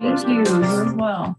Thank you. You as well.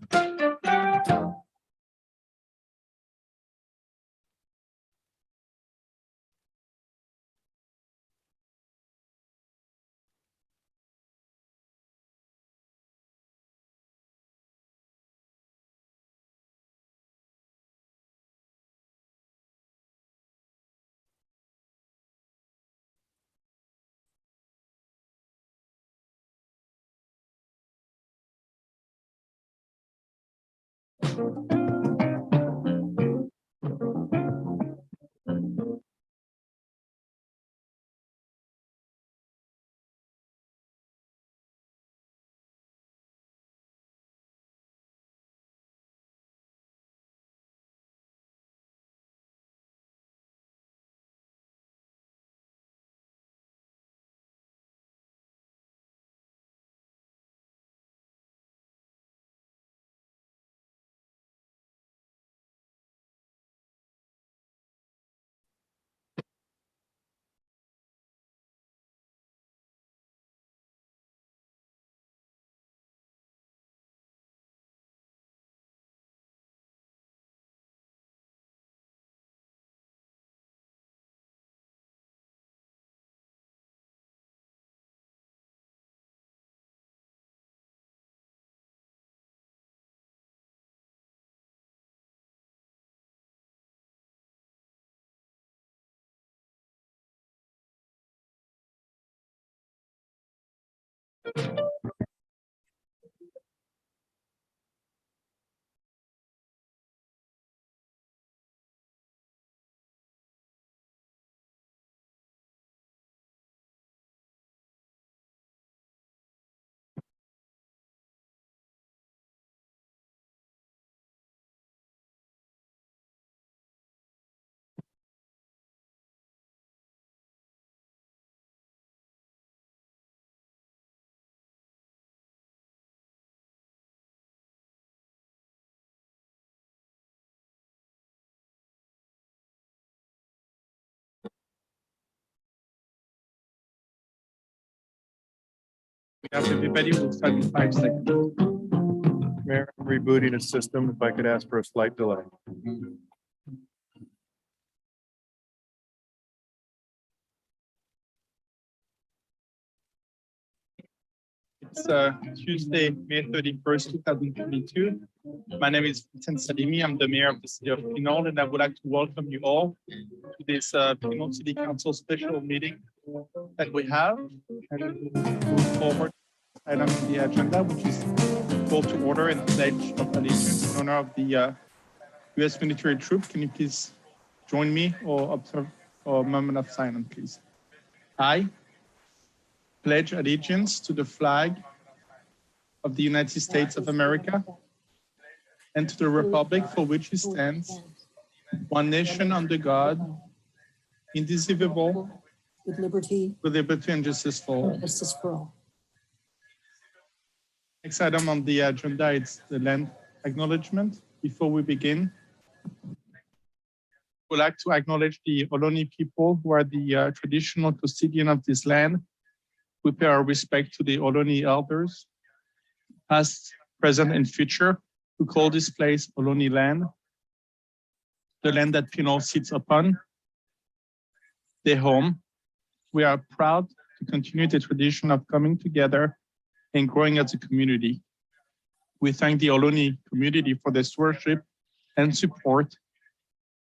Everybody will start in 5 seconds. Mayor, I'm rebooting the system. If I could ask for a slight delay. It's Tuesday, May 31st, 2022. My name is Vincent Salimi. I'm the mayor of the city of Pinole, and I would like to welcome you all to this Pinole City Council special meeting that we have. And move forward item on the agenda, which is call to order and pledge of allegiance in honor of the U.S. military troop. Can you please join me or observe a moment of silence, please? I pledge allegiance to the flag of the United States of America and to the republic for which it stands, one nation under God, indivisible, with liberty and justice for all. all. Next item on the agenda is the land acknowledgement. Before we begin, we'd like to acknowledge the Ohlone people who are the traditional custodian of this land. We pay our respect to the Ohlone elders, past, present, and future, who call this place Ohlone land, the land that Pinole sits upon, their home. We are proud to continue the tradition of coming together and growing as a community. We thank the Ohlone community for their stewardship and support,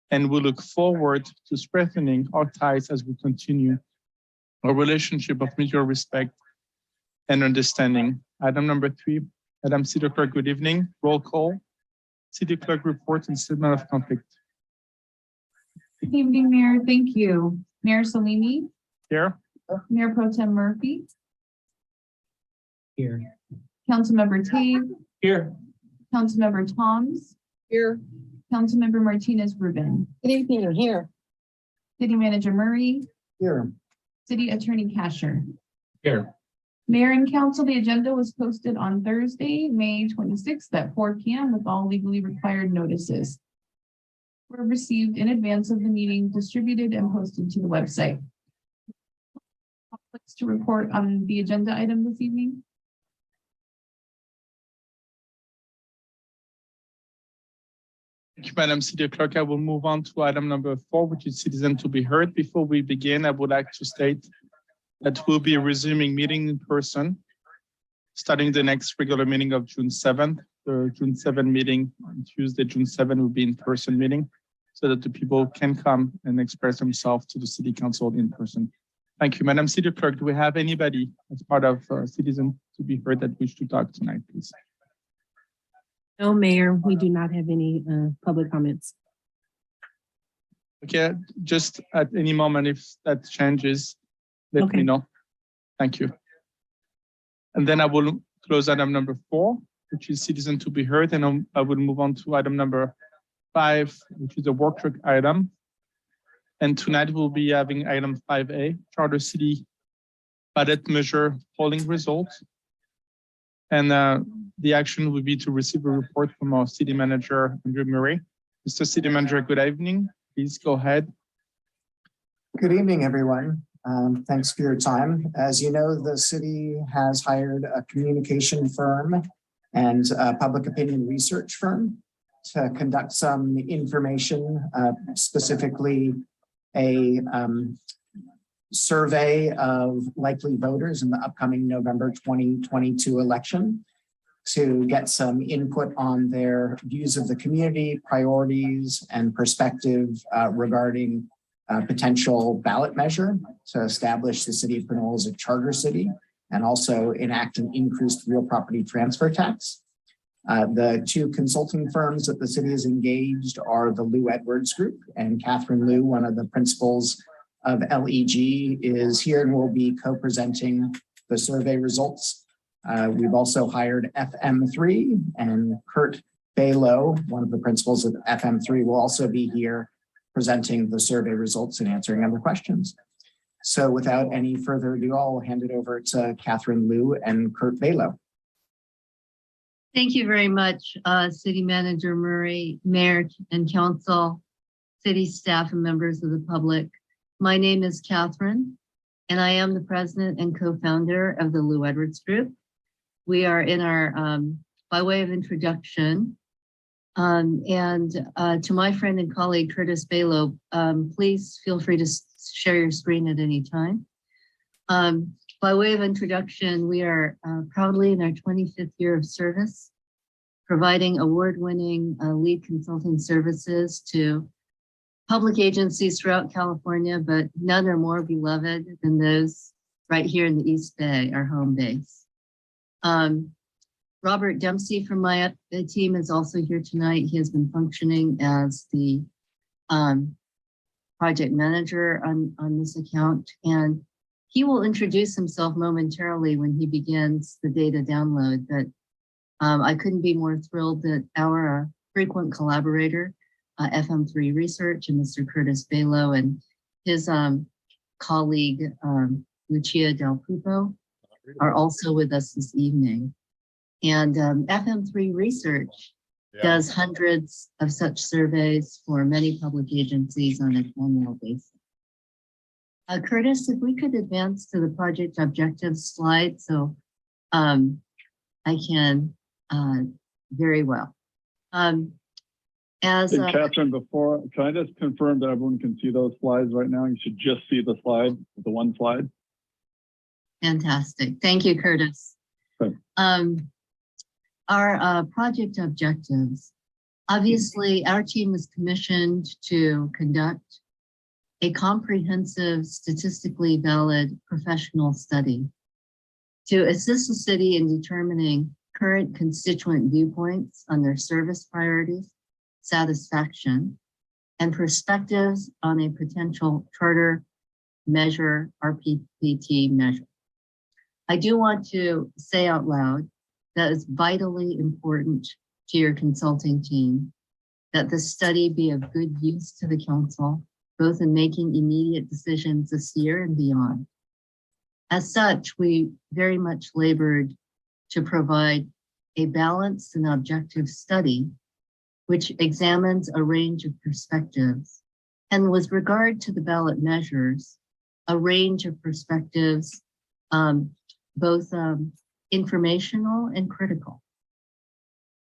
and we look forward to strengthening our ties as we continue our relationship of mutual respect and understanding. Item number 3, Madam City Clerk, good evening. Roll call. City Clerk reports and statement of conflict. Good evening, Mayor. Thank you. Mayor Salimi, Here. Mayor Pro Tem Murphy, Here. Councilmember Tave, Here. Councilmember Toms, Here. Councilmember Martinez Rubin, Good evening, here. City Manager Murray, Here. City Attorney Casher. Here. Mayor and Council, the agenda was posted on Thursday, May 26th at 4 p.m. with all legally required notices. Were received in advance of the meeting, distributed and posted to the website. Conflicts to report on the agenda item this evening? Thank you, Madam City Clerk. I will move on to item number 4, which is citizen to be heard. Before we begin, I would like to state that we'll be resuming meeting in person, starting the next regular meeting of June 7th. The June 7 meeting on Tuesday, June 7 will be in-person meeting so that the people can come and express themselves to the City Council in person. Thank you, Madam City Clerk. Do we have anybody as part of citizen to be heard that wish to talk tonight, please? No, Mayor, we do not have any public comments. Okay, just at any moment, if that changes, let me know. Thank you. And then I will close item number 4, which is citizen to be heard, and I will move on to item number 5, which is a workshop item. And tonight we'll be having item 5A, Charter City ballot measure polling results. And the action would be to receive a report from our city manager, Andrew Murray. Mr. City Manager, good evening. Please go ahead. Good evening, everyone. Thanks for your time. As you know, the city has hired a communication firm and a public opinion research firm to conduct some information, specifically a survey of likely voters in the upcoming November 2022 election to get some input on their views of the community, priorities, and perspective regarding potential ballot measure to establish the city of Pinole as a charter city and also enact an increased real property transfer tax. The 2 consulting firms that the city has engaged are the Lou Edwards Group, and Catherine Lou, one of the principals of LEG, is here and will be co-presenting the survey results. We've also hired FM3, and Kurt Balo, one of the principals of FM3, will also be here presenting the survey results and answering other questions. So without any further ado, I'll hand it over to Catherine Lou and Kurt Balo. Thank you very much, City Manager Murray, Mayor and Council, city staff, and members of the public. My name is Catherine, and I am the president and co-founder of the Lou Edwards Group. We are in our, by way of introduction, and to my friend and colleague, Curtis Balo, please feel free to share your screen at any time. By way of introduction, we are proudly in our 25th year of service, providing award-winning lead consulting services to public agencies throughout California, but none are more beloved than those right here in the East Bay, our home base. Robert Dempsey from my team is also here tonight. He has been functioning as the project manager on this account, and he will introduce himself momentarily when he begins the data download. But I couldn't be more thrilled that our frequent collaborator, FM3 Research, and Mr. Curtis Balo and his colleague, Lucia Del Pupo, are also with us this evening. And FM3 Research does hundreds of such surveys for many public agencies on an annual basis. Curtis, if we could advance to the project objectives slide, so I can very well. Hey, Catherine, can I just confirm that everyone can see those slides right now? You should just see the slide, the one slide. Fantastic. Thank you, Curtis. Okay. Our project objectives. Obviously, our team was commissioned to conduct a comprehensive, statistically valid professional study to assist the city in determining current constituent viewpoints on their service priorities, satisfaction, and perspectives on a potential charter measure, RPPT measure. I do want to say out loud that it's vitally important to your consulting team that the study be of good use to the council, both in making immediate decisions this year and beyond. As such, we very much labored to provide a balanced and objective study which examines a range of perspectives, and with regard to the ballot measures, a range of perspectives, both informational and critical.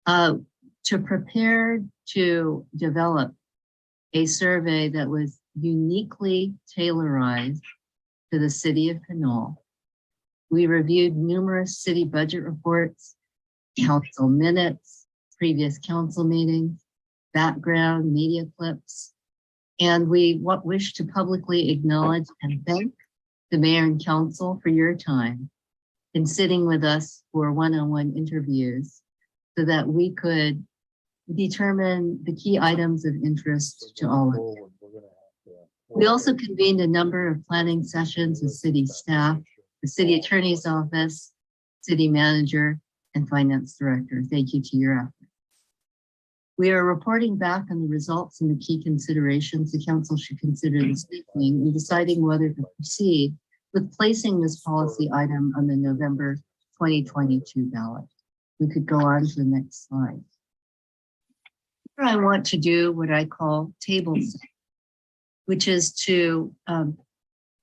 To prepare to develop a survey that was uniquely tailorized to the city of Pinole. We reviewed numerous city budget reports, council minutes, previous council meetings, background media clips, and we wish to publicly acknowledge and thank the mayor and council for your time in sitting with us for one-on-one interviews so that we could determine the key items of interest to all of you. We also convened a number of planning sessions with city staff, the city attorney's office, city manager, and finance director. Thank you to your efforts. We are reporting back on the results and the key considerations the council should consider this evening in deciding whether to proceed with placing this policy item on the November 2022 ballot. We could go on to the next slide. Here I want to do what I call table set, which is to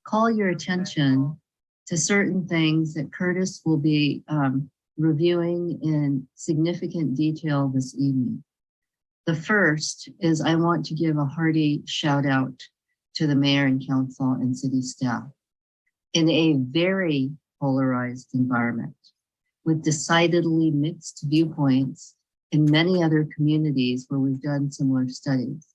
call your attention to certain things that Curtis will be reviewing in significant detail this evening. The first is I want to give a hearty shout out to the mayor and council and city staff. In a very polarized environment with decidedly mixed viewpoints in many other communities where we've done similar studies,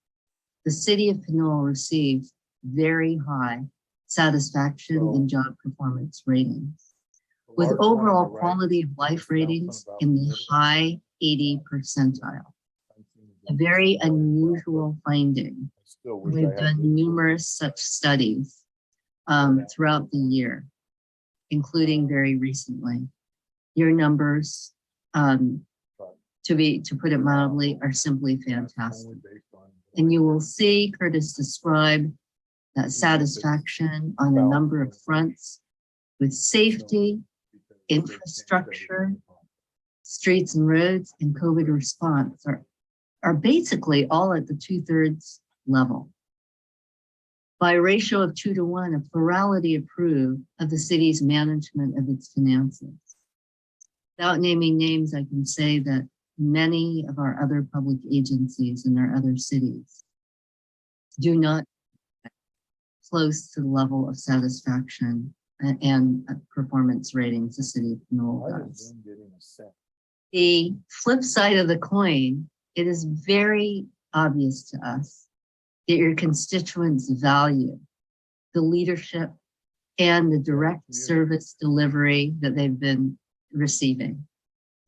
the city of Pinole received very high satisfaction and job performance ratings, with overall quality of life ratings in the high 80 percentile. A very unusual finding. We've done numerous such studies throughout the year, including very recently. Your numbers, to put it mildly, are simply fantastic. And you will see Curtis describe that satisfaction on a number of fronts with safety, infrastructure, streets and roads, and COVID response are basically all at the 2/3 level. By a ratio of 2-to-1, a plurality approved of the city's management of its finances. Without naming names, I can say that many of our other public agencies in our other cities do not get close to the level of satisfaction and performance ratings the city of Pinole does. The flip side of the coin, it is very obvious to us that your constituents value the leadership and the direct service delivery that they've been receiving,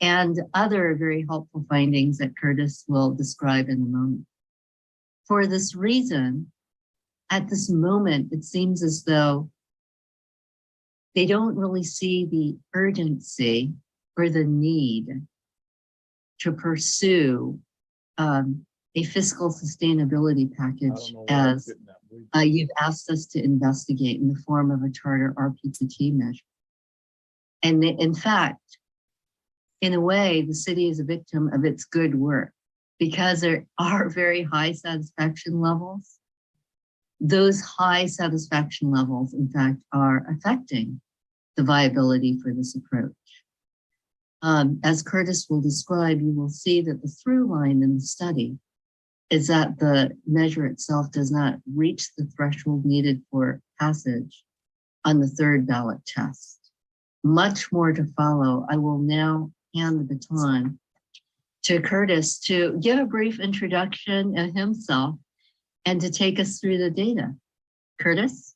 and other very helpful findings that Curtis will describe in a moment. For this reason, at this moment, it seems as though they don't really see the urgency or the need to pursue a fiscal sustainability package as you've asked us to investigate in the form of a charter RPT measure. And in fact, in a way, the city is a victim of its good work because there are very high satisfaction levels. Those high satisfaction levels, in fact, are affecting the viability for this approach. As Curtis will describe, you will see that the through line in the study is that the measure itself does not reach the threshold needed for passage on the third ballot test. Much more to follow. I will now hand the baton to Curtis to give a brief introduction of himself and to take us through the data. Curtis?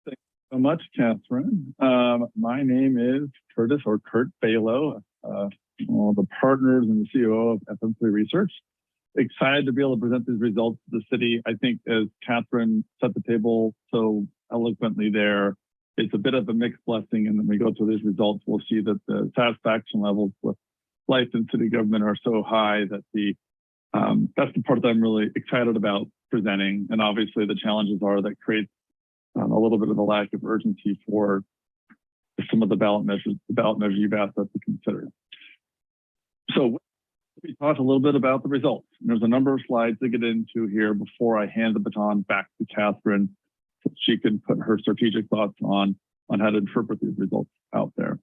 Thank you so much, Catherine. My name is Curtis, or Kurt Balo, one of the partners and the CEO of FM3 Research. Excited to be able to present these results to the city. I think as Catherine set the table so eloquently there, it's a bit of a mixed blessing. And when we go through these results, we'll see that the satisfaction levels with life in city government are so high that that's the part that I'm really excited about presenting. And obviously the challenges are that create a little bit of a lack of urgency for some of the ballot measures you've asked us to consider. So we talked a little bit about the results. And there's a number of slides to get into here before I hand the baton back to Catherine so she can put her strategic thoughts on how to interpret these results out there.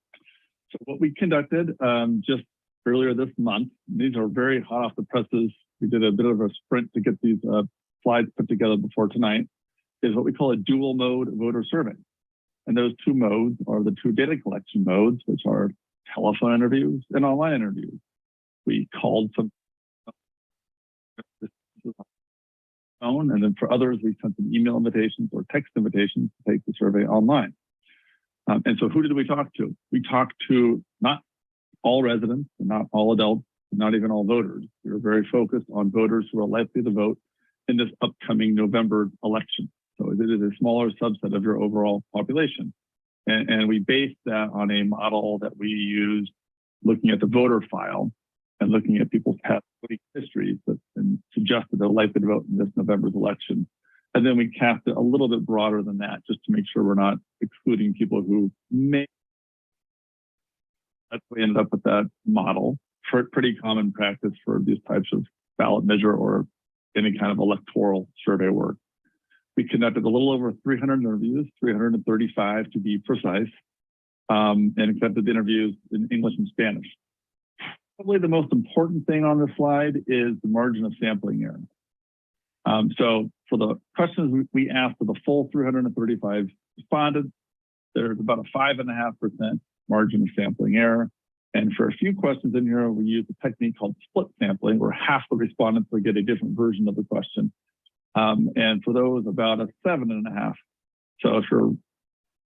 So what we conducted, just earlier this month. These are very hot off the presses. We did a bit of a sprint to get these slides put together before tonight, is what we call a dual mode voter survey. And those two modes are the two data collection modes, which are telephone interviews and online interviews. We called some phone, and then for others, we sent them email invitations or text invitations to take the survey online. And so who did we talk to? We talked to not all residents, and not all adults, and not even all voters. We were very focused on voters who are likely to vote in this upcoming November election. So it is a smaller subset of your overall population. And we based that on a model that we used looking at the voter file and looking at people's past voting histories that suggested they're likely to vote in this November's election. And then we cast it a little bit broader than that, just to make sure we're not excluding people who may. That's why we ended up with that model. Pretty common practice for these types of ballot measure or any kind of electoral survey work. We conducted a little over 300 interviews, 335 to be precise, and accepted interviews in English and Spanish. Probably the most important thing on this slide is the margin of sampling error. So for the questions we asked for the full 335 responded, there's about a 5.5% margin of sampling error. And for a few questions in here, we use a technique called split sampling, where half the respondents will get a different version of the question. And for those, about a 7.5. So if you're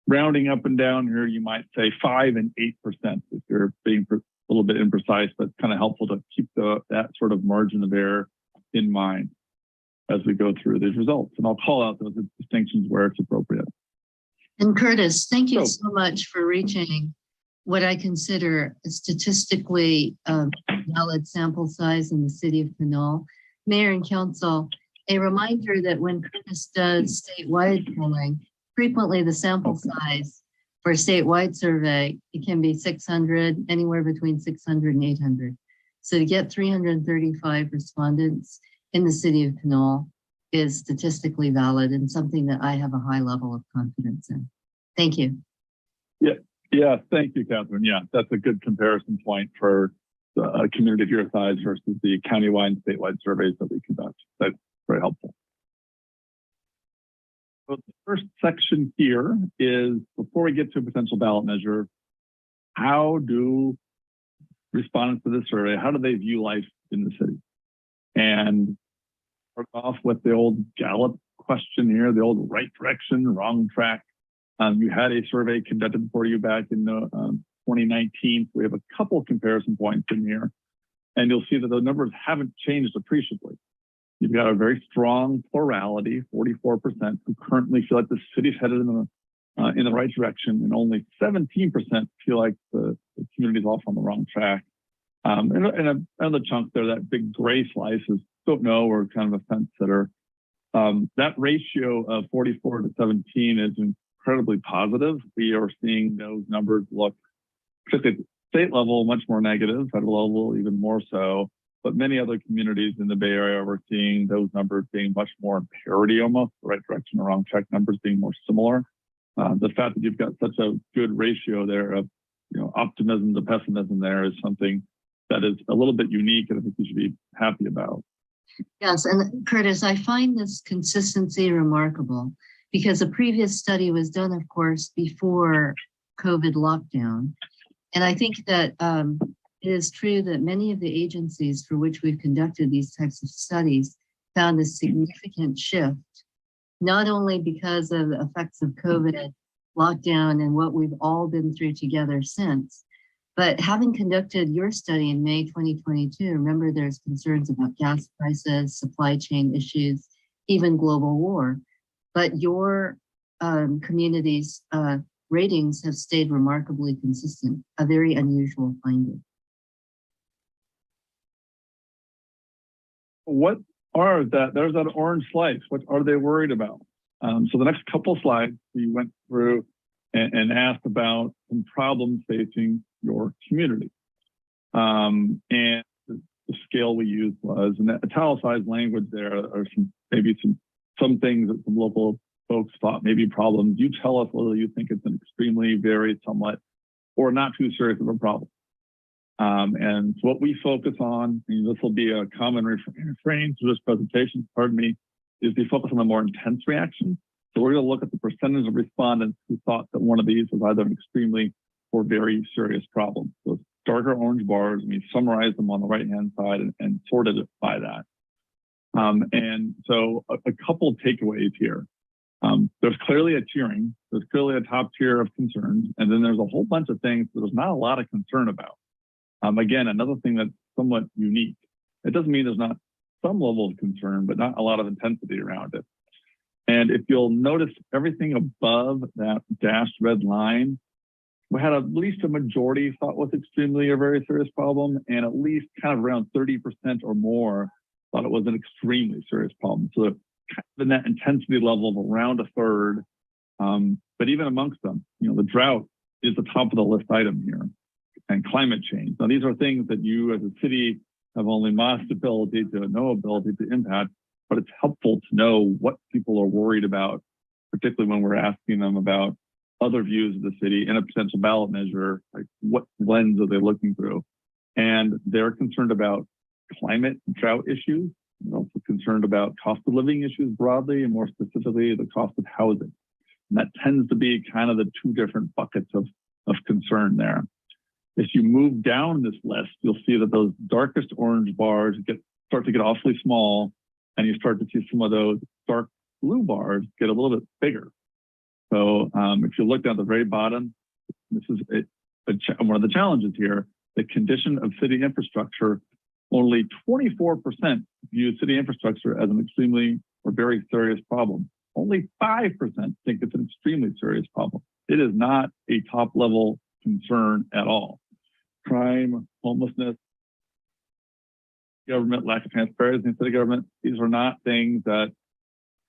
rounding up and down here, you might say 5 and 8% if you're being a little bit imprecise, but kind of helpful to keep that sort of margin of error in mind as we go through these results. And I'll call out those distinctions where it's appropriate. And Curtis, thank you so much for reaching what I consider a statistically valid sample size in the city of Pinole. Mayor and Council, a reminder that when Curtis does statewide polling, frequently the sample size for a statewide survey, it can be 600, anywhere between 600 and 800. So to get 335 respondents in the city of Pinole is statistically valid and something that I have a high level of confidence in. Thank you. Yeah, thank you, Catherine. Yeah, that's a good comparison point for a community of your size versus the countywide and statewide surveys that we conduct. That's very helpful. So the first section here is, before we get to a potential ballot measure, how do respondents to this survey, how do they view life in the city? And start off with the old Gallup question here, the old right direction, wrong track. You had a survey conducted for you back in 2019. We have a couple of comparison points in here, and you'll see that the numbers haven't changed appreciably. You've got a very strong plurality, 44%, who currently feel like the city's headed in the right direction, and only 17% feel like the community's off on the wrong track. And another chunk there, that big gray slice, is don't know, or kind of a fence sitter. That ratio of 44 to 17 is incredibly positive. We are seeing those numbers look, particularly at the state level, much more negative, federal level even more so. But many other communities in the Bay Area, we're seeing those numbers being much more in parity almost, the right direction or wrong track numbers being more similar. The fact that you've got such a good ratio there of optimism to pessimism there is something that is a little bit unique, and I think you should be happy about. Yes, and Curtis, I find this consistency remarkable because a previous study was done, of course, before COVID lockdown. And I think that it is true that many of the agencies for which we've conducted these types of studies found a significant shift, not only because of the effects of COVID lockdown and what we've all been through together since, but having conducted your study in May 2022, remember there's concerns about gas prices, supply chain issues, even global war. But your community's ratings have stayed remarkably consistent, a very unusual finding. What are that? There's that orange slice. What are they worried about? So the next couple slides, we went through and asked about some problems facing your community. And the scale we used was, and that italicized language there are some things that some local folks thought may be problems. You tell us whether you think it's an extremely, very, somewhat, or not too serious of a problem. And what we focus on, and this will be a common refrain to this presentation, pardon me, is we focus on the more intense reactions. So we're going to look at the percentage of respondents who thought that one of these was either an extremely or very serious problem. So darker orange bars, and we summarize them on the right-hand side and sorted it by that. And so a couple of takeaways here. There's clearly a tiering. There's clearly a top tier of concerns. And then there's a whole bunch of things that there's not a lot of concern about. Again, another thing that's somewhat unique. It doesn't mean there's not some level of concern, but not a lot of intensity around it. And if you'll notice everything above that dashed red line, we had at least a majority thought was extremely or very serious problem, and at least kind of around 30% or more thought it was an extremely serious problem. So kind of in that intensity level of around a third. But even amongst them, the drought is the top of the list item here, and climate change. Now, these are things that you as a city have only modest ability to no ability to impact, but it's helpful to know what people are worried about, particularly when we're asking them about other views of the city in a potential ballot measure, like what lens are they looking through? And they're concerned about climate and drought issues. They're also concerned about cost of living issues broadly, and more specifically, the cost of housing. And that tends to be kind of the two different buckets of concern there. If you move down this list, you'll see that those darkest orange bars start to get awfully small, and you start to see some of those dark blue bars get a little bit bigger. So if you look down at the very bottom, this is one of the challenges here, the condition of city infrastructure. Only 24% view city infrastructure as an extremely or very serious problem. Only 5% think it's an extremely serious problem. It is not a top level concern at all. Crime, homelessness, government, lack of transparency in city government, these are not things that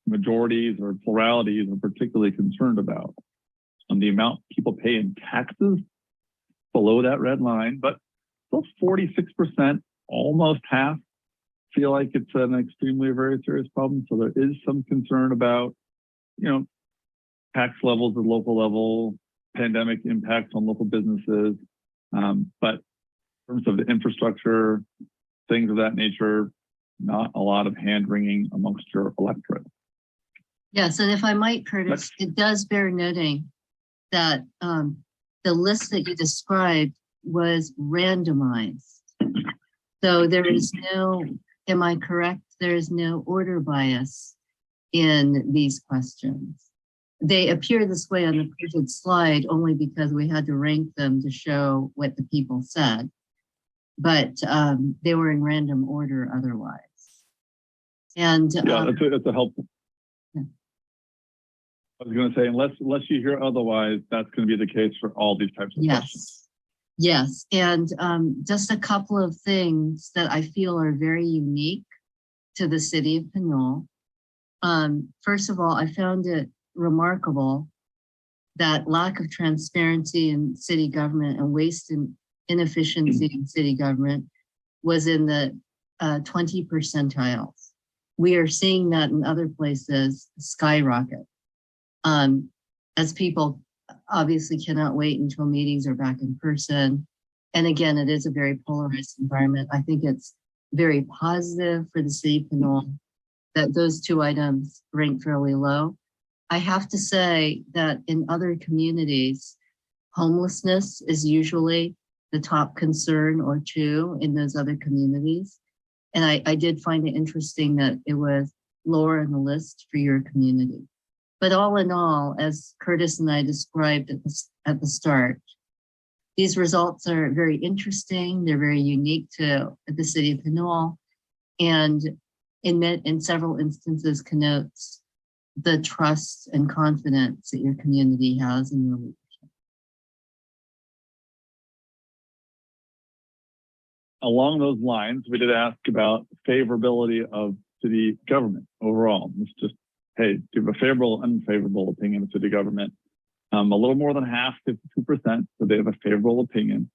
majorities or pluralities are particularly concerned about. And the amount people pay in taxes below that red line, but still 46%, almost half, feel like it's an extremely very serious problem. So there is some concern about, tax levels at local level, pandemic impacts on local businesses. But in terms of the infrastructure, things of that nature, not a lot of hand wringing amongst your electorate. Yes, and if I might, Curtis, it does bear noting that the list that you described was randomized. So there is no, am I correct? There is no order bias in these questions. They appear this way on the printed slide only because we had to rank them to show what the people said, but they were in random order otherwise. And yeah, that's a helpful. Yeah. I was going to say, unless you hear otherwise, that's going to be the case for all these types of questions. Yes, and just a couple of things that I feel are very unique to the city of Pinole. First of all, I found it remarkable that lack of transparency in city government and waste and inefficiency in city government was in the 20 percentiles. We are seeing that in other places skyrocket as people obviously cannot wait until meetings are back in person. And again, it is a very polarized environment. I think it's very positive for the city of Pinole that those two items rank fairly low. I have to say that in other communities, homelessness is usually the top concern or two in those other communities. And I did find it interesting that it was lower in the list for your community. But all in all, as Curtis and I described at the start, these results are very interesting. They're very unique to the city of Pinole, and in several instances connotes the trust and confidence that your community has in your leadership. Along those lines, we did ask about favorability of city government overall. It's just, hey, do you have a favorable or unfavorable opinion of city government? A little more than half, 52%, so they have a favorable opinion.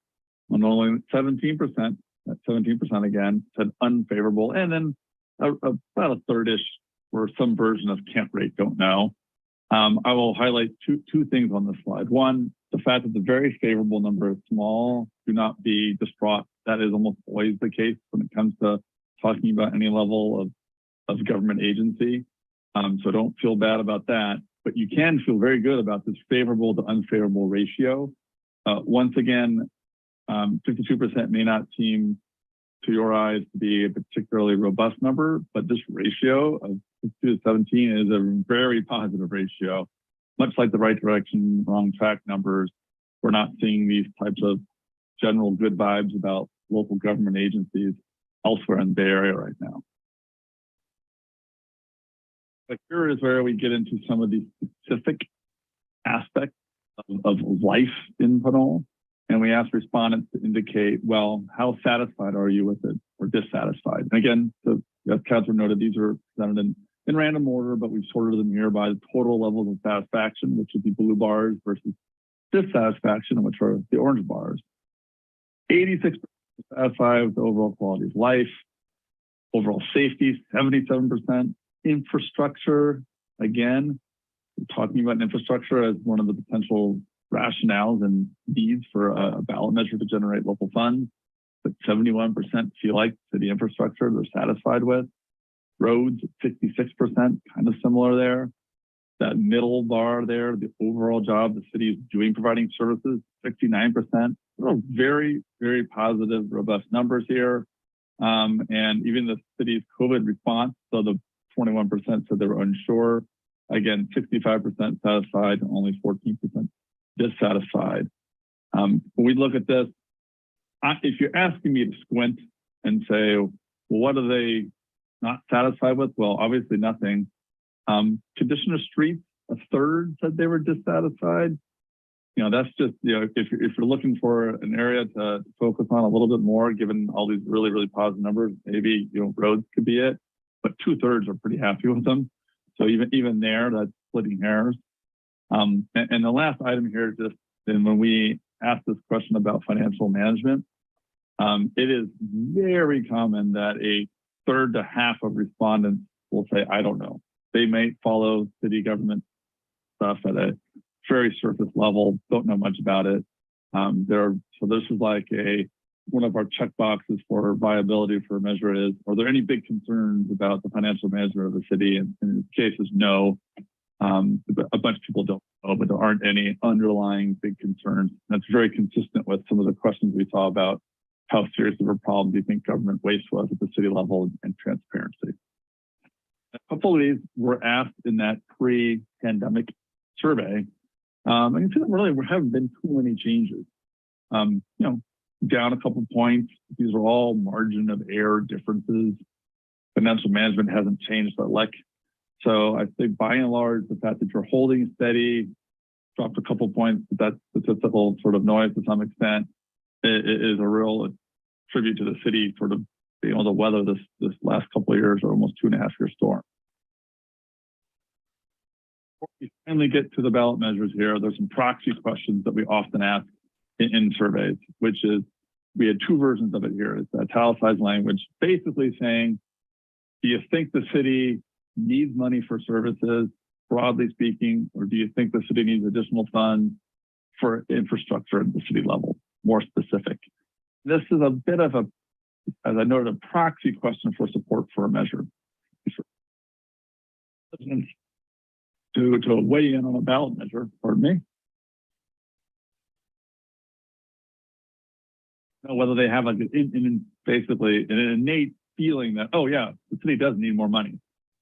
And only 17%, that's 17% again, said unfavorable. And then about a third-ish or some version of can't rate, don't know. I will highlight two things on this slide. One, the the fact that the very favorable number is small, do not be distraught. That is almost always the case when it comes to talking about any level of government agency. So don't feel bad about that, but you can feel very good about this favorable to unfavorable ratio. Once again, 52% may not seem to your eyes to be a particularly robust number, but this ratio of 52 to 17 is a very positive ratio. Much like the right direction, wrong track numbers, we're not seeing these types of general good vibes about local government agencies elsewhere in the Bay Area right now. But here is where we get into some of these specific aspects of life in Pinole. And we ask respondents to indicate, well, how satisfied are you with it or dissatisfied? And again, as Councilor noted, these are presented in random order, but we've sorted them here by the total levels of satisfaction, which would be blue bars, versus dissatisfaction, which are the orange bars. 86% satisfied with the overall quality of life, overall safety, 77%. Infrastructure, again, we're talking about infrastructure as one of the potential rationales and needs for a ballot measure to generate local funds, but 71% feel like city infrastructure they're satisfied with. Roads, 66%, kind of similar there. That middle bar there, the overall job the city is doing providing services, 69%. Very, very positive, robust numbers here. And even the city's COVID response, so the 21% said they were unsure. Again, 65% satisfied, only 14% dissatisfied. When we look at this, if you're asking me to squint and say, well, what are they not satisfied with? Well, obviously nothing. Condition of streets, a third said they were dissatisfied. You know, that's just, you know, if you're looking for an area to focus on a little bit more, given all these really, really positive numbers, maybe, you know, roads could be it, but 2/3 are pretty happy with them. So even there, that's splitting hairs. And the last item here, just and when we ask this question about financial management, it is very common that a third to half of respondents will say, I don't know. They may follow city government stuff at a very surface level, don't know much about it. So this is like one of our check boxes for viability for a measure is, are there any big concerns about the financial management of the city? And in this case is no. A bunch of people don't know, but there aren't any underlying big concerns. That's very consistent with some of the questions we saw about how serious of a problem do you think government waste was at the city level and transparency. A couple of these were asked in that pre-pandemic survey. I can see that really there haven't been too many changes. You know, down a couple points. These are all margin of error differences. Financial management hasn't changed a lick. So I think by and large, the fact that you're holding steady, dropped a couple points, but that's statistical sort of noise to some extent. It is a real tribute to the city sort of being able to weather this last couple of years or almost 2.5-year storm. Before we finally get to the ballot measures here, there's some proxy questions that we often ask in surveys, which is, we had two versions of it here. It's italicized language, basically saying, do you think the city needs money for services, broadly speaking, or do you think the city needs additional funds for infrastructure at the city level, more specific? This is a bit of a, as I noted, a proxy question for support for a measure. To weigh in on a ballot measure, pardon me. Whether they have like basically an innate feeling that, oh yeah, the city does need more money.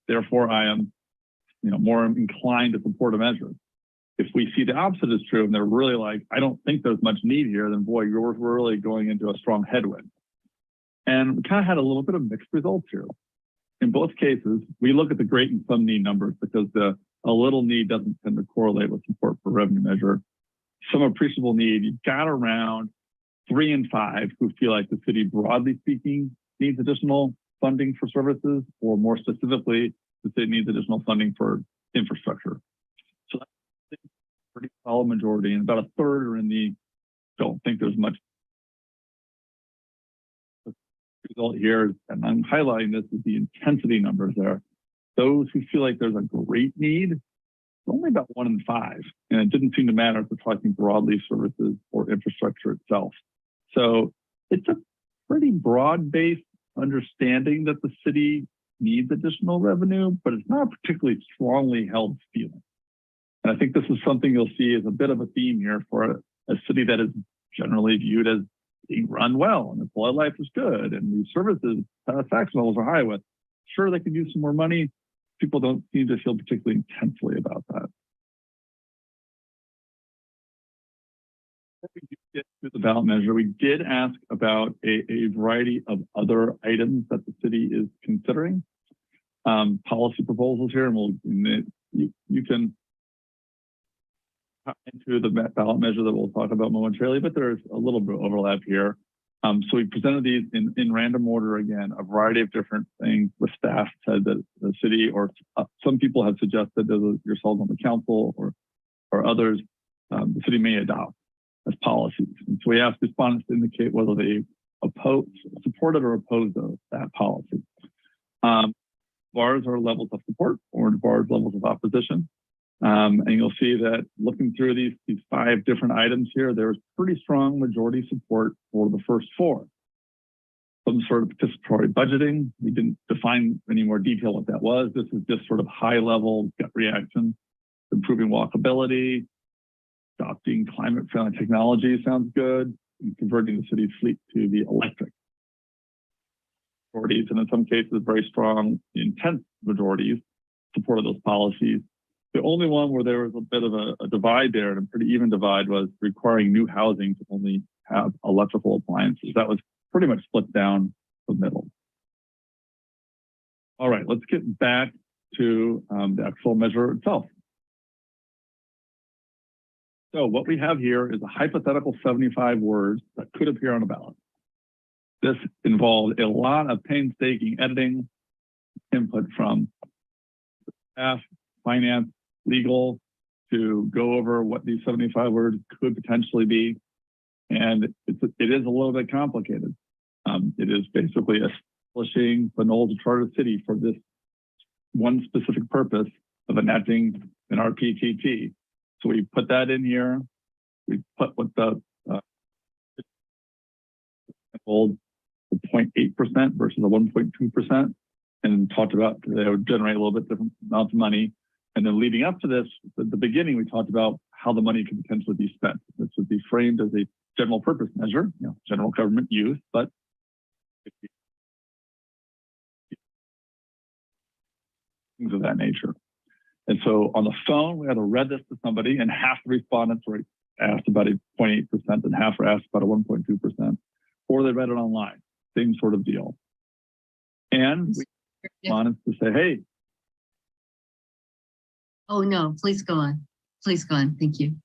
Therefore, I am, you know, more inclined to support a measure. If we see the opposite is true and they're really like, I don't think there's much need here, then boy, we're really going into a strong headwind. And we kind of had a little bit of mixed results here. In both cases, we look at the great and some need numbers because a little need doesn't tend to correlate with support for revenue measure. Some appreciable need, you've got around 3 in 5 who feel like the city, broadly speaking, needs additional funding for services, or more specifically, the city needs additional funding for infrastructure. So that's a pretty solid majority, and about a third are in the don't think there's much. The result here, and I'm highlighting this, is the intensity numbers there. Those who feel like there's a great need, only about 1 in 5. And it didn't seem to matter if we're talking broadly services or infrastructure itself. So it's a pretty broad-based understanding that the city needs additional revenue, but it's not a particularly strongly held feeling. And I think this is something you'll see as a bit of a theme here for a city that is generally viewed as being run well, and the quality of life is good, and the services satisfaction levels are high with. Sure, they could use some more money. People don't seem to feel particularly intensely about that. Before we do get to the ballot measure, we did ask about a variety of other items that the city is considering. Policy proposals here, and you can into the ballot measure that we'll talk about momentarily, but there's a little bit of overlap here. So we presented these in random order again, a variety of different things. The staff said that the city, or some people have suggested that yourselves on the council or others, the city may adopt as policies. And so we asked respondents to indicate whether they supported or opposed that policy. Bars are levels of support, or bars levels of opposition. And you'll see that looking through these 5 different items here, there's pretty strong majority support for the first 4. Some sort of participatory budgeting. We didn't define any more detail what that was. This is just sort of high level gut reaction. Improving walkability, adopting climate friendly technology sounds good, and converting the city's fleet to the electric. Majorities, and in some cases, very strong, intense majorities supported those policies. The only one where there was a bit of a divide there, and a pretty even divide, was requiring new housing to only have electrical appliances. That was pretty much split down the middle. All right, let's get back to the actual measure itself. So what we have here is a hypothetical 75 words that could appear on a ballot. This involved a lot of painstaking editing, input from staff, finance, legal, to go over what these 75 words could potentially be. And it is a little bit complicated. It is basically establishing Pinole to charter city for this one specific purpose of enacting an RPTT. So we put that in here. We put what the 0.8% versus a 1.2%, and talked about they would generate a little bit different amounts of money. And then leading up to this, at the beginning, we talked about how the money could potentially be spent. This would be framed as a general purpose measure, general government use, but things of that nature. And so on the phone, we had to read this to somebody, and half the respondents were asked about a 0.8% and half were asked about a 1.2%, or they read it online, same sort of deal. And we wanted to say, hey. Oh, no, please go on. Please go on. Thank you.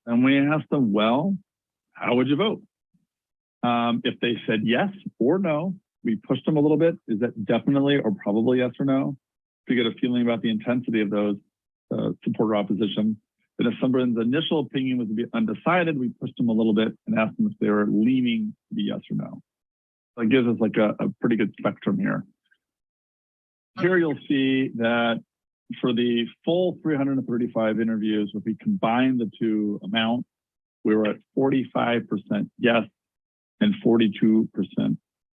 And we asked them, well, how would you vote? If they said yes or no, we pushed them a little bit. Is that definitely or probably yes or no? To get a feeling about the intensity of those support or opposition. And if someone's initial opinion was to be undecided, we pushed them a little bit and asked them if they were leaning to be yes or no. So it gives us like a pretty good spectrum here. Here you'll see that for the full 335 interviews, if we combine the two amounts, we were at 45% yes and 42%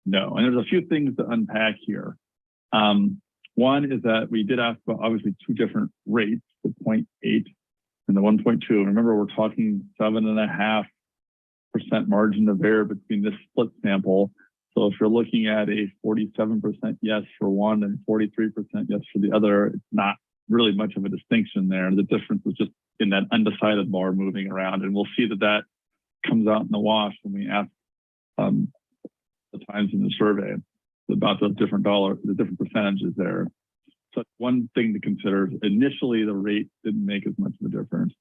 no. And there's a few things to unpack here. One is that we did ask about obviously 2 different rates, the 0.8 and the 1.2. Remember, we're talking 7.5% margin of error between this split sample. So if you're looking at a 47% yes for one and 43% yes for the other, it's not really much of a distinction there. The difference is just in that undecided bar moving around. And we'll see that that comes out in the wash when we ask the times in the survey about the different percentages there. So one thing to consider, initially the rate didn't make as much of a difference.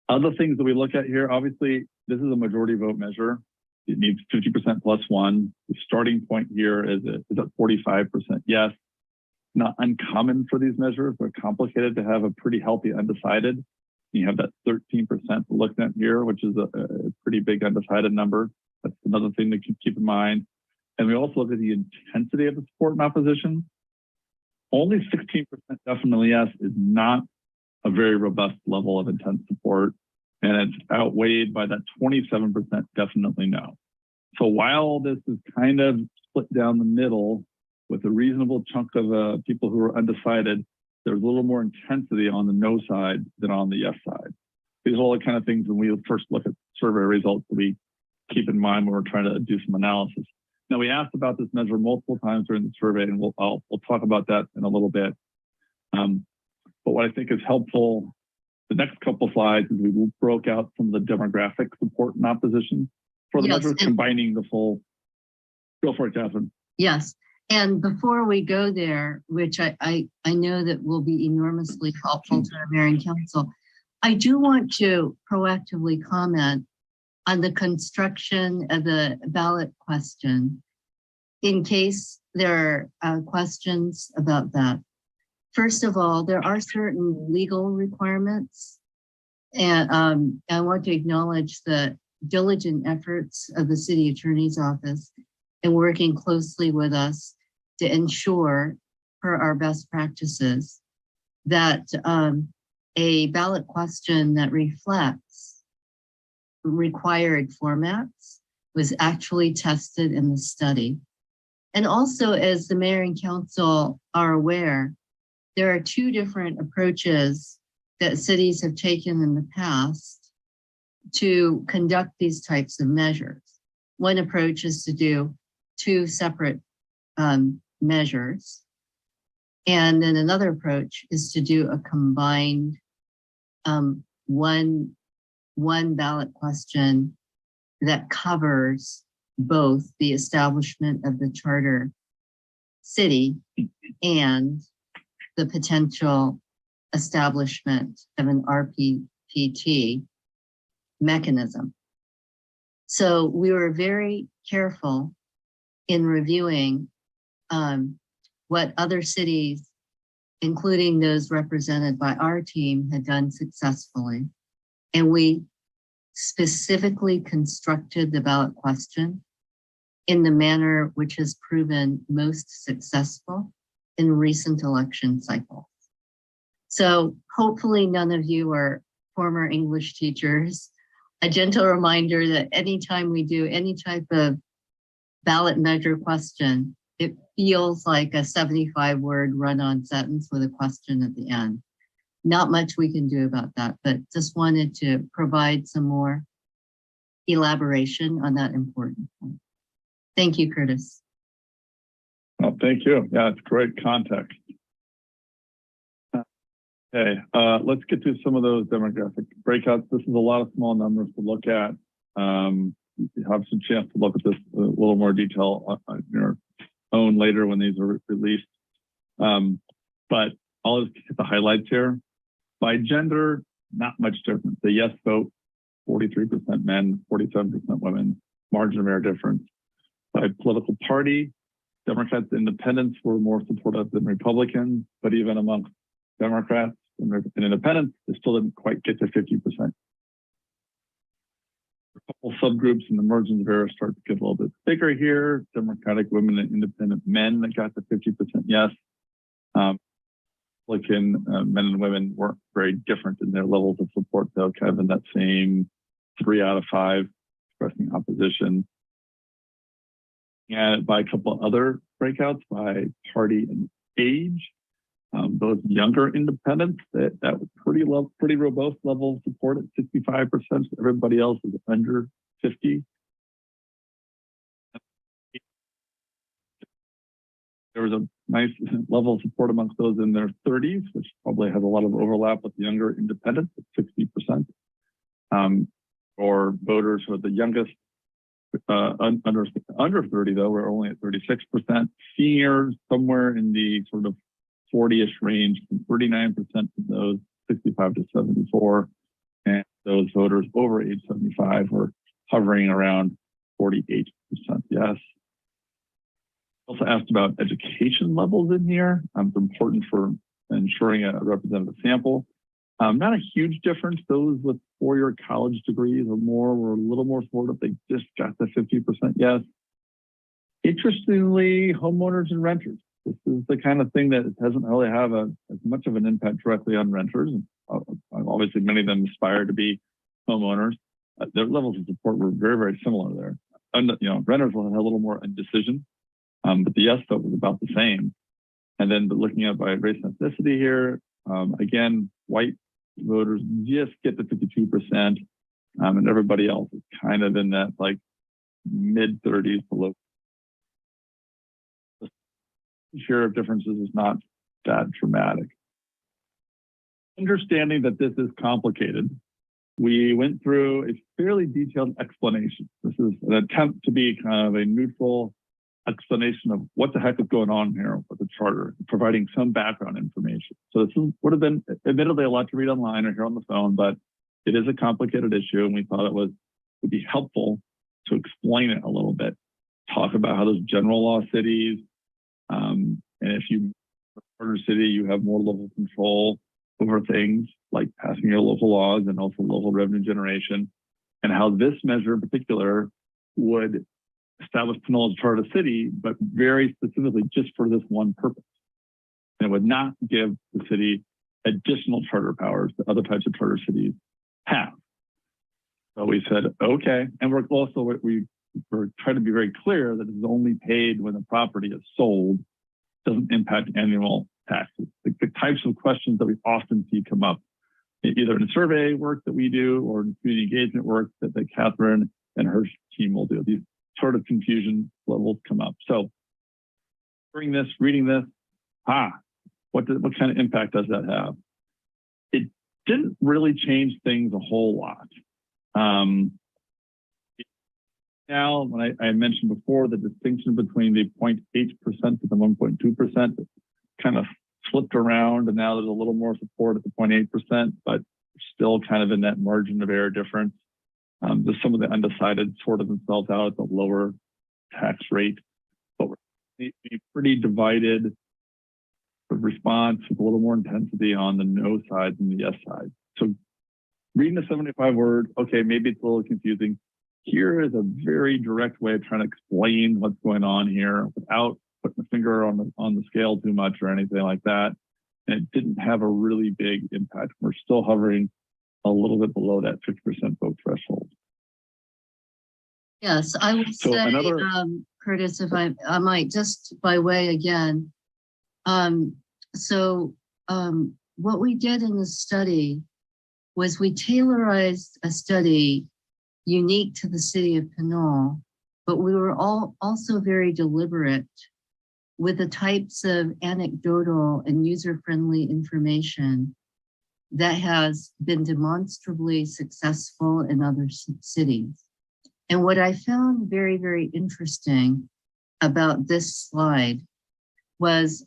Other things that we look at here, obviously, this is a majority vote measure. It needs 50% plus 1. The starting point here is at 45% yes. Not uncommon for these measures, but complicated to have a pretty healthy undecided. You have that 13% looking at here, which is a pretty big undecided number. That's another thing to keep in mind. And we also look at the intensity of the support and opposition. only 16% definitely yes is not a very robust level of intent support. And it's outweighed by that 27% definitely no. So while this is kind of split down the middle with a reasonable chunk of people who are undecided, there's a little more intensity on the no side than on the yes side. These are all the kind of things when we first look at survey results that we keep in mind when we're trying to do some analysis. Now, we asked about this measure multiple times during the survey, and we'll talk about that in a little bit. But what I think is helpful, the next couple slides, is we broke out some of the demographic support and opposition for the measure, combining the full. Go for it, Catherine. Yes. And before we go there, which I know that will be enormously helpful to our mayor and council, I do want to proactively comment on the construction of the ballot question in case there are questions about that. First of all, there are certain legal requirements, and I want to acknowledge the diligent efforts of the city attorney's office and working closely with us to ensure, per our best practices, that a ballot question that reflects required formats was actually tested in the study. And also, as the mayor and council are aware, there are two different approaches that cities have taken in the past to conduct these types of measures. One approach is to do two separate measures. And then another approach is to do a combined one ballot question that covers both the establishment of the charter city and the potential establishment of an RPPT mechanism. So we were very careful in reviewing what other cities, including those represented by our team, had done successfully. And we specifically constructed the ballot question in the manner which has proven most successful in recent election cycles. So hopefully none of you are former English teachers. A gentle reminder that anytime we do any type of ballot measure question, it feels like a 75-word run-on sentence with a question at the end. Not much we can do about that, but just wanted to provide some more elaboration on that important point. Thank you, Curtis. Well, thank you. Yeah, it's great context. Okay, let's get to some of those demographic breakouts. This is a lot of small numbers to look at. You have some chance to look at this in a little more detail on your own later when these are released. But I'll just hit the highlights here. By gender, not much difference. The yes vote, 43% men, 47% women, margin of error difference. By political party, Democrats and independents were more supportive than Republicans, but even amongst Democrats and independents, they still didn't quite get to 50%. A couple subgroups in the margins of error start to get a little bit bigger here. Democratic women and independent men that got to 50% yes. Republican men and women weren't very different in their levels of support, though, kind of in that same 3 out of 5 expressing opposition. And by a couple other breakouts by party and age, those younger independents, that was pretty robust level of support at 65%. Everybody else is under 50. There was a nice level of support amongst those in their 30s, which probably has a lot of overlap with the younger independents at 60%. Or voters who are the youngest, under 30 though, we're only at 36%. Seniors somewhere in the sort of 40-ish range, from 39% of those 65 to 74, and those voters over age 75 were hovering around 48% yes. Also asked about education levels in here. It's important for ensuring a representative sample. Not a huge difference. Those with 4-year college degrees or more were a little more supportive. They just got to 50% yes. Interestingly, homeowners and renters, this is the kind of thing that doesn't really have as much of an impact directly on renters. Obviously, many of them aspire to be homeowners. Their levels of support were very, very similar there. And, renters will have a little more indecision, but the yes vote was about the same. And then looking at by race and ethnicity here, again, white voters just get to 52%, and everybody else is kind of in that like mid 30s below. The share of differences is not that dramatic. Understanding that this is complicated, we went through a fairly detailed explanation. This is an attempt to be kind of a neutral explanation of what the heck is going on here with the charter, providing some background information. So this would have been admittedly a lot to read online or here on the phone, but it is a complicated issue, and we thought it would be helpful to explain it a little bit, talk about how those general law cities, and if you charter city, you have more local control over things like passing your local laws and also local revenue generation, and how this measure in particular would establish Pinole as a charter city, but very specifically just for this one purpose. And it would not give the city additional charter powers that other types of charter cities have. So we said, okay. And we're trying to be very clear that it's only paid when the property is sold, doesn't impact annual taxes. The types of questions that we often see come up, either in the survey work that we do or in community engagement work that Catherine and her team will do. These sort of confusion levels come up. So reading this, what kind of impact does that have? It didn't really change things a whole lot. Now, when I mentioned before, the distinction between the 0.8% and the 1.2% kind of flipped around, and now there's a little more support at the 0.8%, but still kind of in that margin of error difference. There's some of the undecided sort of themselves out at the lower tax rate, but we're pretty divided response with a little more intensity on the no side than the yes side. So reading the 75 words, okay, maybe it's a little confusing. Here is a very direct way of trying to explain what's going on here without putting the finger on the scale too much or anything like that. And it didn't have a really big impact. We're still hovering a little bit below that 50% vote threshold. Yes, I would So say, another- Curtis, if I might, just by way again. What we did in the study was we tailorized a study unique to the city of Pinole, but we were also very deliberate with the types of anecdotal and user-friendly information that has been demonstrably successful in other cities. And what I found very, very interesting about this slide was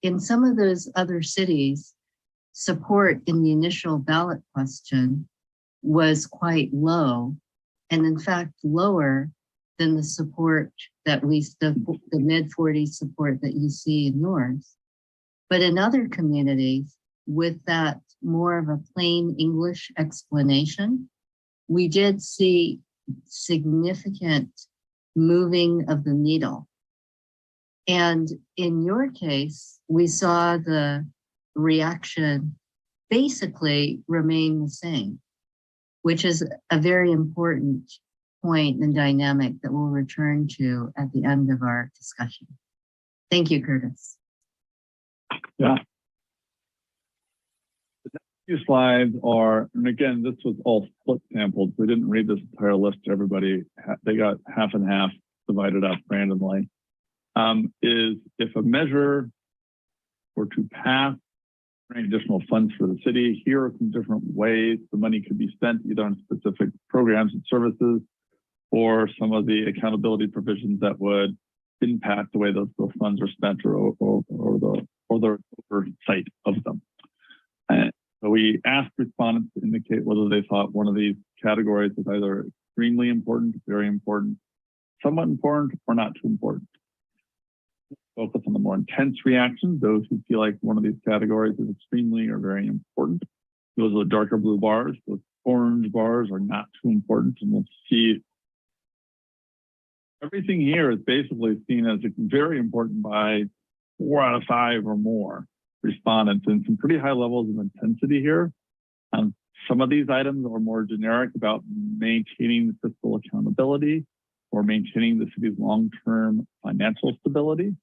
in some of those other cities, support in the initial ballot question was quite low, and in fact lower than the support that the mid-40s support that you see in yours. But in other communities, with that more of a plain English explanation, we did see significant moving of the needle. And in your case, we saw the reaction basically remain the same, which is a very important point and dynamic that we'll return to at the end of our discussion. Thank you, Curtis. Yeah. The next few slides are, and again, this was all split sampled. We didn't read this entire list to everybody. They got half and half divided up randomly. Is if a measure were to pass additional funds for the city, here are some different ways the money could be spent, either on specific programs and services, or some of the accountability provisions that would impact the way those funds are spent or the oversight of them. And so we asked respondents to indicate whether they thought one of these categories was either extremely important, very important, somewhat important, or not too important. Focus on the more intense reactions, those who feel like one of these categories is extremely or very important. Those are the darker blue bars. Those orange bars are not too important, and we'll see everything here is basically seen as very important by 4 out of 5 or more respondents, and some pretty high levels of intensity here. Some of these items are more generic about maintaining fiscal accountability or maintaining the city's long-term financial stability.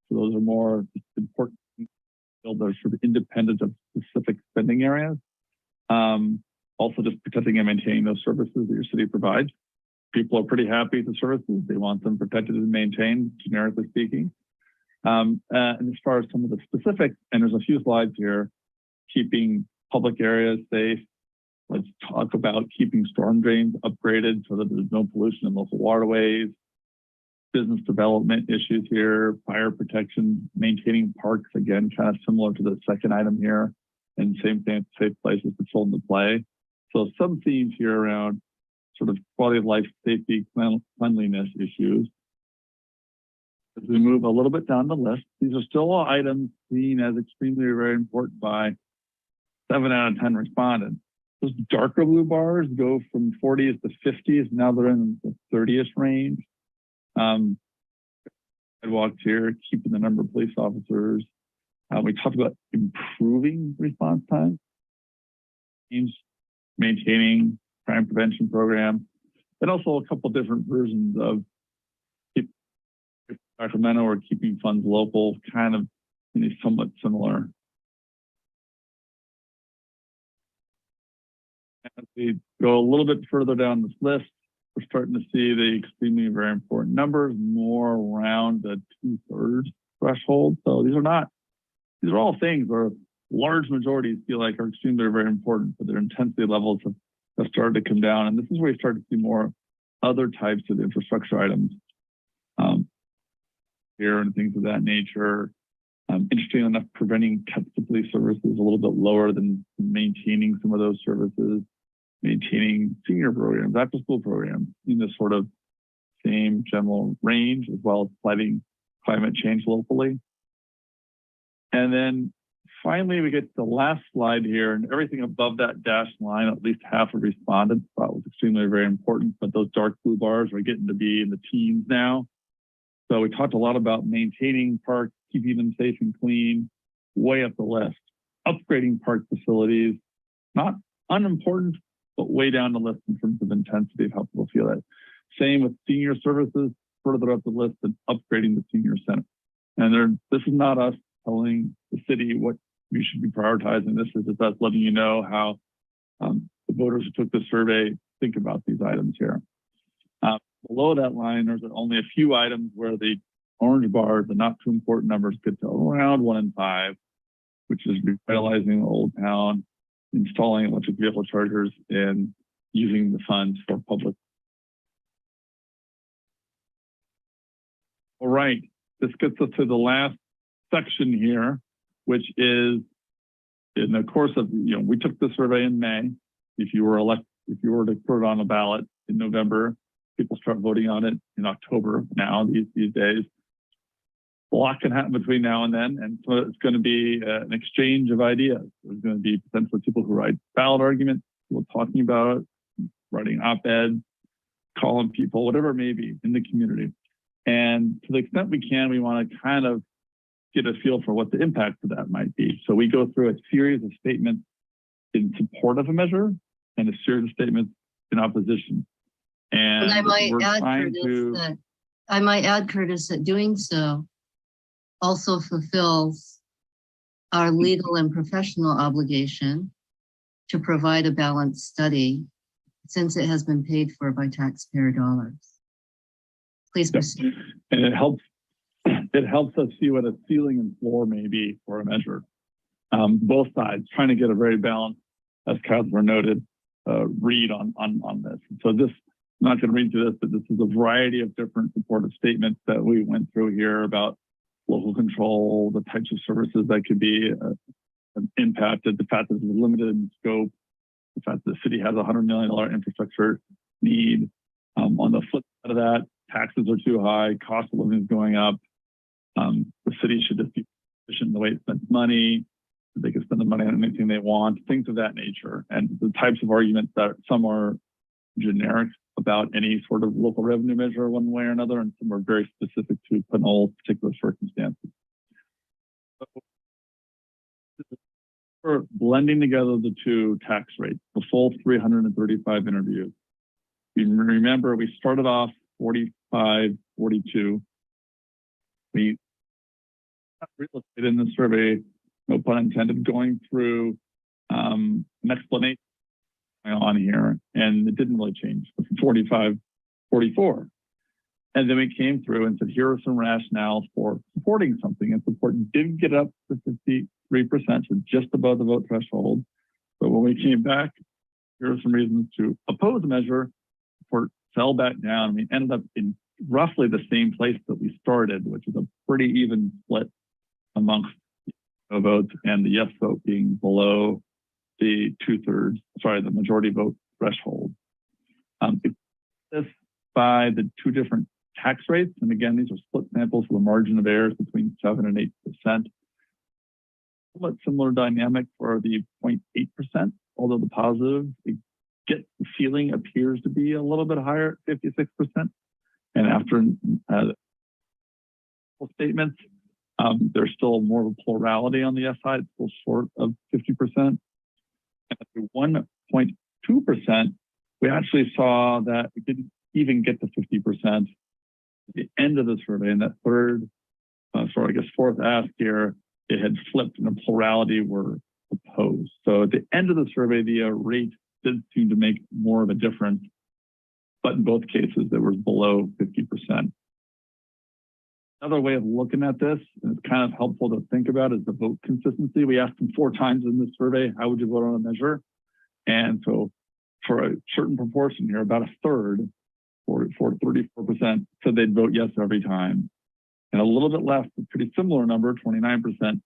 So those are more important. They're sort of independent of specific spending areas. Also just protecting and maintaining those services that your city provides. People are pretty happy with the services. They want them protected and maintained, generically speaking. And as far as some of the specifics, and there's a few slides here, keeping public areas safe. Let's talk about keeping storm drains upgraded so that there's no pollution in local waterways. Business development issues here, fire protection, maintaining parks, again, kind of similar to the second item here, and same thing, safe places for children to play. So some themes here around sort of quality of life, safety, cleanliness issues. As we move a little bit down the list, these are still all items seen as extremely very important by 7 out of 10 respondents. Those darker blue bars go from 40s to 50s. Now they're in the 30th range. Sidewalks here, keeping the number of police officers. We talked about improving response time, maintaining crime prevention program, and also a couple different versions of Sacramento or keeping funds local, kind of somewhat similar. As we go a little bit further down this list, we're starting to see the extremely very important numbers, more around the 2/3 threshold. So these are all things where large majorities feel like are extremely very important, but their intensity levels have started to come down. And this is where you start to see more other types of infrastructure items here and things of that nature. Interesting enough, preventing cuts to police services a little bit lower than maintaining some of those services, maintaining senior programs, after school programs in this sort of same general range, as well as fighting climate change locally. And then finally, we get to the last slide here, and everything above that dashed line, at least half of respondents thought was extremely very important, but those dark blue bars are getting to be in the teens now. So we talked a lot about maintaining parks, keeping them safe and clean, way up the list. Upgrading park facilities, not unimportant, but way down the list in terms of intensity of how people feel that. Same with senior services, further up the list than upgrading the senior center. And this is not us telling the city what we should be prioritizing. This is just us letting you know how the voters who took the survey think about these items here. Below that line, there's only a few items where the orange bars, the not too important numbers, get to around 1 in 5, which is revitalizing Old Town, installing electric vehicle chargers, and using the funds for public. All right, this gets us to the last section here, which is in the course of, we took the survey in May. If you were to put it on a ballot in November, people start voting on it in October now, these days. A lot can happen between now and then, and so it's going to be an exchange of ideas. There's going to be potentially people who write ballot arguments, people talking about it, writing op-eds, calling people, whatever it may be in the community. And to the extent we can, we want to kind of get a feel for what the impact of that might be. So we go through a series of statements in support of a measure and a series of statements in opposition. And I might add, Curtis, that doing so also fulfills our legal and professional obligation to provide a balanced study since it has been paid for by taxpayer dollars. Please proceed. And it helps us see what a ceiling and floor may be for a measure. Both sides trying to get a very balanced, as Councilor noted, read on this. So this, I'm not going to read through this, but this is a variety of different supportive statements that we went through here about local control, the types of services that could be impacted, the fact that it's limited in scope, the fact that the city has a $100 million infrastructure need. On the flip side of that, taxes are too high, cost of living is going up. The city should just be efficient in the way it spends money. They can spend the money on anything they want, things of that nature. And the types of arguments that some are generic about any sort of local revenue measure one way or another, and some are very specific to Pinole's particular circumstances. So, we're blending together the two tax rates, the full 335 interviews. You remember we started off 45, 42. We real estate in the survey, no pun intended, going through an explanation on here, and it didn't really change. 45, 44. And then we came through and said, here are some rationales for supporting something, and support did get up to 53%, so just above the vote threshold. But when we came back, here are some reasons to oppose the measure. Support fell back down. We ended up in roughly the same place that we started, which is a pretty even split amongst the no votes and the yes vote being below the the majority vote threshold. This by the two different tax rates, and again, these are split samples with a margin of error between 7 and 8%. Somewhat similar dynamic for the 0.8%, although the positive feeling appears to be a little bit higher at 56%. And after statements, there's still more of a plurality on the yes side, it's still short of 50%. And at the 1.2%, we actually saw that we didn't even get to 50% at the end of the survey. And that fourth ask here, it had flipped and a plurality were opposed. So at the end of the survey, the rate did seem to make more of a difference, but in both cases, it was below 50%. Another way of looking at this, and it's kind of helpful to think about, is the vote consistency. We asked them 4 times in this survey, how would you vote on a measure? And so for a certain proportion here, about a third, for 34%, said they'd vote yes every time. And a little bit less, a pretty similar number, 29%, said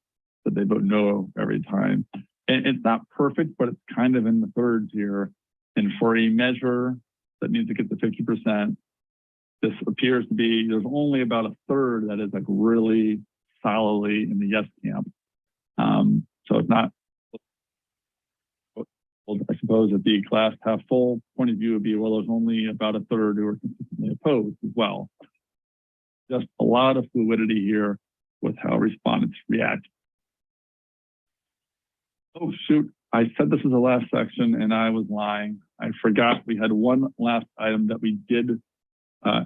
they'd vote no every time. And it's not perfect, but it's kind of in the thirds here. And for a measure that needs to get to 50%, this appears to be, there's only about a third that is like really solidly in the yes camp. So it's not, I suppose that the glass half full point of view would be, well, there's only about a third who are consistently opposed as well. Just a lot of fluidity here with how respondents react. Oh, shoot. I said this is the last section and I was lying. I forgot we had one last item that we did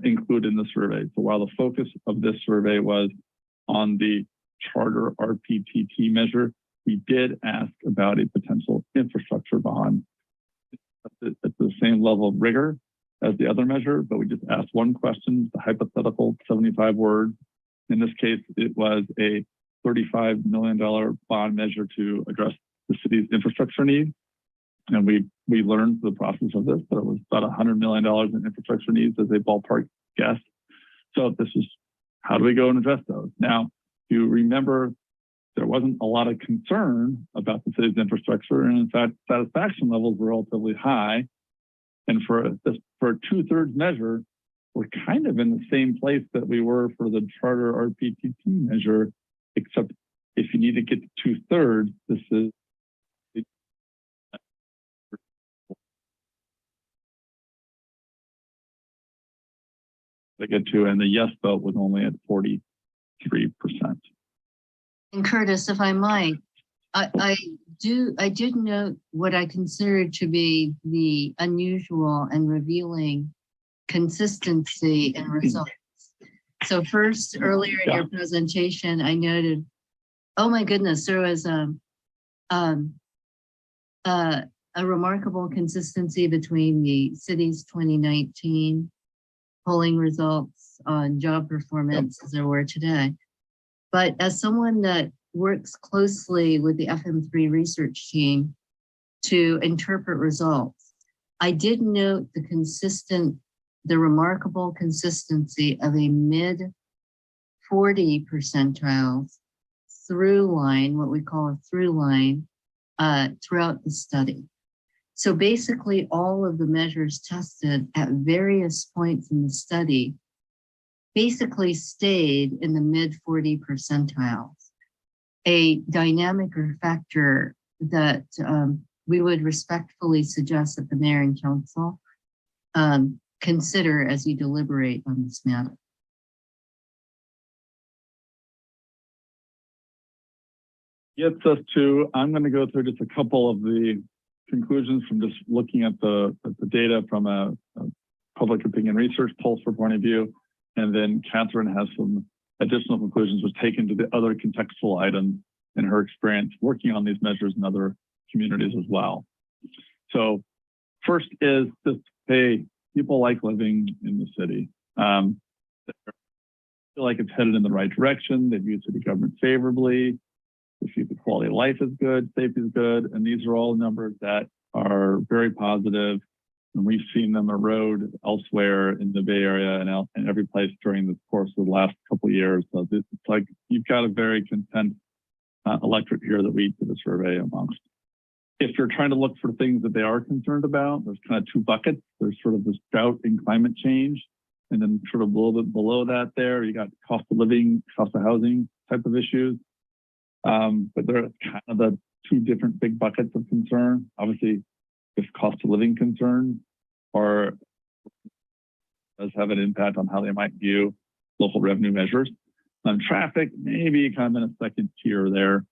include in the survey. So while the focus of this survey was on the charter RPTT measure, we did ask about a potential infrastructure bond. It's the same level of rigor as the other measure, but we just asked one question, the hypothetical 75 words. In this case, it was a $35 million bond measure to address the city's infrastructure needs. And we learned through the process of this, that it was about $100 million in infrastructure needs as a ballpark guess. So this is, how do we go and address those? Now, you remember there wasn't a lot of concern about the city's infrastructure. And in fact, satisfaction levels were relatively high. And for a 2/3 measure, we're kind of in the same place that we were for the charter RPTT measure, except if you need to get to 2/3, this is to get to, and the yes vote was only at 43%. And Curtis, if I might, I did note what I considered to be the unusual and revealing consistency in results. So first, earlier in your presentation, I noted, oh my goodness, there was a remarkable consistency between the city's 2019 polling results on job performance as there were today. But as someone that works closely with the FM3 research team to interpret results, I did note the remarkable consistency of a mid 40 percentiles through line, what we call a through line, throughout the study. So basically all of the measures tested at various points in the study basically stayed in the mid 40 percentiles, a dynamic or factor that we would respectfully suggest that the mayor and council consider as you deliberate on this matter? Gets us to, I'm going to go through just a couple of the conclusions from just looking at the data from a public opinion research pulse for point of view. And then Catherine has some additional conclusions which take into the other contextual items in her experience working on these measures in other communities as well. So first is just, hey, people like living in the city. They feel like it's headed in the right direction. They view city government favorably. They see the quality of life is good, safety is good. And these are all numbers that are very positive. And we've seen them erode elsewhere in the Bay Area and every place during the course of the last couple of years. So this is like, you've got a very content electorate here that we did a survey amongst. If you're trying to look for things that they are concerned about, there's kind of two buckets. There's sort of this drought and climate change. And then sort of a little bit below that there, you got cost of living, cost of housing type of issues. But they're kind of the two different big buckets of concern. Obviously, if cost of living concerns does have an impact on how they might view local revenue measures. Traffic, maybe kind of in a second tier there.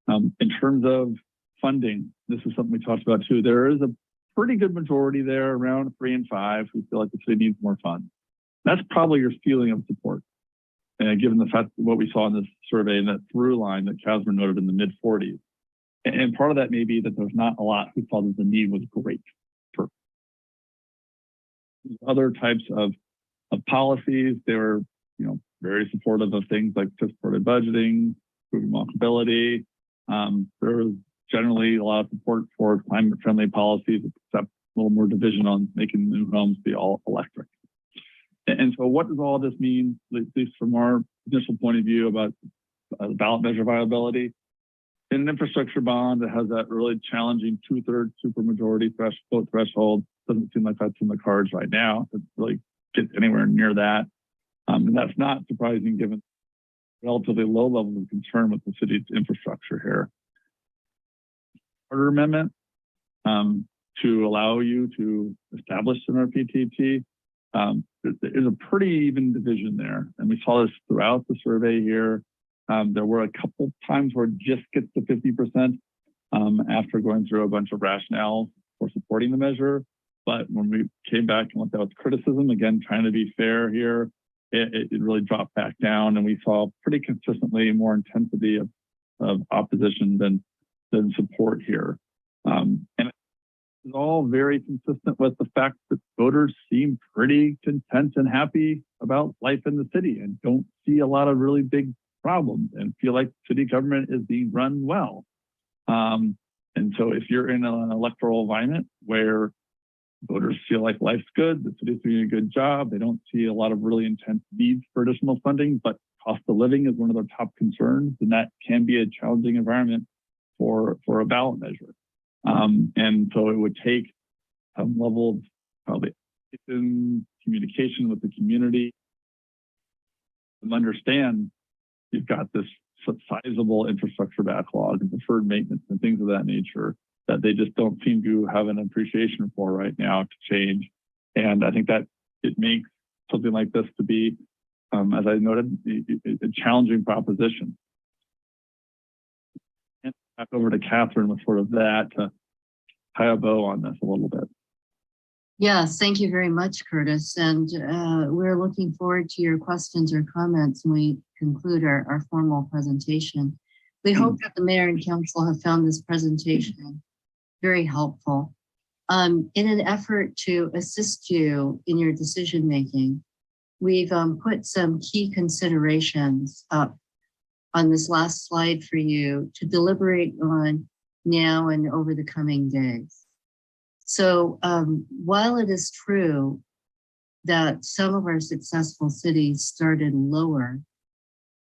In terms of funding, this is something we talked about too. There is a pretty good majority there, around 3 and 5, who feel like the city needs more funds. That's probably your feeling of support. And given the fact that what we saw in this survey and that through line that Catherine noted in the mid 40s. And part of that may be that there's not a lot who thought that the need was great. For other types of policies, they were, very supportive of things like supported budgeting, improving walkability. There was generally a lot of support for climate-friendly policies, except a little more division on making new homes be all electric. And so what does all this mean, at least from our initial point of view about the ballot measure viability? In an infrastructure bond that has that really challenging 2/3 supermajority vote threshold, doesn't seem like that's in the cards right now to really get anywhere near that. And that's not surprising given relatively low levels of concern with the city's infrastructure here. Charter amendment to allow you to establish an RPTT. There's a pretty even division there. And we saw this throughout the survey here. There were a couple times where it just gets to 50% after going through a bunch of rationales for supporting the measure. But when we came back and looked at criticism, again, trying to be fair here, it really dropped back down. And we saw pretty consistently more intensity of opposition than support here. And it's all very consistent with the fact that voters seem pretty content and happy about life in the city and don't see a lot of really big problems and feel like city government is being run well. And so if you're in an electoral environment where voters feel like life's good, the city's doing a good job, they don't see a lot of really intense needs for additional funding, but cost of living is one of their top concerns, and that can be a challenging environment for a ballot measure. And so it would take some level of probably communication with the community and understand you've got this sizable infrastructure backlog and deferred maintenance and things of that nature that they just don't seem to have an appreciation for right now to change. And I think that it makes something like this to be, as I noted, a challenging proposition. And back over to Catherine with sort of that to tie a bow on this a little bit. Yes, thank you very much, Curtis. And we're looking forward to your questions or comments when we conclude our formal presentation. We hope that the mayor and council have found this presentation very helpful. In an effort to assist you in your decision-making, we've put some key considerations up on this last slide for you to deliberate on now and over the coming days. So while it is true that some of our successful cities started lower,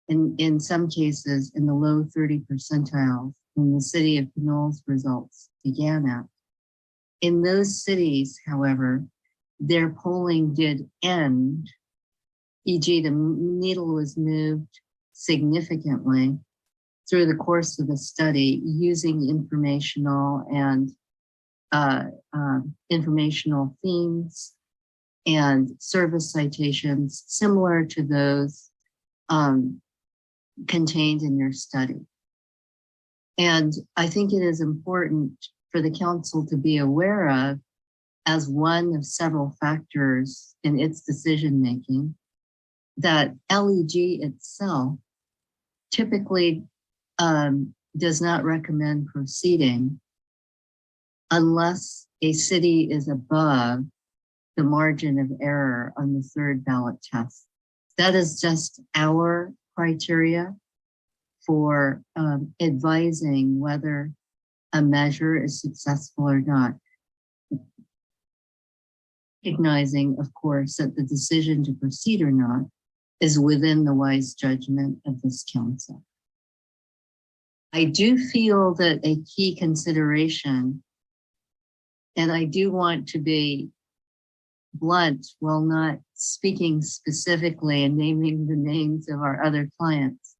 in some cases in the low 30 percentiles when the city of Pinole's results began at. In those cities, however, their polling did end, e.g. the needle was moved significantly through the course of the study using informational and informational themes and service citations similar to those contained in your study. And I think it is important for the council to be aware of as one of several factors in its decision-making that LEG itself typically does not recommend proceeding unless a city is above the margin of error on the third ballot test. That is just our criteria for advising whether a measure is successful or not. Recognizing, of course, that the decision to proceed or not is within the wise judgment of this council. I do feel that a key consideration, and I do want to be blunt while not speaking specifically and naming the names of our other clients,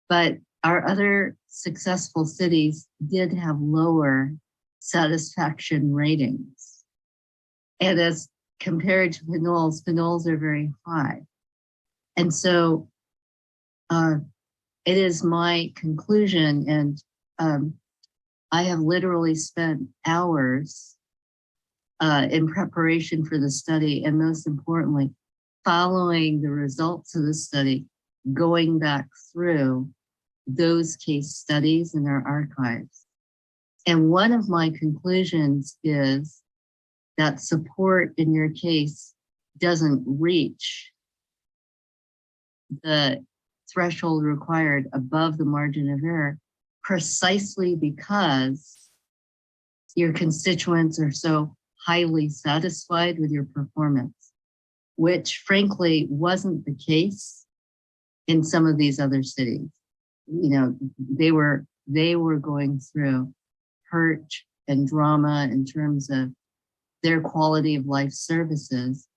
but our other successful cities did have lower satisfaction ratings. And as compared to Pinole's are very high. And so it is my conclusion, and I have literally spent hours in preparation for the study, and most importantly, following the results of the study, going back through those case studies in our archives. And one of my conclusions is that support in your case doesn't reach the threshold required above the margin of error, precisely because your constituents are so highly satisfied with your performance, which frankly wasn't the case in some of these other cities. You know, they were going through hurt and drama in terms of their quality of life services,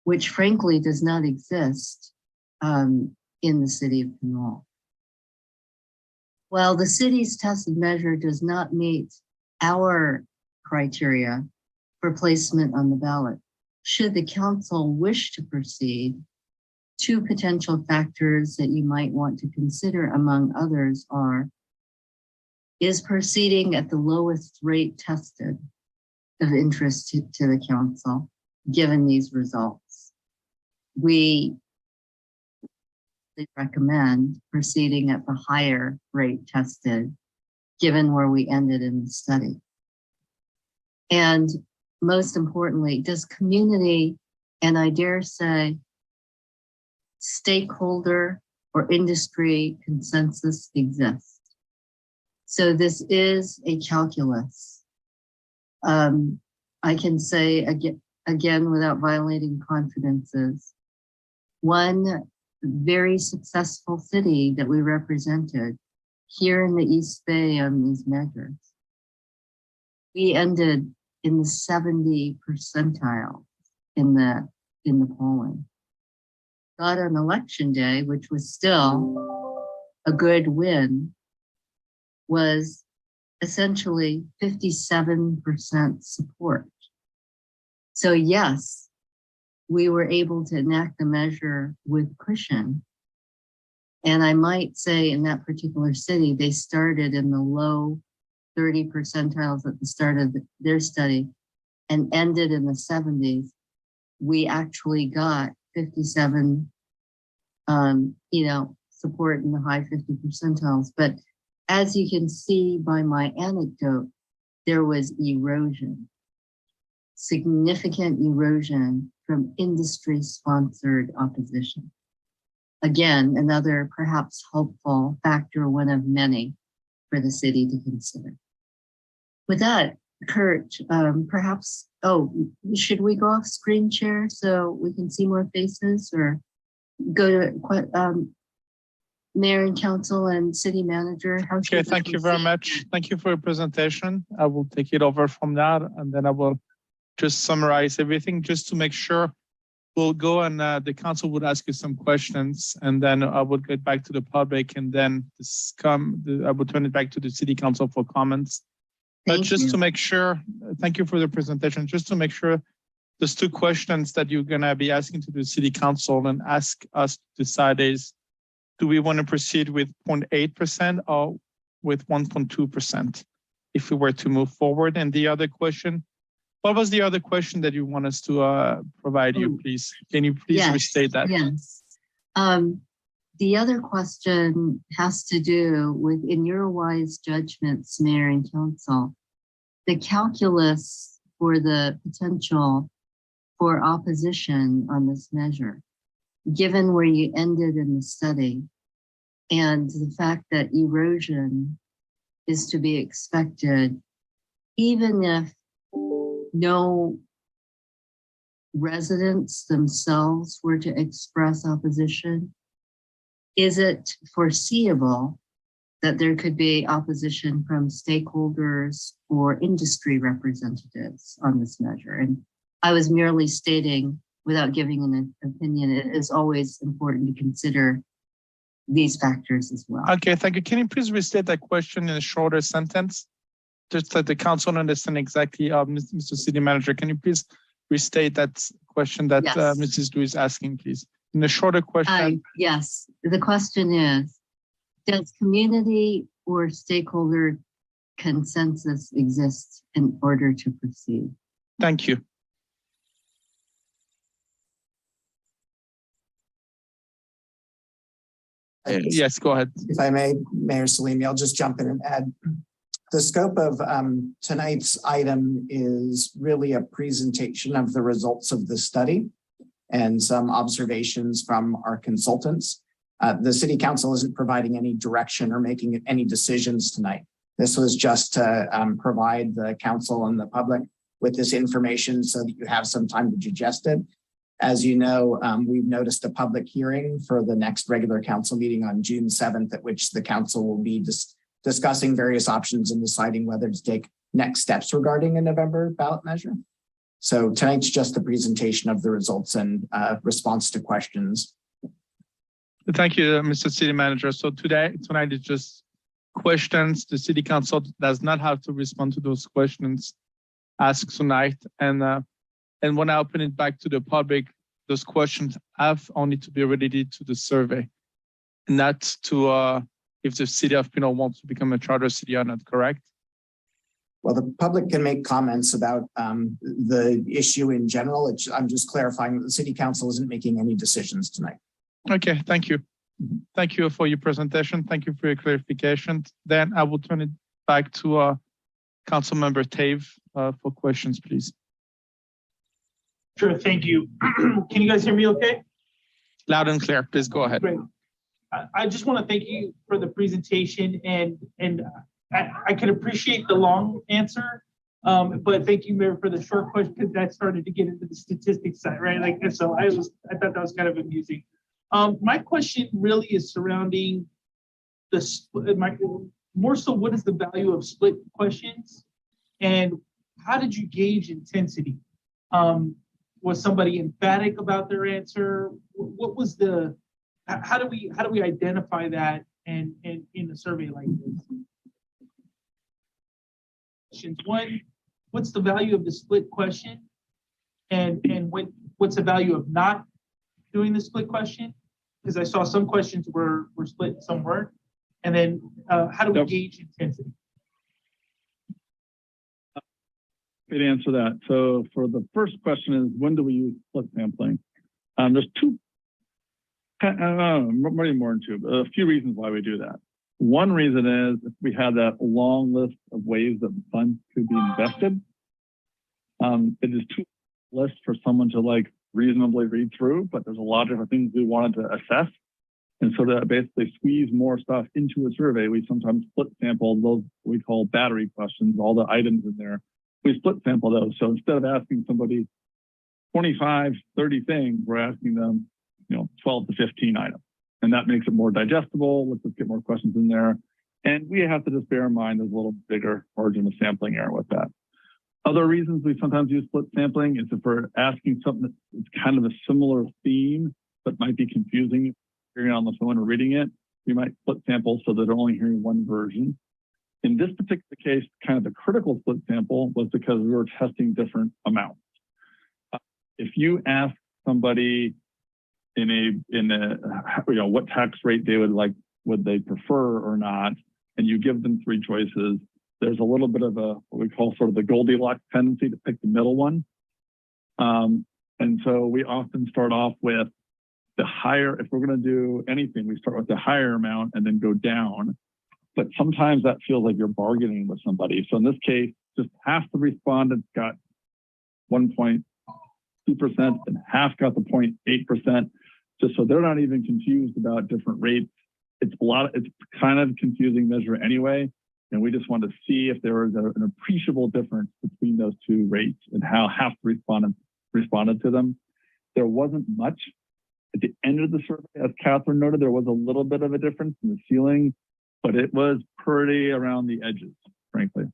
which frankly does not exist in the city of Pinole. While the city's tested measure does not meet our criteria for placement on the ballot, should the council wish to proceed, two potential factors that you might want to consider, among others, are: is proceeding at the lowest rate tested of interest to the council, given these results? We recommend proceeding at the higher rate tested, given where we ended in the study. And most importantly, does community, and I dare say, stakeholder or industry consensus exist? So this is a calculus. I can say again without violating confidences, one very successful city that we represented here in the East Bay on these measures, we ended in the 70 percentile in the polling. Got on election day, which was still a good win, was essentially 57% support. So yes, we were able to enact the measure with cushion. And I might say in that particular city, they started in the low 30 percentiles at the start of their study and ended in the 70s. We actually got 57, support in the high 50 percentiles. But as you can see by my anecdote, there was erosion, significant erosion from industry-sponsored opposition. Again, another perhaps hopeful factor, one of many for the city to consider. With that, Kurt, perhaps, should we go off screen share so we can see more faces, or go to Mayor and Council and City Manager? Okay, thank you very much. Thank you for your presentation. I will take it over from that, and then I will just summarize everything just to make sure. We'll go and the council would ask you some questions, and then I would get back to the public, and then I would turn it back to the City Council for comments. But just to make sure, thank you for the presentation, just to make sure those two questions that you're gonna be asking to the city council and ask us to decide is, do we want to proceed with 0.8% or with 1.2% if we were to move forward? And the other question, what was the other question that you want us to provide you, please? Can you please Yes, restate that? Yes. The other question has to do with, in your wise judgments, Mayor and Council, the calculus for the potential for opposition on this measure, given where you ended in the study and the fact that erosion is to be expected, even if no residents themselves were to express opposition, is it foreseeable that there could be opposition from stakeholders or industry representatives on this measure? And I was merely stating, without giving an opinion, it is always important to consider these factors as well. Okay, thank you. Can you please restate that question in a shorter sentence? Just that the council understand exactly, Mr. City Manager, can you please restate that question that Yes. Mrs. Liu is asking, please? In a shorter question. Yes, the question is, does community or stakeholder consensus exist in order to proceed? Thank you. Yes, go ahead. If I may, Mayor Salimi, I'll just jump in and add. The scope of tonight's item is really a presentation of the results of the study and some observations from our consultants. The City Council isn't providing any direction or making any decisions tonight. This was just to provide the council and the public with this information so that you have some time to digest it. As you know, we've noticed a public hearing for the next regular council meeting on June 7th, at which the council will be discussing various options and deciding whether to take next steps regarding a November ballot measure. So tonight's just the presentation of the results and response to questions. Thank you, Mr. City Manager. So tonight is just questions. The City Council does not have to respond to those questions asked tonight. And when I open it back to the public, those questions have only to be related to the survey, not to if the city of Pinole wants to become a charter city or not, correct? Well, the public can make comments about the issue in general. I'm just clarifying that the City Council isn't making any decisions tonight. Okay, thank you. Thank you for your presentation. Thank you for your clarification. Then I will turn it back to Councilmember Tave for questions, please. Sure, thank you. Can you guys hear me okay? Loud and clear, please go ahead. Great. I just want to thank you for the presentation, and I can appreciate the long answer, but thank you, Mayor, for the short question, because that started to get into the statistics side, right? Like, and so I thought that was kind of amusing. My question really is surrounding more so what is the value of split questions, and how did you gauge intensity? Was somebody emphatic about their answer? What was the how do we identify that and in a survey like this? Questions. One, what's the value of the split question? And what's the value of not doing the split question? Because I saw some questions were split, some weren't. And then how do we gauge intensity? Great answer that. So for the first question is, when do we use split sampling? There's two, maybe more than two, but a few reasons why we do that. One reason is if we have that long list of ways that funds could be invested, it is too list for someone to like reasonably read through, but there's a lot of different things we wanted to assess. And so to basically squeeze more stuff into a survey, we sometimes split sample those we call battery questions, all the items in there. We split sample those. So instead of asking somebody 25, 30 things, we're asking them, 12 to 15 items. And that makes it more digestible. Let's just get more questions in there. And we have to just bear in mind there's a little bigger margin of sampling error with that. Other reasons we sometimes use split sampling is if we're asking something that's kind of a similar theme, but might be confusing, hearing it on the phone or reading it, we might split sample so that they're only hearing one version. In this particular case, kind of the critical split sample was because we were testing different amounts. if you ask somebody in a what tax rate they would they prefer or not, and you give them three choices, there's a little bit of what we call sort of the Goldilocks tendency to pick the middle one. And so we often start off with the higher. If we're going to do anything, we start with the higher amount and then go down. But sometimes that feels like you're bargaining with somebody. So in this case, just half the respondents got 1.2% and half got the 0.8%, just so they're not even confused about different rates. It's kind of a confusing measure anyway. And we just want to see if there was an appreciable difference between those two rates and how half the respondents responded to them. There wasn't much. At the end of the survey, as Catherine noted, there was a little bit of a difference in the ceiling, but it was pretty around the edges, frankly.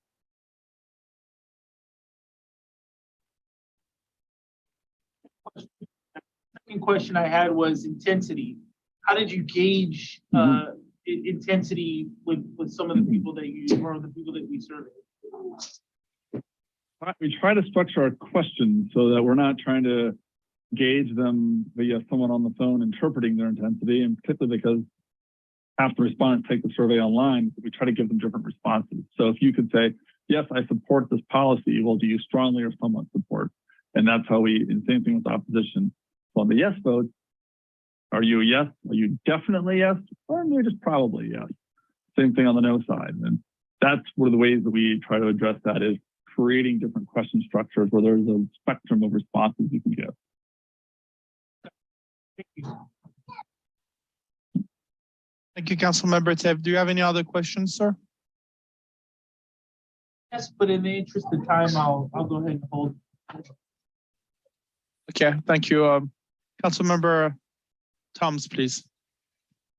Second question I had was intensity. How did you gauge intensity with some of the people that you, or the people that we surveyed? We try to structure our questions so that we're not trying to gauge them via someone on the phone interpreting their intensity, and particularly because half the respondents take the survey online, we try to give them different responses. So if you could say, yes, I support this policy, well, do you strongly or somewhat support? And that's how and same thing with opposition. So on the yes vote, are you a yes? Are you definitely yes? Or maybe just probably yes. Same thing on the no side. And that's one of the ways that we try to address that, is creating different question structures where there's a spectrum of responses you can give. Thank you, Councilmember Tev. Do you have any other questions, sir? Yes, but in the interest of time, I'll go ahead and hold. Okay, thank you. Councilmember Thomas, please.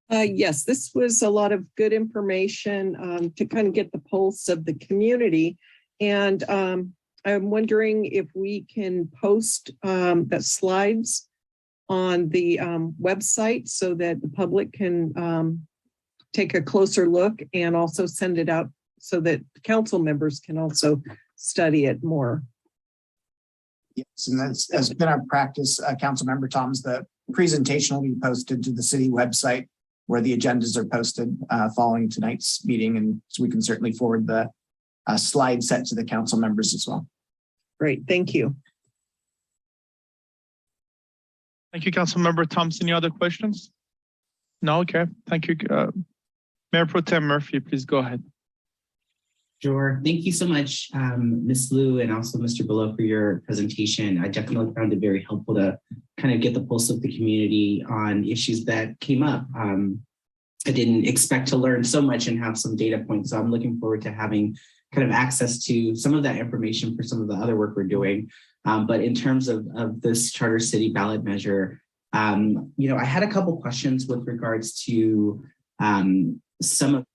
Yes, this was a lot of good information to kind of get the pulse of the community. And I'm wondering if we can post the slides on the website so that the public can take a closer look, and also send it out so that council members can also study it more. Yes, and that's has been our practice, Councilmember Thomas. The presentation will be posted to the city website where the agendas are posted following tonight's meeting, and so we can certainly forward the slide set to the council members as well. Great, thank you. Thank you, Councilmember Thomas. Any other questions? No, okay. Thank you. Mayor Pro Tem Murphy, please go ahead. Sure. Thank you so much, Ms. Liu, and also Mr. Below, for your presentation. I definitely found it very helpful to kind of get the pulse of the community on issues that came up. I didn't expect to learn so much and have some data points, so I'm looking forward to having kind of access to some of that information for some of the other work we're doing. But in terms of this charter city ballot measure, I had a couple questions with regards to some of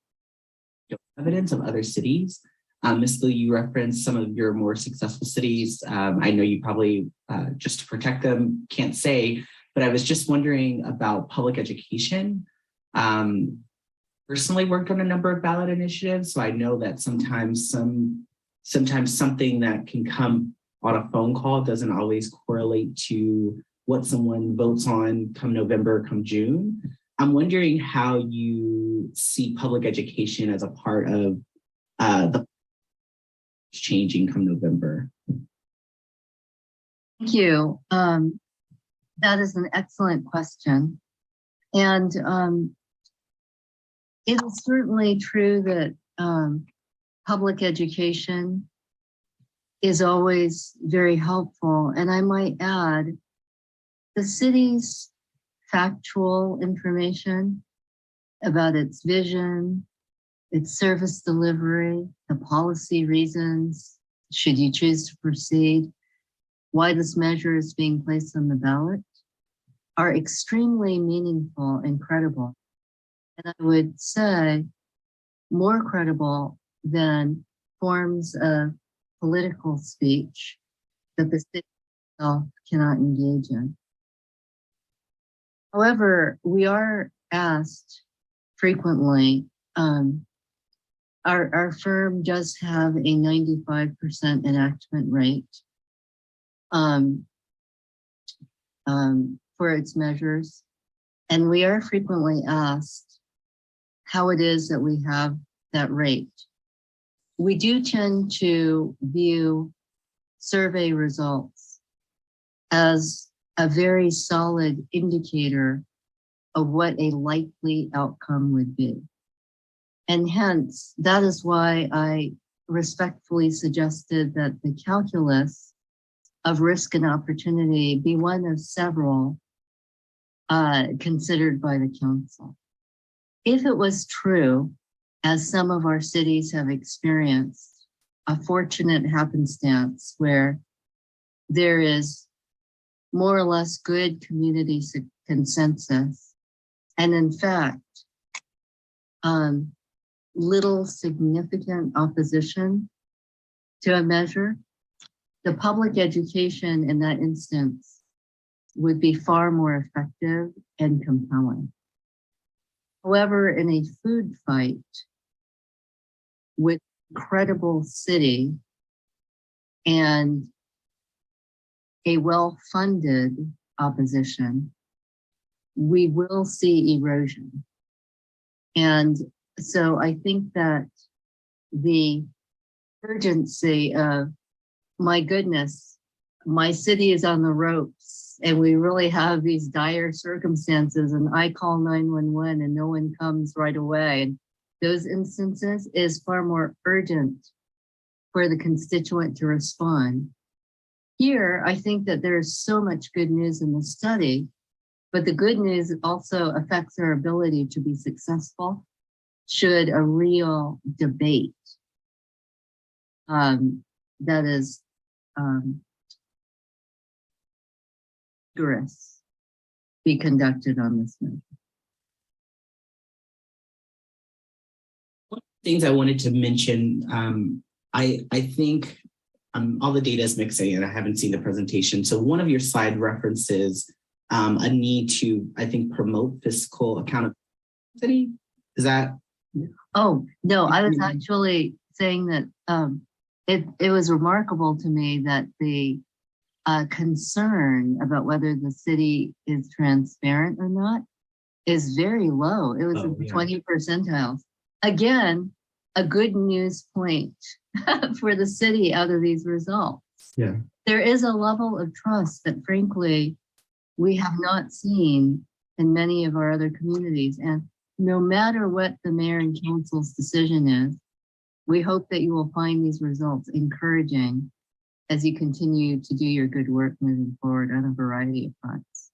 the evidence of other cities. Ms. Liu, you referenced some of your more successful cities. I know you probably, just to protect them, can't say, but I was just wondering about public education. Personally worked on a number of ballot initiatives, so I know that sometimes something that can come on a phone call doesn't always correlate to what someone votes on come November, come June. I'm wondering how you see public education as a part of the changing come November. Thank you. That is an excellent question. And it is certainly true that public education is always very helpful. And I might add, the city's factual information about its vision, its service delivery, the policy reasons, should you choose to proceed, why this measure is being placed on the ballot, are extremely meaningful and credible. And I would say more credible than forms of political speech that the city itself cannot engage in. However, we are asked frequently, our firm does have a 95% enactment rate. for its measures. And we are frequently asked how it is that we have that rate. We do tend to view survey results as a very solid indicator of what a likely outcome would be. And hence, that is why I respectfully suggested that the calculus of risk and opportunity be one of several considered by the council. If it was true, as some of our cities have experienced, a fortunate happenstance where there is more or less good community consensus, and in fact, little significant opposition to a measure, the public education in that instance would be far more effective and compelling. However, in a food fight with credible city and a well-funded opposition, we will see erosion. And so I think that the urgency of, my goodness, my city is on the ropes and we really have these dire circumstances, and I call 911 and no one comes right away. And those instances is far more urgent for the constituent to respond. Here, I think that there's so much good news in the study, but the good news also affects our ability to be successful should a real debate that is rigorous be conducted on this measure. Things I wanted to mention, I think all the data is mixing and I haven't seen the presentation. So one of your slide references a need to, I think, promote fiscal accountability. Is that? Oh, no, I was actually saying that it was remarkable to me that the concern about whether the city is transparent or not is very low. It was in the 20 percentiles. Again, a good news point for the city out of these results. Yeah. There is a level of trust that frankly, we have not seen in many of our other communities. And no matter what the mayor and council's decision is, we hope that you will find these results encouraging as you continue to do your good work moving forward on a variety of fronts.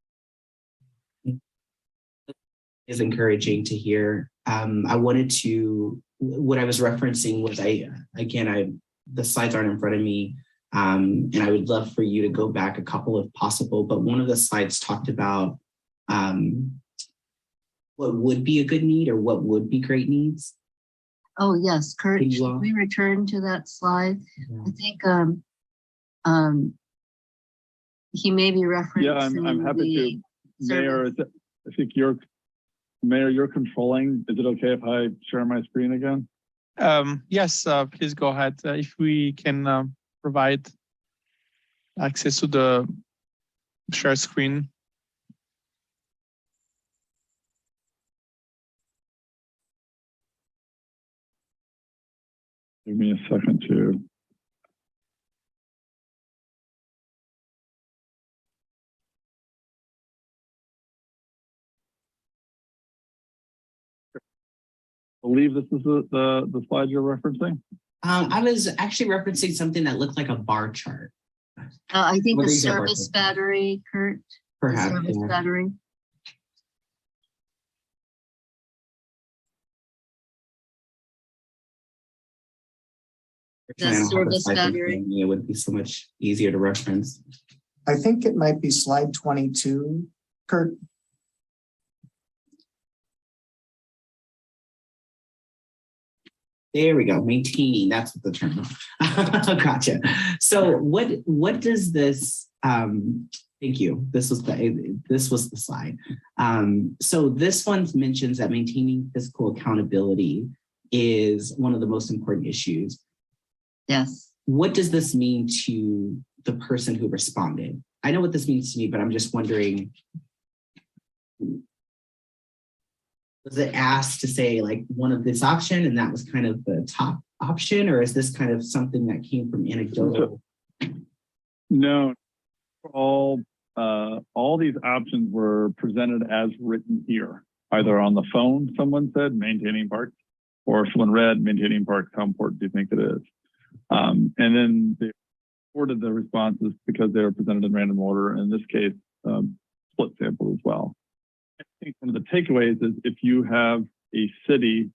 Is encouraging to hear. I wanted to, what I was referencing was the slides aren't in front of me, and I would love for you to go back a couple if possible, but one of the slides talked about what would be a good need or what would be great needs. Oh yes, Kurt, should we return to that slide? Yeah. I think he may be referencing. Yeah, I'm happy to. Mayor, I think you're controlling. Is it okay if I share my screen again? Yes, please go ahead. If we can provide access to the share screen. Give me a second to. I believe this is the slide you're referencing. I was actually referencing something that looked like a bar chart. I think the service battery, Kurt. Perhaps. The service battery. The service battery. It would be so much easier to reference. I think it might be slide 22, Kurt. There we go. Maintaining. That's what the term. Gotcha. So what does this? Thank you. This was the slide. So this one mentions that maintaining fiscal accountability is one of the most important issues. Yes. What does this mean to the person who responded? I know what this means to me, but I'm just wondering, was it asked to say like one of this option and that was kind of the top option, or is this kind of something that came from anecdotal? No, all these options were presented as written here, either on the phone, someone said maintaining parks, or someone read maintaining parks, how important do you think it is? And then they ordered the responses because they were presented in random order. In this case, split sample as well. I think one of the takeaways is if you have a city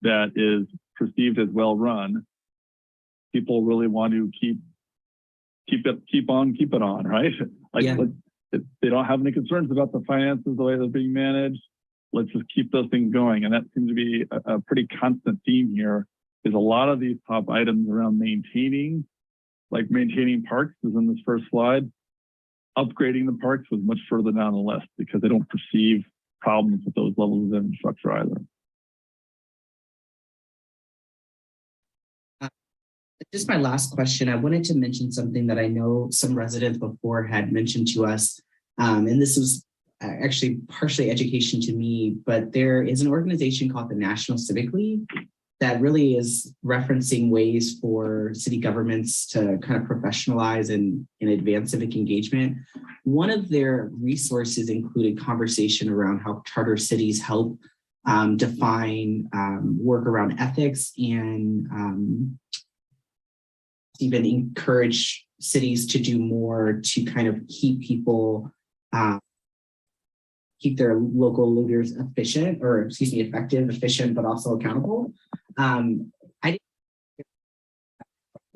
that is perceived as well run, people really want to keep it on, right? Like, Yeah. if they don't have any concerns about the finances, the way they're being managed, let's just keep those things going. And that seems to be a pretty constant theme here, is a lot of these top items around maintaining, like maintaining parks is in this first slide. Upgrading the parks was much further down the list because they don't perceive problems with those levels of infrastructure either. Just my last question. I wanted to mention something that I know some residents before had mentioned to us, and this was actually partially education to me, but there is an organization called the National Civic League that really is referencing ways for city governments to kind of professionalize and advance civic engagement. One of their resources included conversation around how charter cities help define work around ethics and even encourage cities to do more to kind of keep people, keep their local leaders efficient, or excuse me, effective, efficient, but also accountable. I didn't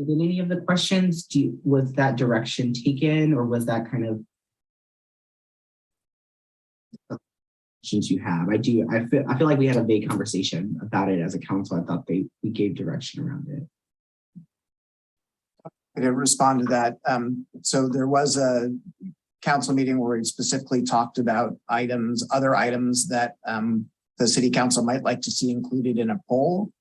in any of the questions, was that direction taken, or was that kind of questions you have? I feel like we had a vague conversation about it as a council. I thought we gave direction around it. I can respond to that. So there was a council meeting where we specifically talked about other items that the city council might like to see included in a poll.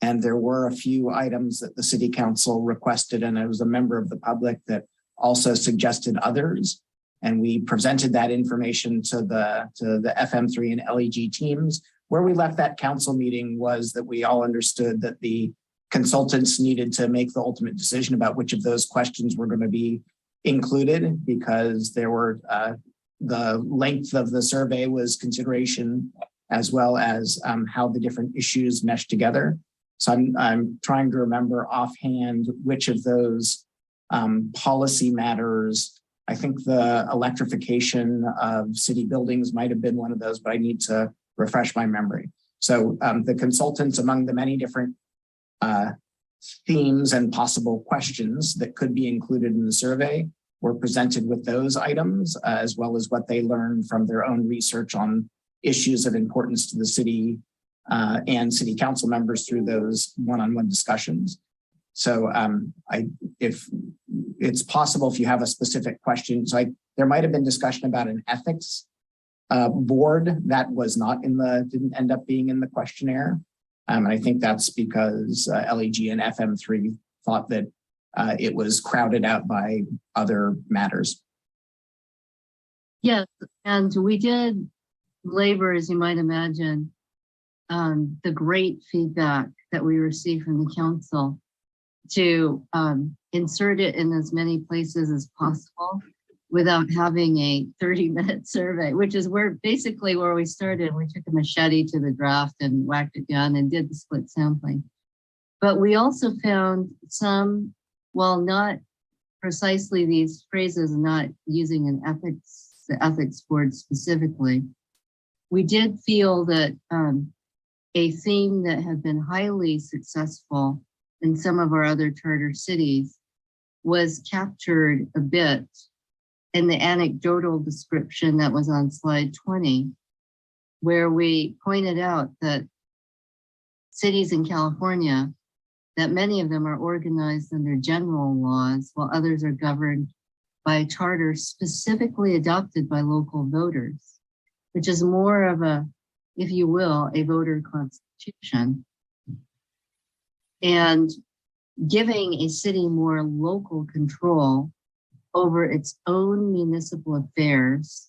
And there were a few items that the city council requested, and I was a member of the public that also suggested others. And we presented that information to the FM3 and LEG teams. Where we left that council meeting was that we all understood that the consultants needed to make the ultimate decision about which of those questions were going to be included, because there were the length of the survey was consideration, as well as how the different issues mesh together. So I'm trying to remember offhand which of those policy matters. I think the electrification of city buildings might have been one of those, but I need to refresh my memory. So the consultants, among the many different themes and possible questions that could be included in the survey, were presented with those items, as well as what they learned from their own research on issues of importance to the city and city council members through those one-on-one discussions. So if it's possible, if you have a specific question, so there might have been discussion about an ethics board that was not didn't end up being in the questionnaire. And I think that's because LEG and FM3 thought that it was crowded out by other matters. Yes, and we did labor, as you might imagine, the great feedback that we received from the council to insert it in as many places as possible without having a 30-minute survey, which is basically where we started. We took a machete to the draft and whacked it down and did the split sampling. But we also found some, while not precisely these phrases, not using the ethics board specifically, we did feel that a theme that had been highly successful in some of our other charter cities was captured a bit in the anecdotal description that was on slide 20, where we pointed out that cities in California, that many of them are organized under general laws, while others are governed by charters specifically adopted by local voters, which is more of a, if you will, a voter constitution. And giving a city more local control over its own municipal affairs,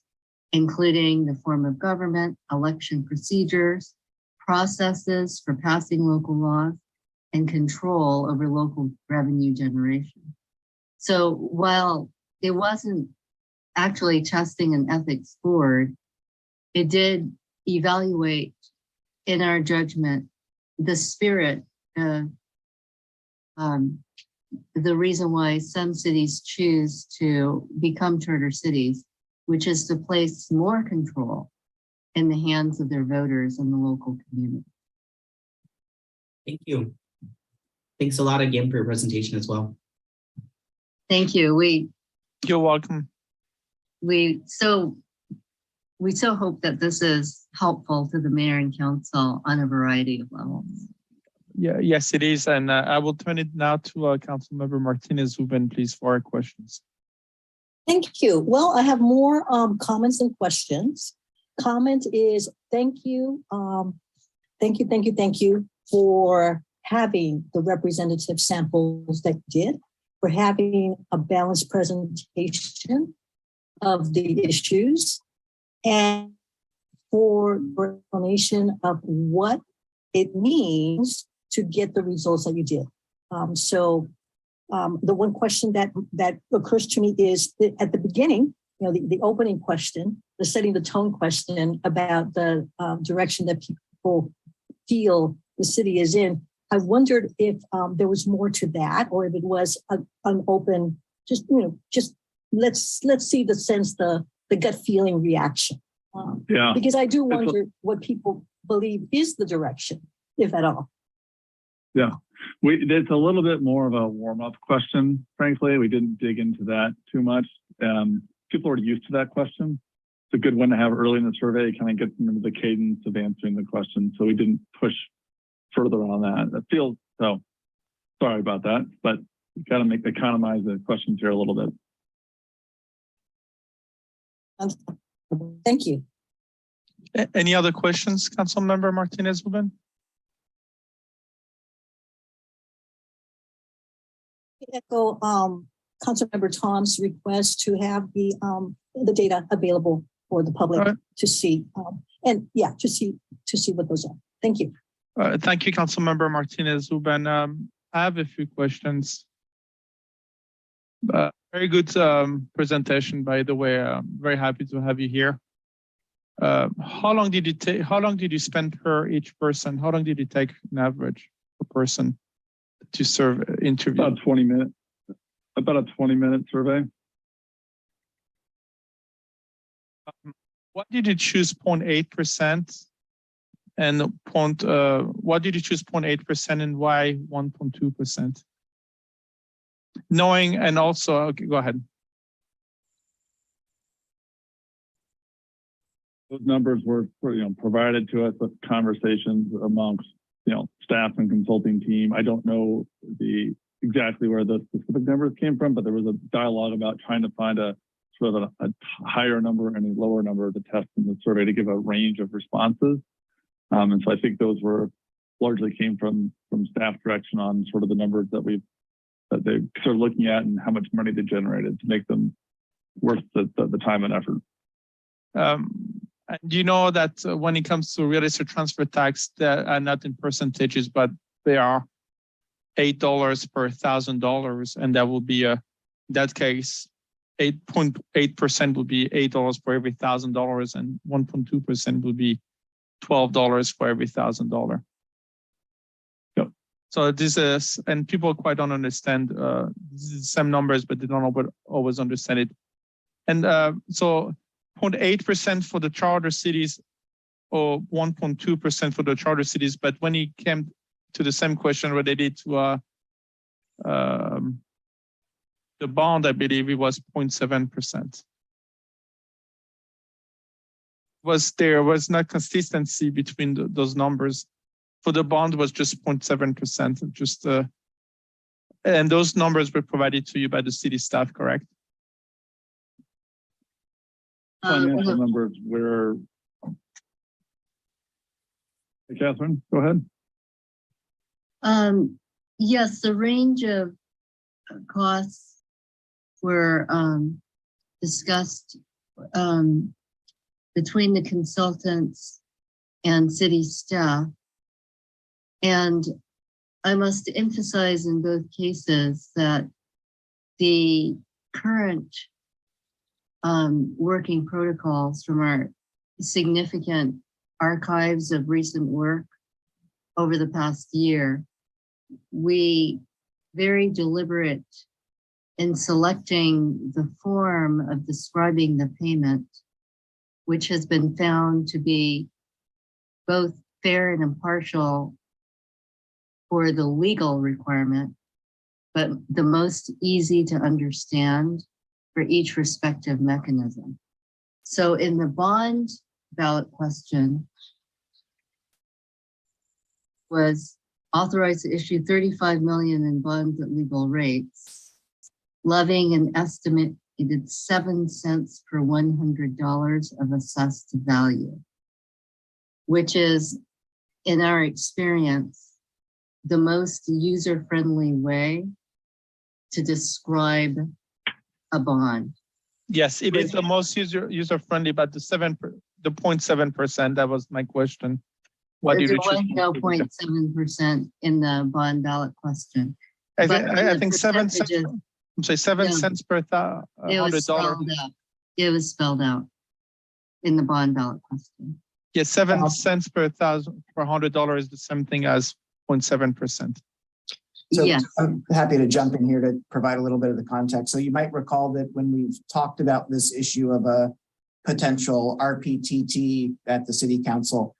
including the form of government, election procedures, processes for passing local laws, and control over local revenue generation. So while it wasn't actually testing an ethics board, it did evaluate, in our judgment, the spirit of the reason why some cities choose to become charter cities, which is to place more control in the hands of their voters and the local community. Thank you. Thanks a lot again for your presentation as well. Thank you. You're welcome. We so hope that this is helpful to the mayor and council on a variety of levels. Yeah, yes, it is. And I will turn it now to Councilmember Martinez-Uben, please, for our questions. Thank you. Well, I have more comments and questions. Comment is thank you. Thank you for having the representative samples that you did, for having a balanced presentation of the issues, and for explanation of what it means to get the results that you did. The one question that occurs to me is that at the beginning, the opening question, the setting the tone question about the direction that people feel the city is in. I wondered if there was more to that, or if it was an open, just let's see the sense, the gut feeling reaction. Because I do wonder what people believe is the direction, if at all. Yeah, it's a little bit more of a warm-up question, frankly. We didn't dig into that too much. People are used to that question. It's a good one to have early in the survey. It kind of gets them into the cadence of answering the question. So we didn't push further on that. It feels so. Sorry about that, but you got to economize the questions here a little bit. Thank you. Any other questions, Councilmember Martinez-Uben? Echo Councilmember Tom's request to have the data available for the public to see, to see what those are. Thank you. Thank you, Councilmember Martinez-Uben. I have a few questions. Very good presentation, by the way. I'm very happy to have you here. How long did you spend per each person? How long did it take an average per person to serve interview? About 20 minutes. About a 20-minute survey. Why did you choose 0.8%? And why did you choose 0.8% and why 1.2%? Knowing, and also, okay, go ahead. Those numbers were, provided to us with conversations amongst, staff and consulting team. I don't know exactly where the specific numbers came from, but there was a dialogue about trying to find a sort of a higher number and a lower number of the tests in the survey to give a range of responses. And so I think those largely came from staff direction on sort of the numbers that they sort of looking at and how much money they generated to make them worth the time and effort. And you know that when it comes to real estate transfer tax, that are not in percentages, but they are $8 per $1,000, and that will be in that case 8.8% will be $8 for every $1,000, and 1.2% will be $12 for every $1,000. Yep. So this is, and people quite don't understand this is the same numbers, but they don't always understand it. And so 0.8% for the charter cities, or 1.2% for the charter cities. But when it came to the same question related to the bond, I believe it was 0.7%. There was not consistency between those numbers. For the bond was just 0.7%. And those numbers were provided to you by the city staff, correct? Financial numbers were. Hey, Catherine, go ahead. Yes, the range of costs were discussed between the consultants and city staff. And I must emphasize in both cases that the current working protocols from our significant archives of recent work over the past year, we very deliberate in selecting the form of describing the payment, which has been found to be both fair and impartial for the legal requirement, but the most easy to understand for each respective mechanism. So in the bond ballot question was authorized to issue 35 million in bonds at legal rates, levying an estimated 7 cents per $100 of assessed value, which is, in our experience, the most user-friendly way to describe a bond. Yes, it is the most user-friendly, but the 0.7%, that was my question. What did There you choose? was no 0.7% in the bond ballot question. I But think the 7 cents. percentages, I'm sorry, 7 No. cents per it was $100. spelled out. It was spelled out in the bond ballot question. Yes, 7 cents per $100 is the same thing as 0.7%. So Yes. I'm happy to jump in here to provide a little bit of the context. So you might recall that when we've talked about this issue of a potential RPTT at the city council,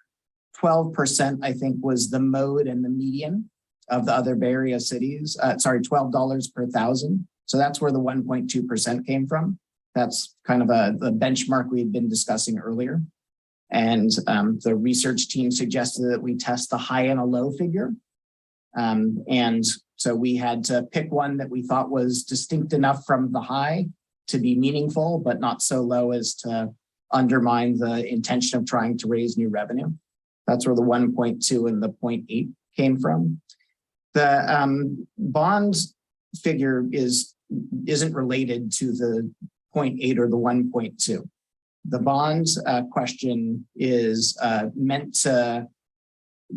12%, I think, was the mode and the median of the other Bay Area cities. $12 per thousand. So that's where the 1.2% came from. That's kind of the benchmark we had been discussing earlier. And the research team suggested that we test a high and a low figure. And so we had to pick one that we thought was distinct enough from the high to be meaningful, but not so low as to undermine the intention of trying to raise new revenue. That's where the 1.2 and the 0.8 came from. The bond figure isn't related to the 0.8 or the 1.2. The bond question is meant to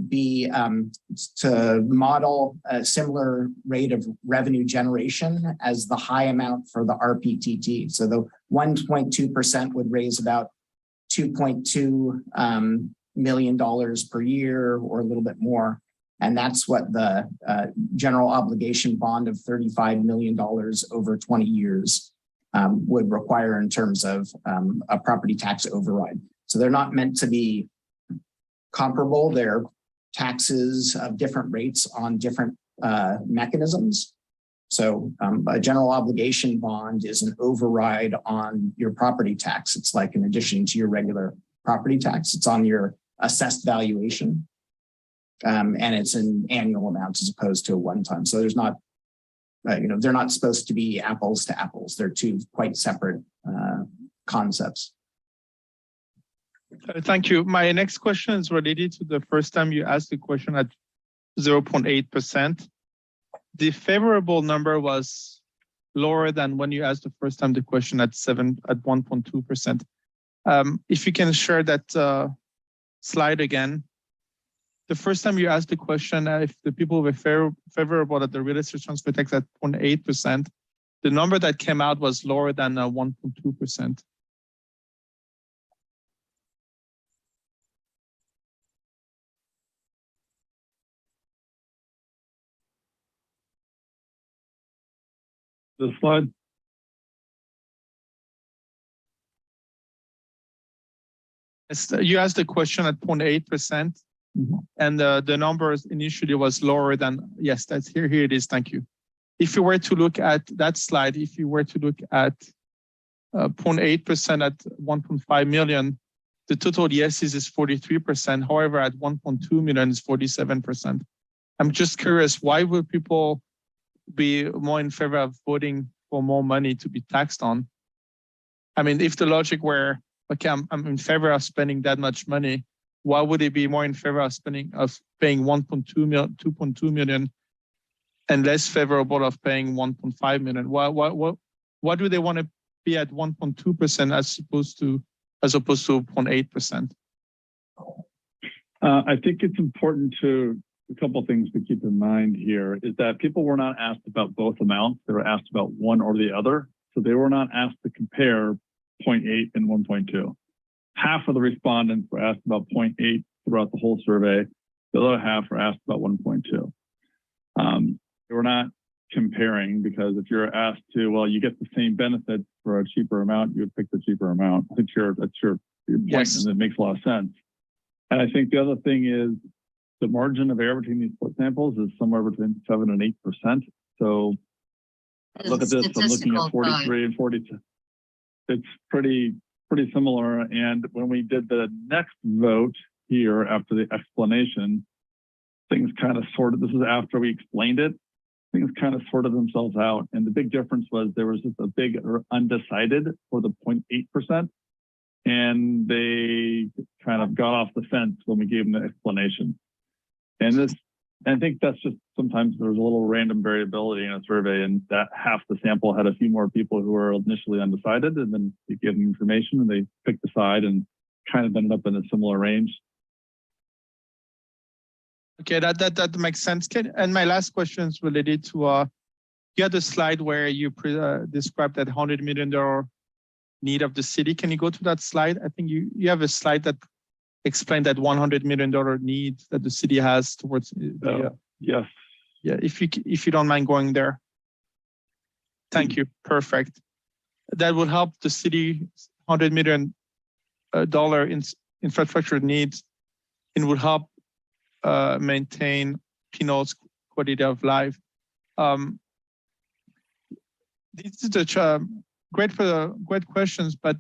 be to model a similar rate of revenue generation as the high amount for the RPTT. So the 1.2% would raise about $2.2 million per year or a little bit more. And that's what the general obligation bond of $35 million over 20 years would require in terms of a property tax override. So they're not meant to be comparable. They're taxes of different rates on different mechanisms. So a general obligation bond is an override on your property tax. It's like an addition to your regular property tax. It's on your assessed valuation. And it's an annual amount as opposed to a one-time. So there's not, they're not supposed to be apples to apples. They're two quite separate concepts. Thank you. My next question is related to the first time you asked the question at 0.8%. The favorable number was lower than when you asked the first time the question at 1.2%. If you can share that slide again. The first time you asked the question, if the people were favorable at the real estate transfer tax at 0.8%, the number that came out was lower than 1.2%. The slide. You asked the question at 0.8%, and the numbers initially was lower than, yes, that's here it is, thank you. If you were to look at that slide, if you were to look at 0.8% at 1.5 million, the total yeses is 43%. However, at 1.2 million is 47%. I'm just curious, why would people be more in favor of voting for more money to be taxed on? I mean, if the logic were, okay, I'm in favor of spending that much money, why would it be more in favor of paying 2.2 million and less favorable of paying 1.5 million? Why do they want to be at 1.2% as opposed to 0.8%? I think it's important a couple of things to keep in mind here is that people were not asked about both amounts. They were asked about one or the other. So they were not asked to compare 0.8 and 1.2. Half of the respondents were asked about 0.8 throughout the whole survey. The other half were asked about 1.2. They were not comparing because if you're asked to, well, you get the same benefits for a cheaper amount, you would pick the cheaper amount. I think that's your point, Yes. and it makes a lot of sense. And I think the other thing is the margin of error between these split samples is somewhere between 7 and 8%. So look at this, I'm looking at 43 and 42. It's pretty similar. And when we did the next vote here after the explanation, things kind of sorted, this is after we explained it, things kind of sorted themselves out. And the big difference was there was just a big undecided for the 0.8%. And they kind of got off the fence when we gave them the explanation. And I think that's just sometimes there's a little random variability in a survey, and that half the sample had a few more people who were initially undecided, and then you give them information and they picked a side and kind of ended up in a similar range. Okay, that makes sense. And my last question is related to you had a slide where you described that $100 million need of the city. Can you go to that slide? I think you have a slide that explained that $100 million need that the city has towards Yes. Yeah, if you don't mind going there. Thank you. Perfect. That will help the city $100 million infrastructure needs, and will help maintain Pinole's quality of life. This is great questions, but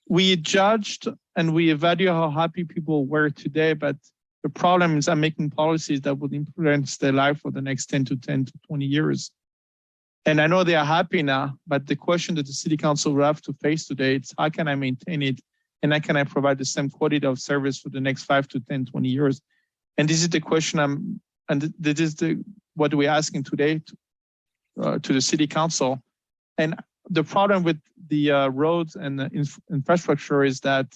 we judged and we evaluate how happy people were today, but the problem is I'm making policies that would influence their life for the next 10 to 20 years. And I know they are happy now, but the question that the city council will have to face today is how can I maintain it? And how can I provide the same quality of service for the next 5 to 10, 20 years? And this is the question this is what we're asking today to the city council. And the problem with the roads and the infrastructure is that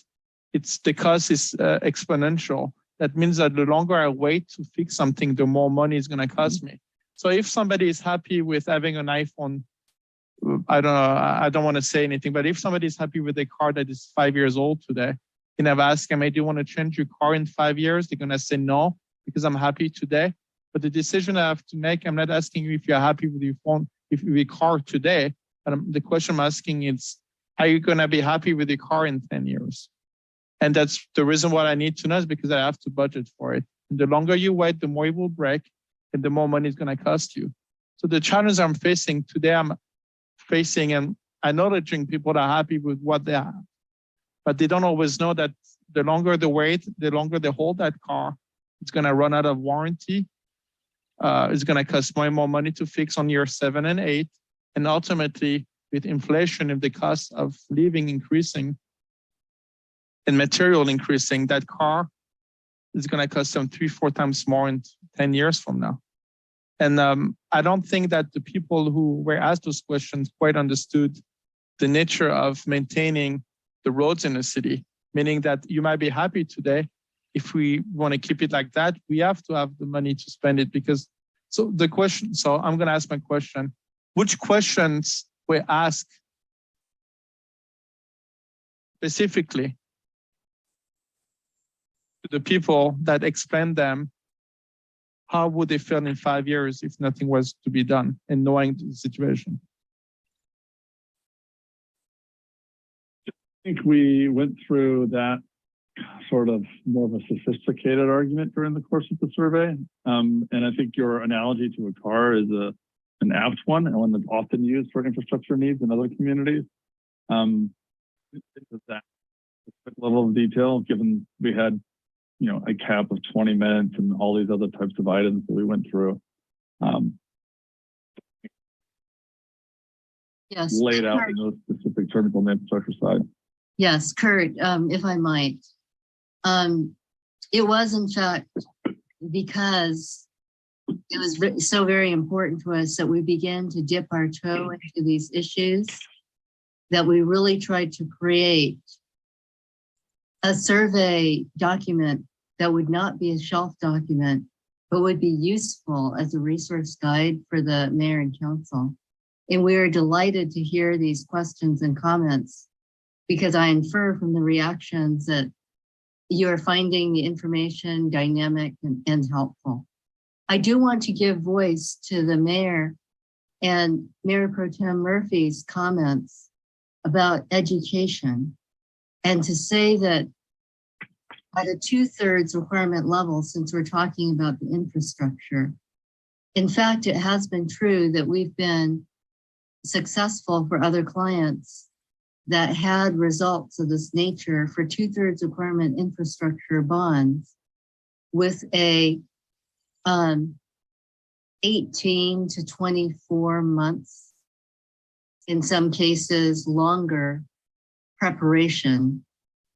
the cost is exponential. That means that the longer I wait to fix something, the more money is going to cost me. So if somebody is happy with having an iPhone, I don't know, I don't want to say anything, but if somebody is happy with a car that is 5 years old today, and I've asked them, hey, do you want to change your car in 5 years? They're going to say no, because I'm happy today. But the decision I have to make, I'm not asking you if you're happy with your phone, if your car today, but the question I'm asking is, are you going to be happy with your car in 10 years? And that's the reason why I need to know is because I have to budget for it. And the longer you wait, the more it will break and the more money it's going to cost you. So the challenge I'm facing today, I'm facing and acknowledging people that are happy with what they have. But they don't always know that the longer they wait, the longer they hold that car, it's going to run out of warranty. It's going to cost more and more money to fix on year 7 and 8. And ultimately, with inflation, if the cost of living increasing and material increasing, that car is going to cost them 3-4 times more in 10 years from now. And I don't think that the people who were asked those questions quite understood the nature of maintaining the roads in the city, meaning that you might be happy today. If we want to keep it like that, we have to have the money to spend it because, so I'm going to ask my question. Which questions were asked specifically to the people that explained them? How would they feel in 5 years if nothing was to be done and knowing the situation? I think we went through that sort of more of a sophisticated argument during the course of the survey. And I think your analogy to a car is an apt one and one that's often used for infrastructure needs in other communities. That level of detail, given we had a cap of 20 minutes and all these other types of items that we went through. Yes. Laid out in those specific terms on the infrastructure side. Yes, Kurt, if I might. It was in fact because it was so very important to us that we began to dip our toe into these issues, that we really tried to create a survey document that would not be a shelf document, but would be useful as a resource guide for the mayor and council. And we are delighted to hear these questions and comments, because I infer from the reactions that you are finding the information dynamic and helpful. I do want to give voice to the mayor and Mayor Pro Tem Murphy's comments about education, and to say that at a 2/3 requirement level, since we're talking about the infrastructure, in fact, it has been true that we've been successful for other clients that had results of this nature for 2/3 requirement infrastructure bonds with a 18 to 24 months, in some cases longer, preparation,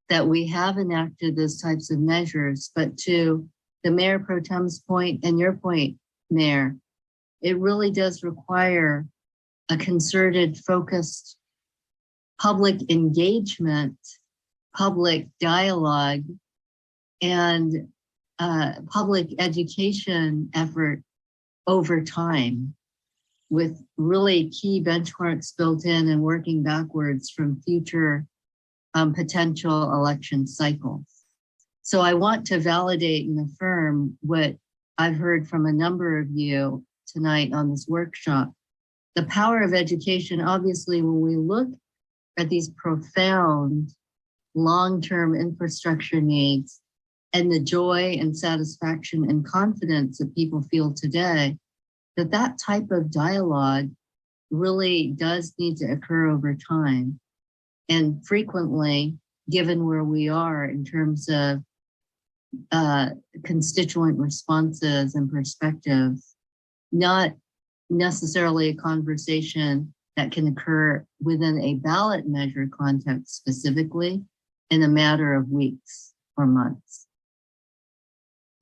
that we have enacted those types of measures. But to the Mayor Pro Tem's point and your point, Mayor, it really does require a concerted, focused public engagement, public dialogue, and public education effort over time, with really key benchmarks built in and working backwards from future potential election cycles. So I want to validate and affirm what I've heard from a number of you tonight on this workshop. The power of education, obviously, when we look at these profound long-term infrastructure needs and the joy and satisfaction and confidence that people feel today, that type of dialogue really does need to occur over time. And frequently, given where we are in terms of constituent responses and perspectives, not necessarily a conversation that can occur within a ballot measure context specifically in a matter of weeks or months.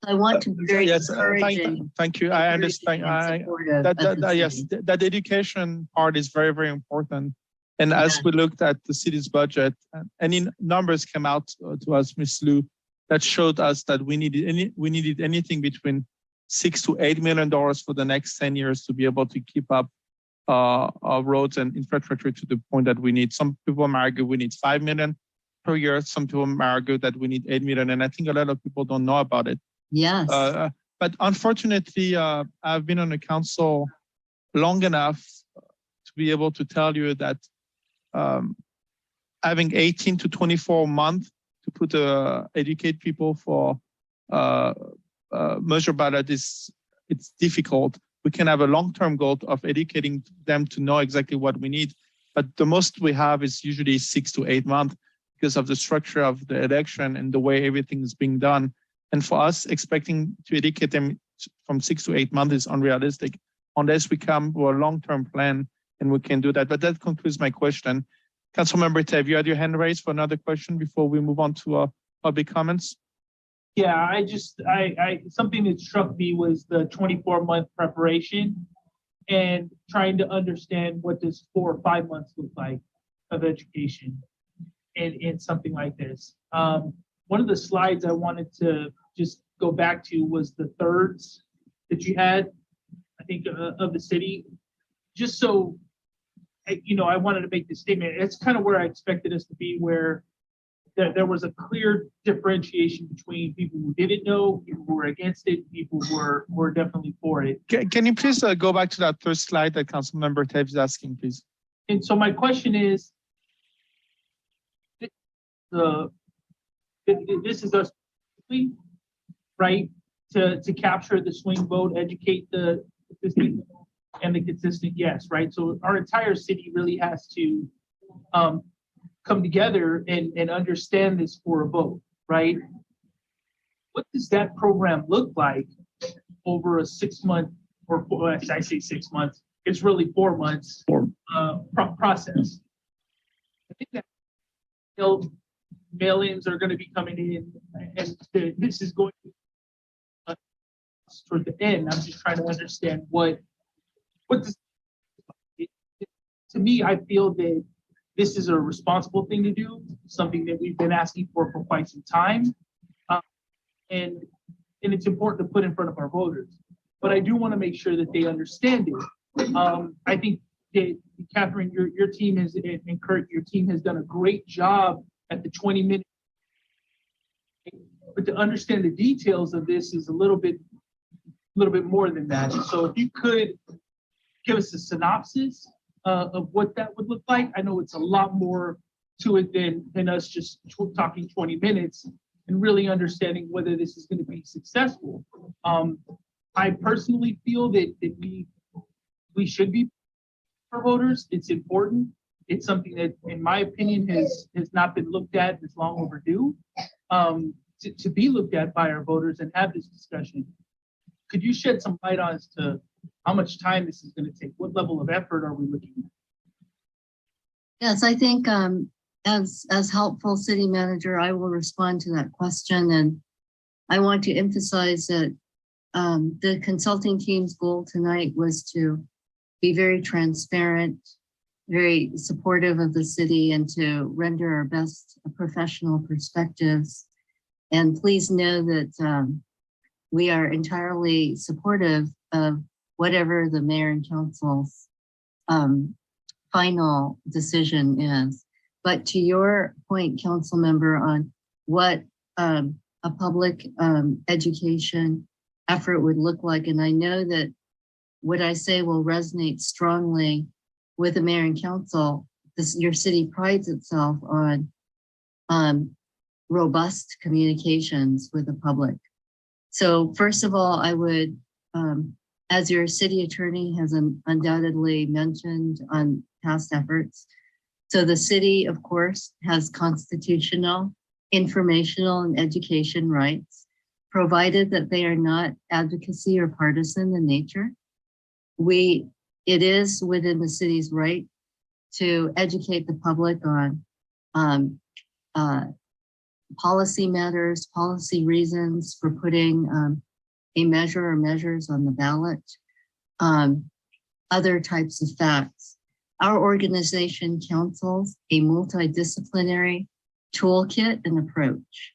I want to be very encouraging. Thank you. I understand. Yes, that education part is very, very important. And as we looked at the city's budget, any numbers came out to us, Ms. Lou, that showed us that we needed anything between $6 to $8 million for the next 10 years to be able to keep up our roads and infrastructure to the point that we need. Some people argue we need 5 million per year. Some people argue that we need 8 million. And I think a lot of people don't know about it. Yes. But unfortunately, I've been on the council long enough to be able to tell you that having 18 to 24 months to put educate people for measure ballot it's difficult. We can have a long-term goal of educating them to know exactly what we need, but the most we have is usually 6 to 8 months because of the structure of the election and the way everything is being done. And for us, expecting to educate them from 6 to 8 months is unrealistic unless we come with a long-term plan and we can do that. But that concludes my question. Councilmember Tev, you had your hand raised for another question before we move on to public comments. Yeah, I something that struck me was the 24-month preparation and trying to understand what does 4 or 5 months look like of education in something like this. One of the slides I wanted to just go back to was the thirds that you had, I think, of the city. Just so, I wanted to make this statement. It's kind of where I expected us to be, where there was a clear differentiation between people who didn't know, people who were against it, people who were definitely for it. Can you please go back to that first slide that Councilmember Tev is asking, please? And so my question is, this is us, right, to capture the swing vote, educate the consistent and the consistent yes, right? So our entire city really has to come together and understand this for a vote, right? What does that program look like over a 6 month, or I say 6 months, it's really 4 months process? I think that mail-ins are going to be coming in, and this is going to towards the end. I'm just trying to understand what this, to me, I feel that this is a responsible thing to do, something that we've been asking for quite some time. And it's important to put in front of our voters. But I do want to make sure that they understand it. I think that Catherine, your team has, and Kurt, your team has done a great job at the 20-minute. But to understand the details of this is a little bit more than that. So if you could give us a synopsis of what that would look like. I know it's a lot more to it than us just talking 20 minutes and really understanding whether this is going to be successful. I personally feel that we should be for voters. It's important. It's something that, in my opinion, has not been looked at. It's long overdue to be looked at by our voters and have this discussion. Could you shed some light on as to how much time this is going to take? What level of effort are we looking at? Yes, I think as helpful city manager, I will respond to that question. And I want to emphasize that the consulting team's goal tonight was to be very transparent, very supportive of the city, and to render our best professional perspectives. And please know that we are entirely supportive of whatever the mayor and council's final decision is. But to your point, council member, on what a public education effort would look like, and I know that what I say will resonate strongly with the mayor and council. Your city prides itself on robust communications with the public. So first of all, I would, as your city attorney has undoubtedly mentioned on past efforts, so the city, of course, has constitutional, informational, and education rights, provided that they are not advocacy or partisan in nature. It is within the city's right to educate the public on policy matters, policy reasons for putting a measure or measures on the ballot, other types of facts. Our organization counsels a multidisciplinary toolkit and approach.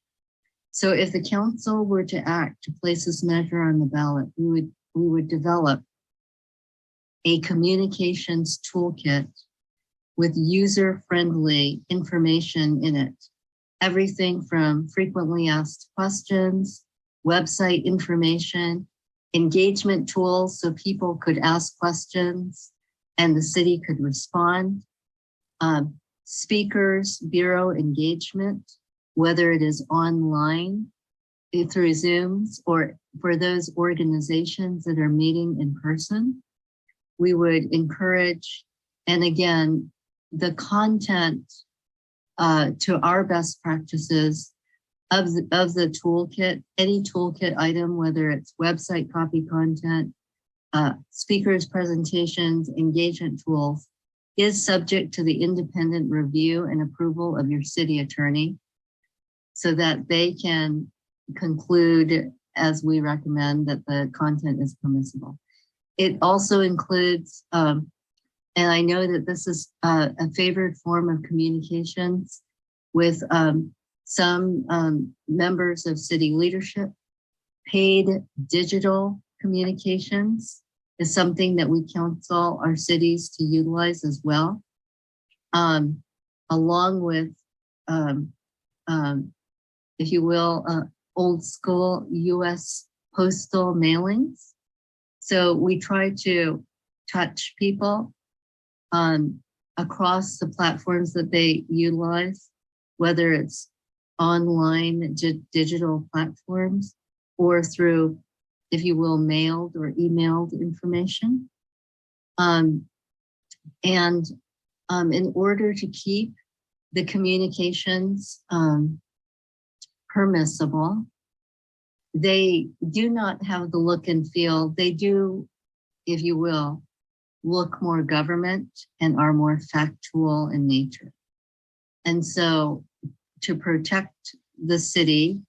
So if the council were to act to place this measure on the ballot, we would develop a communications toolkit with user-friendly information in it. Everything from frequently asked questions, website information, engagement tools so people could ask questions and the city could respond, speakers, bureau engagement, whether it is online through Zooms or for those organizations that are meeting in person. We would encourage, and again, the content to our best practices of the toolkit, any toolkit item, whether it's website copy content, speakers, presentations, engagement tools, is subject to the independent review and approval of your city attorney so that they can conclude, as we recommend, that the content is permissible. It also includes, and I know that this is a favored form of communications with some members of city leadership. Paid digital communications is something that we counsel our cities to utilize as well, along with, if you will, old school US postal mailings. So we try to touch people across the platforms that they utilize, whether it's online digital platforms or through, if you will, mailed or emailed information. And in order to keep the communications permissible, they do not have the look and feel. They do, if you will, look more government and are more factual in nature. And so to protect the city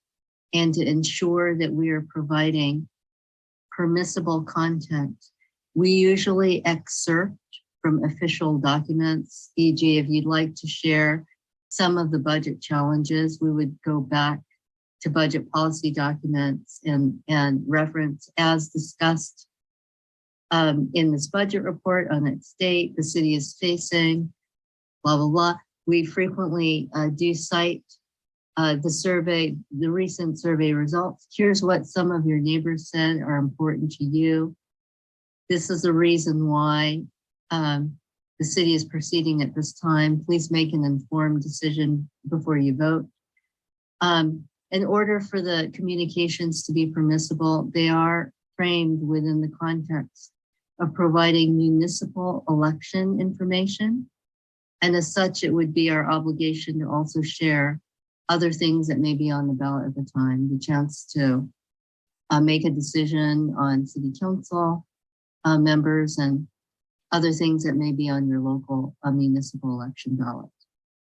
and to ensure that we are providing permissible content. We usually excerpt from official documents, e.g. if you'd like to share some of the budget challenges, we would go back to budget policy documents and reference as discussed in this budget report on its date, the city is facing, blah, blah, blah. We frequently do cite the survey, the recent survey results. Here's what some of your neighbors said are important to you. This is the reason why the city is proceeding at this time. Please make an informed decision before you vote. In order for the communications to be permissible, they are framed within the context of providing municipal election information. And as such, it would be our obligation to also share other things that may be on the ballot at the time, the chance to make a decision on city council members and other things that may be on your local municipal election ballot.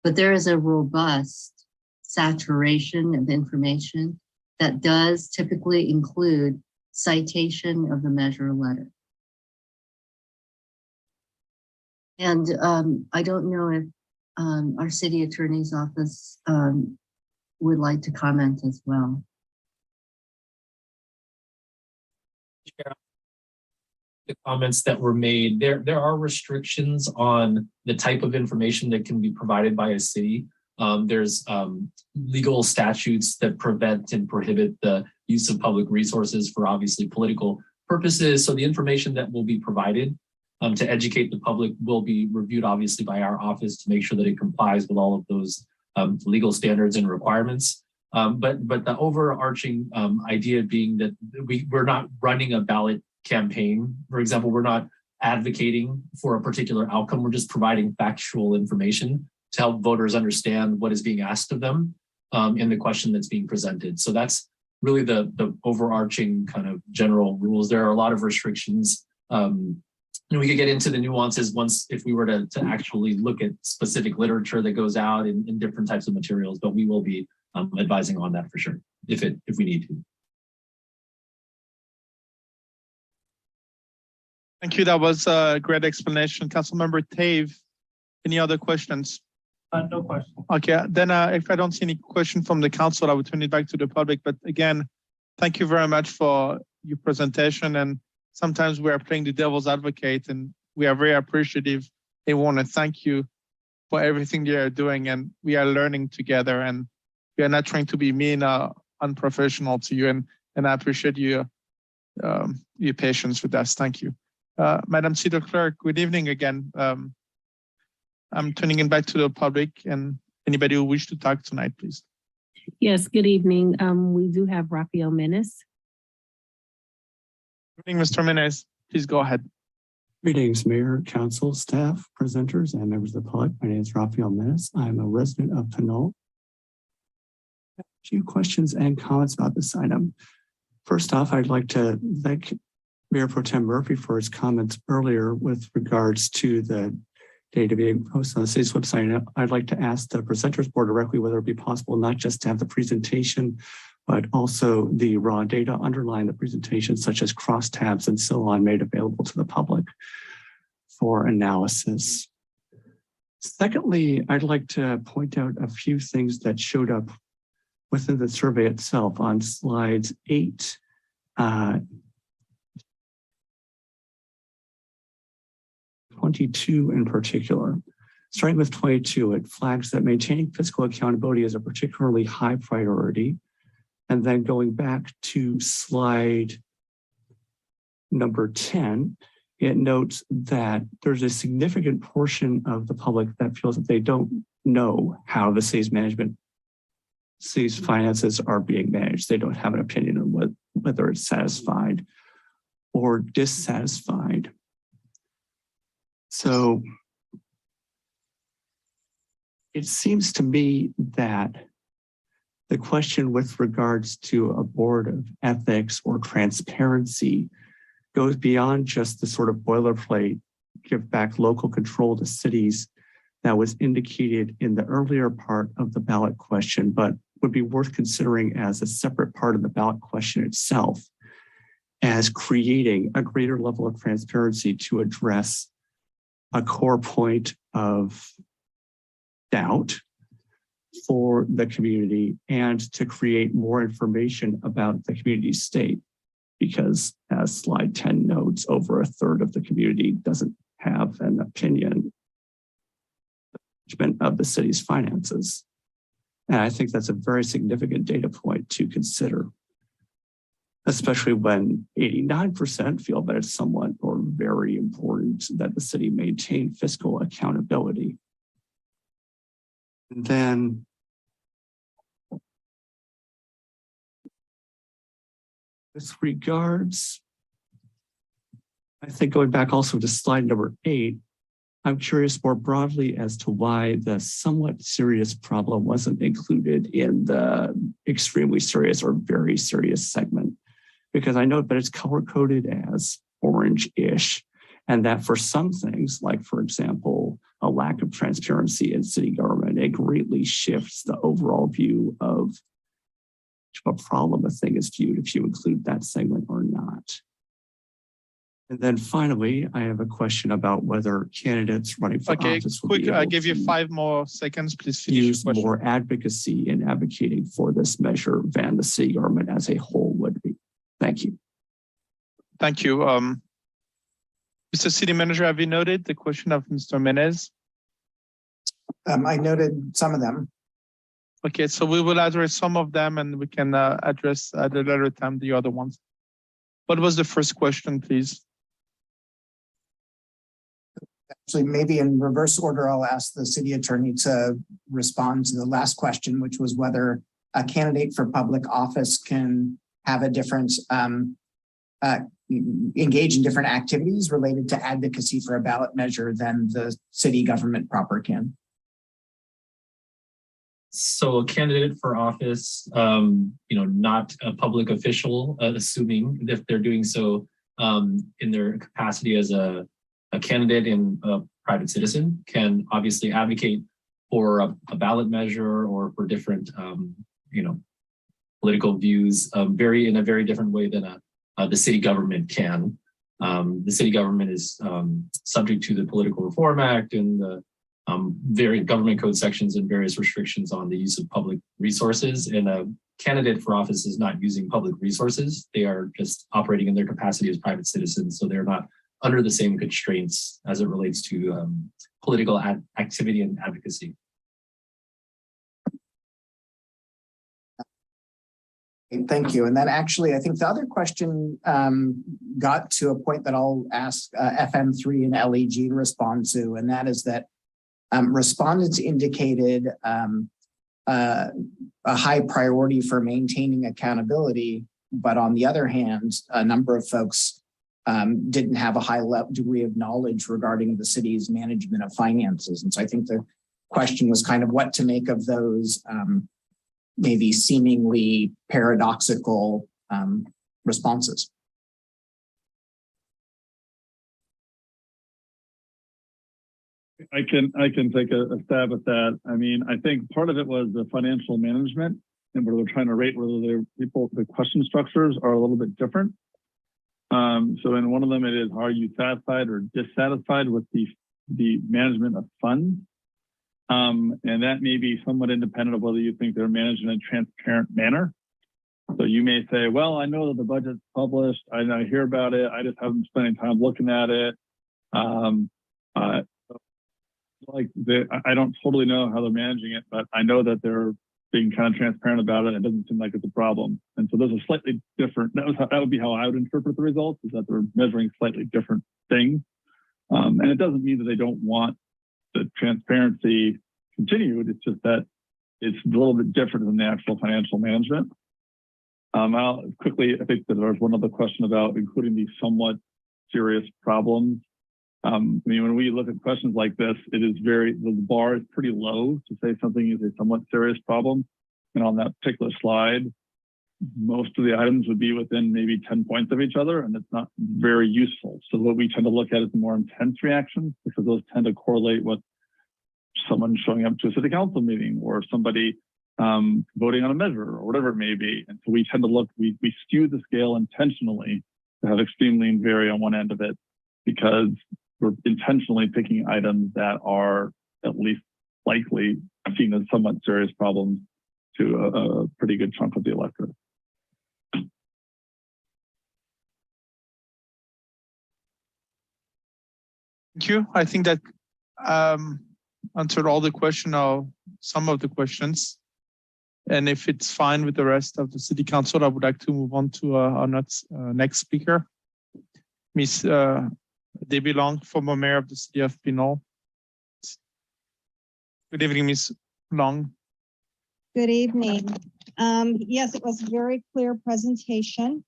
But there is a robust saturation of information that does typically include citation of the measure letter. And I don't know if our city attorney's office would like to comment as well. The comments that were made, there are restrictions on the type of information that can be provided by a city. There's legal statutes that prevent and prohibit the use of public resources for obviously political purposes. So the information that will be provided to educate the public will be reviewed obviously by our office to make sure that it complies with all of those legal standards and requirements. But the overarching idea being that we're not running a ballot campaign. For example, we're not advocating for a particular outcome. We're just providing factual information to help voters understand what is being asked of them in the question that's being presented. So that's really the overarching kind of general rules. There are a lot of restrictions. And we could get into the nuances once if we were to actually look at specific literature that goes out in different types of materials, but we will be advising on that for sure, if we need to. Thank you. That was a great explanation. Councilmember Tave, any other questions? No question. Okay, then if I don't see any question from the council, I will turn it back to the public. But again, thank you very much for your presentation. And sometimes we are playing the devil's advocate and we are very appreciative. They want to thank you for everything you are doing, and we are learning together, and we are not trying to be mean or unprofessional to you. And I appreciate your patience with us. Thank you. Madam City Clerk, good evening again. I'm turning it back to the public and anybody who wish to talk tonight, please. Yes, good evening. We do have Rafael Menes. Good evening, Mr. Menes. Please go ahead. Greetings, Mayor, Council, staff, presenters, and members of the public. My name is Rafael Menes. I'm a resident of Pinole. A few questions and comments about this item. First off, I'd like to thank Mayor Pro Tem Murphy for his comments earlier with regards to the data being posted on the city's website. I'd like to ask the presenters board directly whether it be possible not just to have the presentation, but also the raw data underlying the presentation, such as crosstabs and so on, made available to the public for analysis. Secondly, I'd like to point out a few things that showed up within the survey itself on slides 8, 22 in particular. Starting with 22, it flags that maintaining fiscal accountability is a particularly high priority. And then going back to slide number 10, it notes that there's a significant portion of the public that feels that they don't know how the city's finances are being managed. They don't have an opinion on whether it's satisfied or dissatisfied. So it seems to me that the question with regards to a board of ethics or transparency goes beyond just the sort of boilerplate, give back local control to cities that was indicated in the earlier part of the ballot question, but would be worth considering as a separate part of the ballot question itself. as creating a greater level of transparency to address a core point of doubt for the community and to create more information about the community state. Because as slide 10 notes, over a third of the community doesn't have an opinion of the city's finances. And I think that's a very significant data point to consider, especially when 89% feel that it's somewhat or very important that the city maintain fiscal accountability. And then with regards, I think going back also to slide number 8, I'm curious more broadly as to why the somewhat serious problem wasn't included in the extremely serious or very serious segment, because I know that it's color coded as orange-ish, and that for some things, like for example, a lack of transparency in city government, it greatly shifts the overall view of a problem a thing is viewed if you include that segment or not. And then finally, I have a question about whether candidates running for office will be I able give you to 5 more seconds, please finish your use question. more advocacy in advocating for this measure than the city government as a whole would be. Thank you. Thank you. Mr. City Manager, have you noted the question of Mr. Menez? I noted some of them. Okay, so we will address some of them and we can address at a later time the other ones. What was the first question, please? Actually, maybe in reverse order, I'll ask the city attorney to respond to the last question, which was whether a candidate for public office can have a different, engage in different activities related to advocacy for a ballot measure than the city government proper can. So a candidate for office, not a public official, assuming if they're doing so in their capacity as a candidate and a private citizen, can obviously advocate for a ballot measure or for different, political views, in a very different way than the city government can. The city government is subject to the Political Reform Act and the various government code sections and various restrictions on the use of public resources. And a candidate for office is not using public resources. They are just operating in their capacity as private citizens. So they're not under the same constraints as it relates to political activity and advocacy. Thank you. And then actually, I think the other question got to a point that I'll ask FM3 and LEG to respond to, and that is that respondents indicated a high priority for maintaining accountability, but on the other hand, a number of folks didn't have a high degree of knowledge regarding the city's management of finances. And so I think the question was kind of what to make of those maybe seemingly paradoxical responses. I can take a stab at that. I mean, I think part of it was the financial management and where they're trying to rate whether the question structures are a little bit different. So in one of them, it is, are you satisfied or dissatisfied with the management of funds? And that may be somewhat independent of whether you think they're managed in a transparent manner. So you may say, well, I know that the budget's published. I hear about it. I just haven't spent any time looking at it. I don't totally know how they're managing it, but I know that they're being kind of transparent about it. It doesn't seem like it's a problem. And so there's a slightly different, that would be how I would interpret the results, is that they're measuring slightly different things. And it doesn't mean that they don't want the transparency continued. It's just that it's a little bit different than the actual financial management. I'll quickly, I think that there's one other question about including these somewhat serious problems. I mean, when we look at questions like this, the bar is pretty low to say something is a somewhat serious problem. And on that particular slide, most of the items would be within maybe 10 points of each other, and it's not very useful. So what we tend to look at is the more intense reactions, because those tend to correlate with someone showing up to a city council meeting or somebody voting on a measure or whatever it may be. And so we tend to look, we skew the scale intentionally to have extreme lean vary on one end of it, because we're intentionally picking items that are at least likely seen as somewhat serious problems to a pretty good chunk of the electorate. Thank you. I think that answered all the question or some of the questions. And if it's fine with the rest of the city council, I would like to move on to our next speaker, Ms. Debbie Long, former mayor of the city of Pinole. Good evening, Ms. Long. Good evening. Yes, it was a very clear presentation.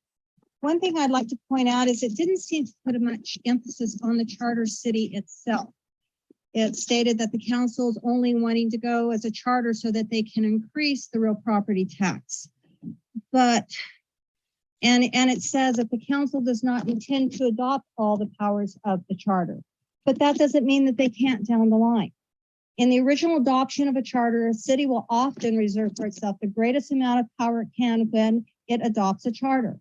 One thing I'd like to point out is it didn't seem to put much emphasis on the charter city itself. It stated that the council is only wanting to go as a charter so that they can increase the real property tax. But, and it says that the council does not intend to adopt all the powers of the charter, but that doesn't mean that they can't down the line. In the original adoption of a charter, a city will often reserve for itself the greatest amount of power it can when it adopts a charter.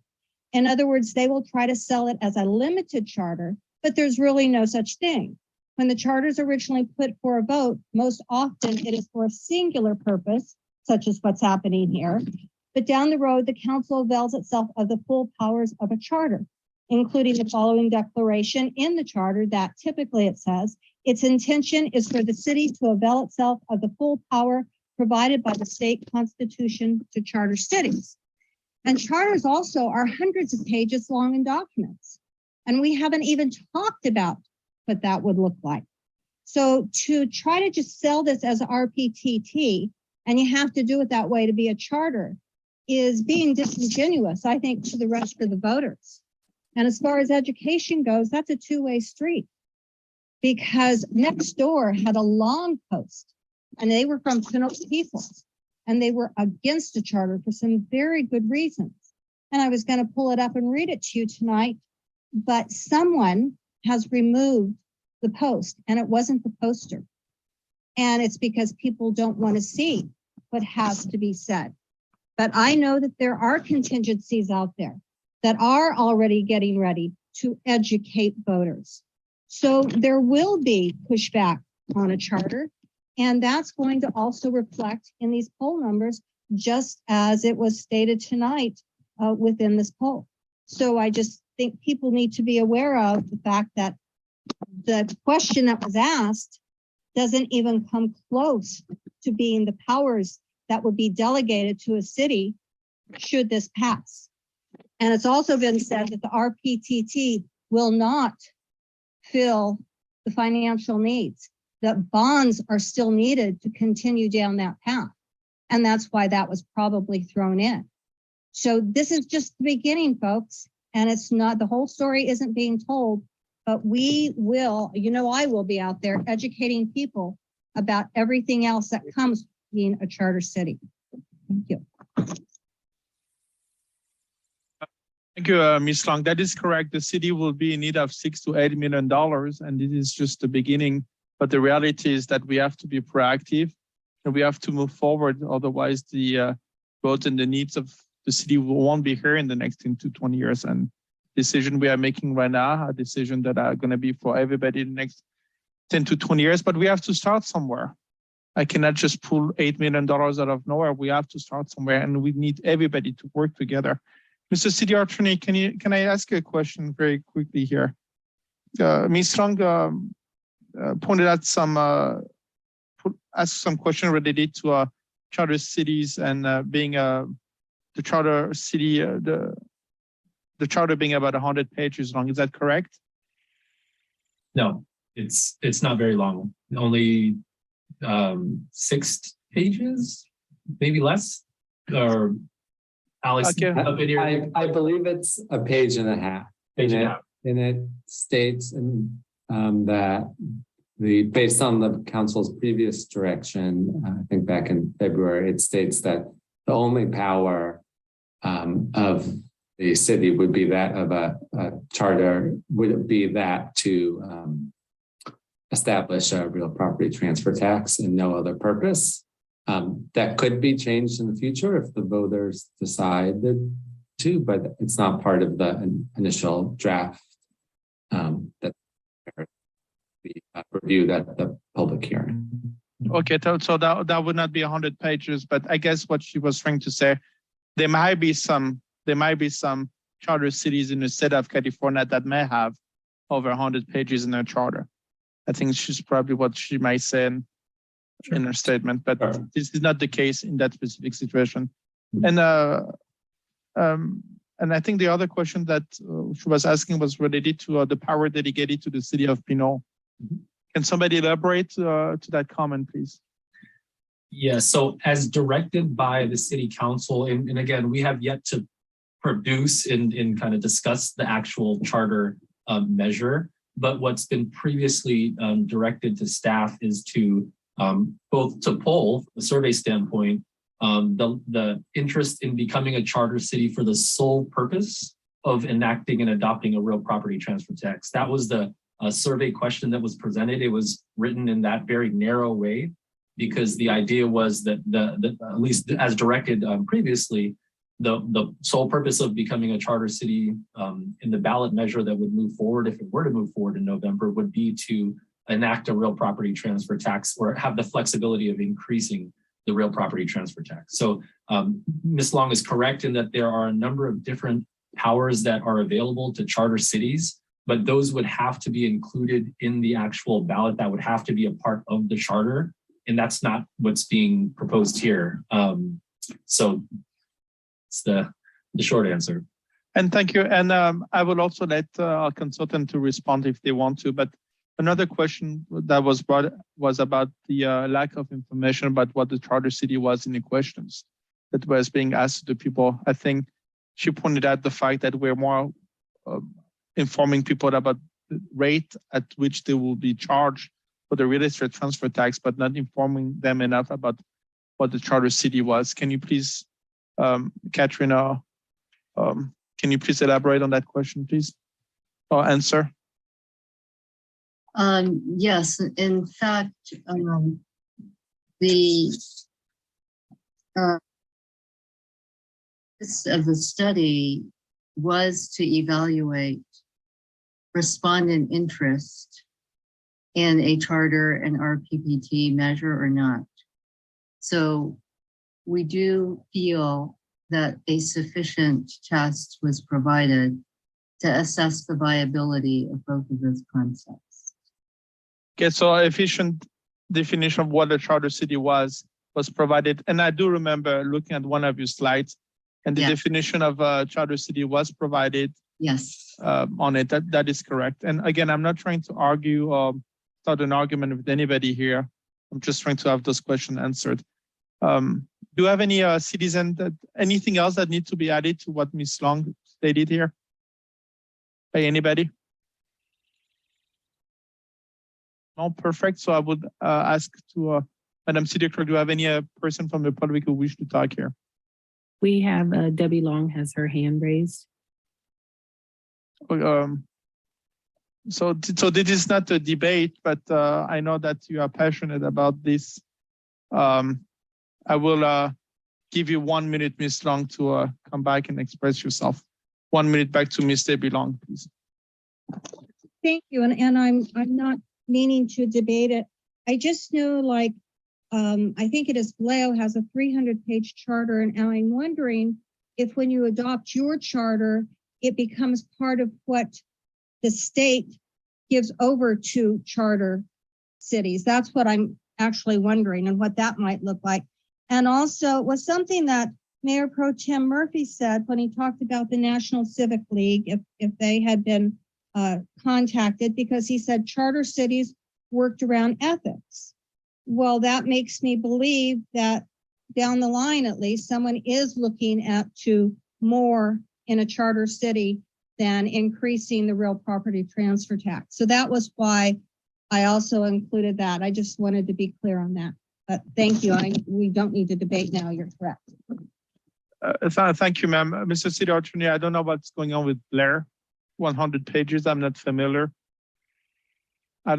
In other words, they will try to sell it as a limited charter, but there's really no such thing. When the charter is originally put for a vote, most often it is for a singular purpose, such as what's happening here. But down the road, the council avails itself of the full powers of a charter, including the following declaration in the charter that typically it says, its intention is for the city to avail itself of the full power provided by the state constitution to charter cities. And charters also are hundreds of pages long in documents. And we haven't even talked about what that would look like. So to try to just sell this as RPTT, and you have to do it that way to be a charter, is being disingenuous, I think, to the rest of the voters. And as far as education goes, that's a two-way street, because next door had a long post, and they were from Pinole people, and they were against the charter for some very good reasons. And I was going to pull it up and read it to you tonight, but someone has removed the post, and it wasn't the poster. And it's because people don't want to see what has to be said. But I know that there are contingencies out there that are already getting ready to educate voters. So there will be pushback on a charter, and that's going to also reflect in these poll numbers, just as it was stated tonight within this poll. So I just think people need to be aware of the fact that the question that was asked doesn't even come close to being the powers that would be delegated to a city should this pass. And it's also been said that the RPTT will not fill the financial needs, that bonds are still needed to continue down that path. And that's why that was probably thrown in. So this is just the beginning, folks. And it's not, the whole story isn't being told, but we will, you know, I will be out there educating people about everything else that comes being a charter city. Thank you. Thank you, Ms. Long. That is correct. The city will be in need of $6 to $8 million, and this is just the beginning. But the reality is that we have to be proactive and we have to move forward. Otherwise, the roads and the needs of the city won't be here in the next 10 to 20 years. And decision we are making right now, a decision that are going to be for everybody in the next 10 to 20 years. But we have to start somewhere. I cannot just pull $8 million out of nowhere. We have to start somewhere, and we need everybody to work together. Mr. City Attorney, can I ask you a question very quickly here? Ms. Long pointed out asked some question related to charter cities and being the charter city, the charter being about 100 pages long. Is that correct? No, it's not very long. Only 6 pages, maybe less. Or Alex, okay. up in here. I believe it's a page and a half. And it states that based on the council's previous direction, I think back in February, it states that the only power of the city would be that of a charter, would be that to establish a real property transfer tax and no other purpose. That could be changed in the future if the voters decided to, but it's not part of the initial draft that we reviewed at the public hearing. Okay, so that would not be 100 pages, but I guess what she was trying to say, there might be some charter cities in the state of California that may have over 100 pages in their charter. I think she's probably what she might say in her statement, but this is not the case in that specific situation. And I think the other question that she was asking was related to the power delegated to the city of Pinole. Can somebody elaborate to that comment, please? Yeah, so as directed by the city council, and again, we have yet to produce and kind of discuss the actual charter measure, but what's been previously directed to staff is to both to poll, the survey standpoint, the interest in becoming a charter city for the sole purpose of enacting and adopting a real property transfer tax. That was the survey question that was presented. It was written in that very narrow way because the idea was that at least as directed previously, the sole purpose of becoming a charter city in the ballot measure that would move forward, if it were to move forward in November, would be to enact a real property transfer tax or have the flexibility of increasing the real property transfer tax. So Ms. Long is correct in that there are a number of different powers that are available to charter cities, but those would have to be included in the actual ballot. That would have to be a part of the charter. And that's not what's being proposed here. So it's the short answer. And thank you. And I will also let our consultant to respond if they want to. But another question that was brought was about the lack of information about what the charter city was in the questions that was being asked to the people. I think she pointed out the fact that we're more informing people about the rate at which they will be charged for the real estate transfer tax, but not informing them enough about what the charter city was. Can you please, Katrina, can you please elaborate on that question, please, or answer? Yes, in fact, the purpose of the study was to evaluate respondent interest in a charter and RPPT measure or not. So we do feel that a sufficient test was provided to assess the viability of both of those concepts. Okay, so efficient definition of what a charter city was provided. And I do remember looking at one of your slides and the definition of a charter city was provided. Yes. On it, that is correct. And again, I'm not trying to argue or start an argument with anybody here. I'm just trying to have those questions answered. Do you have any anything else that needs to be added to what Ms. Long stated here? By anybody? No, perfect. So I would ask to Madam City Clerk, do you have any person from the public who wish to talk here? We have Debbie Long has her hand raised. So this is not a debate, but I know that you are passionate about this. I will give you 1 minute, Ms. Long, to come back and express yourself. 1 minute back to Ms. Debbie Long, please. Thank you. And I'm not meaning to debate it. I just know, like, I think it is Vallejo has a 300-page charter, and I'm wondering if when you adopt your charter, it becomes part of what the state gives over to charter cities. That's what I'm actually wondering and what that might look like. And also it was something that Mayor Pro Tem Murphy said when he talked about the National Civic League, if they had been contacted, because he said charter cities worked around ethics. Well, that makes me believe that down the line, at least, someone is looking at to more in a charter city than increasing the real property transfer tax. So that was why I also included that. I just wanted to be clear on that. But thank you. We don't need to debate now. You're correct. Thank you, ma'am. Mr. City Attorney, I don't know what's going on with Blair. 100 pages. I'm not familiar. I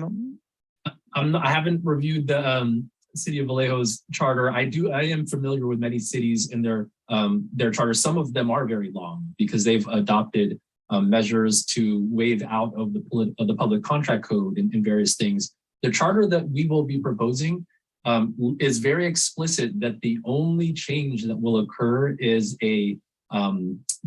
haven't reviewed the City of Vallejo's charter. I am familiar with many cities in their charters. Some of them are very long because they've adopted measures to waive out of the public contract code in various things. The charter that we will be proposing is very explicit that the only change that will occur is the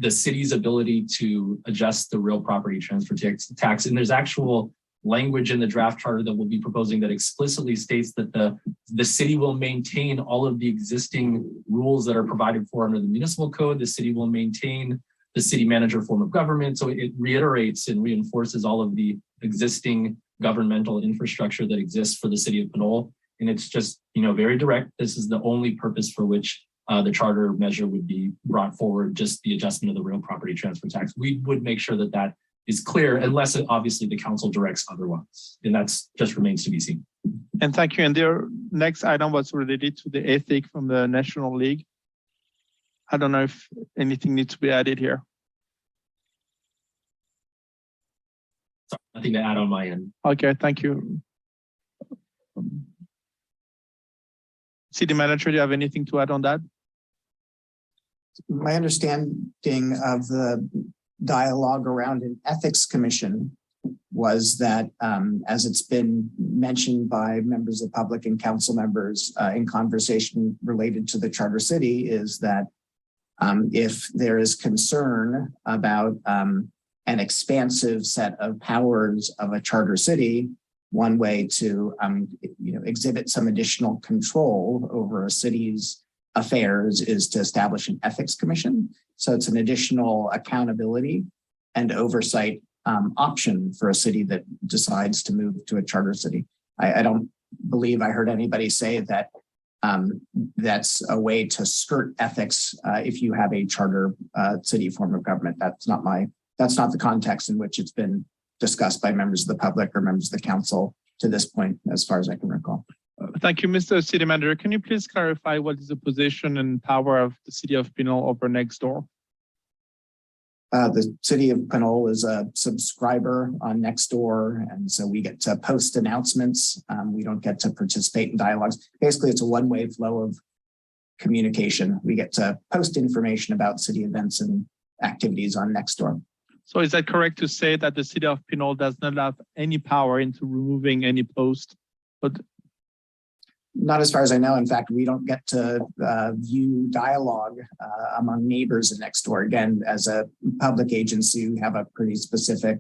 city's ability to adjust the real property transfer tax. And there's actual language in the draft charter that we'll be proposing that explicitly states that the city will maintain all of the existing rules that are provided for under the municipal code. The city will maintain the city manager form of government. So it reiterates and reinforces all of the existing governmental infrastructure that exists for the city of Pinole. And it's just, very direct. This is the only purpose for which the charter measure would be brought forward, just the adjustment of the real property transfer tax. We would make sure that that is clear, unless obviously the council directs otherwise. And that's just remains to be seen. And thank you. And their next item was related to the ethic from the National League. I don't know if anything needs to be added here. Sorry, nothing to add on my end. Okay, thank you. City Manager, do you have anything to add on that? My understanding of the dialogue around an ethics commission was that, as it's been mentioned by members of the public and council members in conversation related to the charter city, is that if there is concern about an expansive set of powers of a charter city, one way to exhibit some additional control over a city's affairs is to establish an ethics commission. So it's an additional accountability and oversight option for a city that decides to move to a charter city. I don't believe I heard anybody say that that's a way to skirt ethics if you have a charter city form of government. That's not the context in which it's been discussed by members of the public or members of the council to this point, as far as I can recall. Thank you, Mr. City Manager. Can you please clarify what is the position and power of the city of Pinole over Nextdoor? The city of Pinole is a subscriber on Nextdoor, and so we get to post announcements. We don't get to participate in dialogues. Basically, it's a one-way flow of communication. We get to post information about city events and activities on Nextdoor. So is that correct to say that the city of Pinole does not have any power into removing any post? But not as far as I know. In fact, we don't get to view dialogue among neighbors in Nextdoor. Again, as a public agency, we have a pretty specific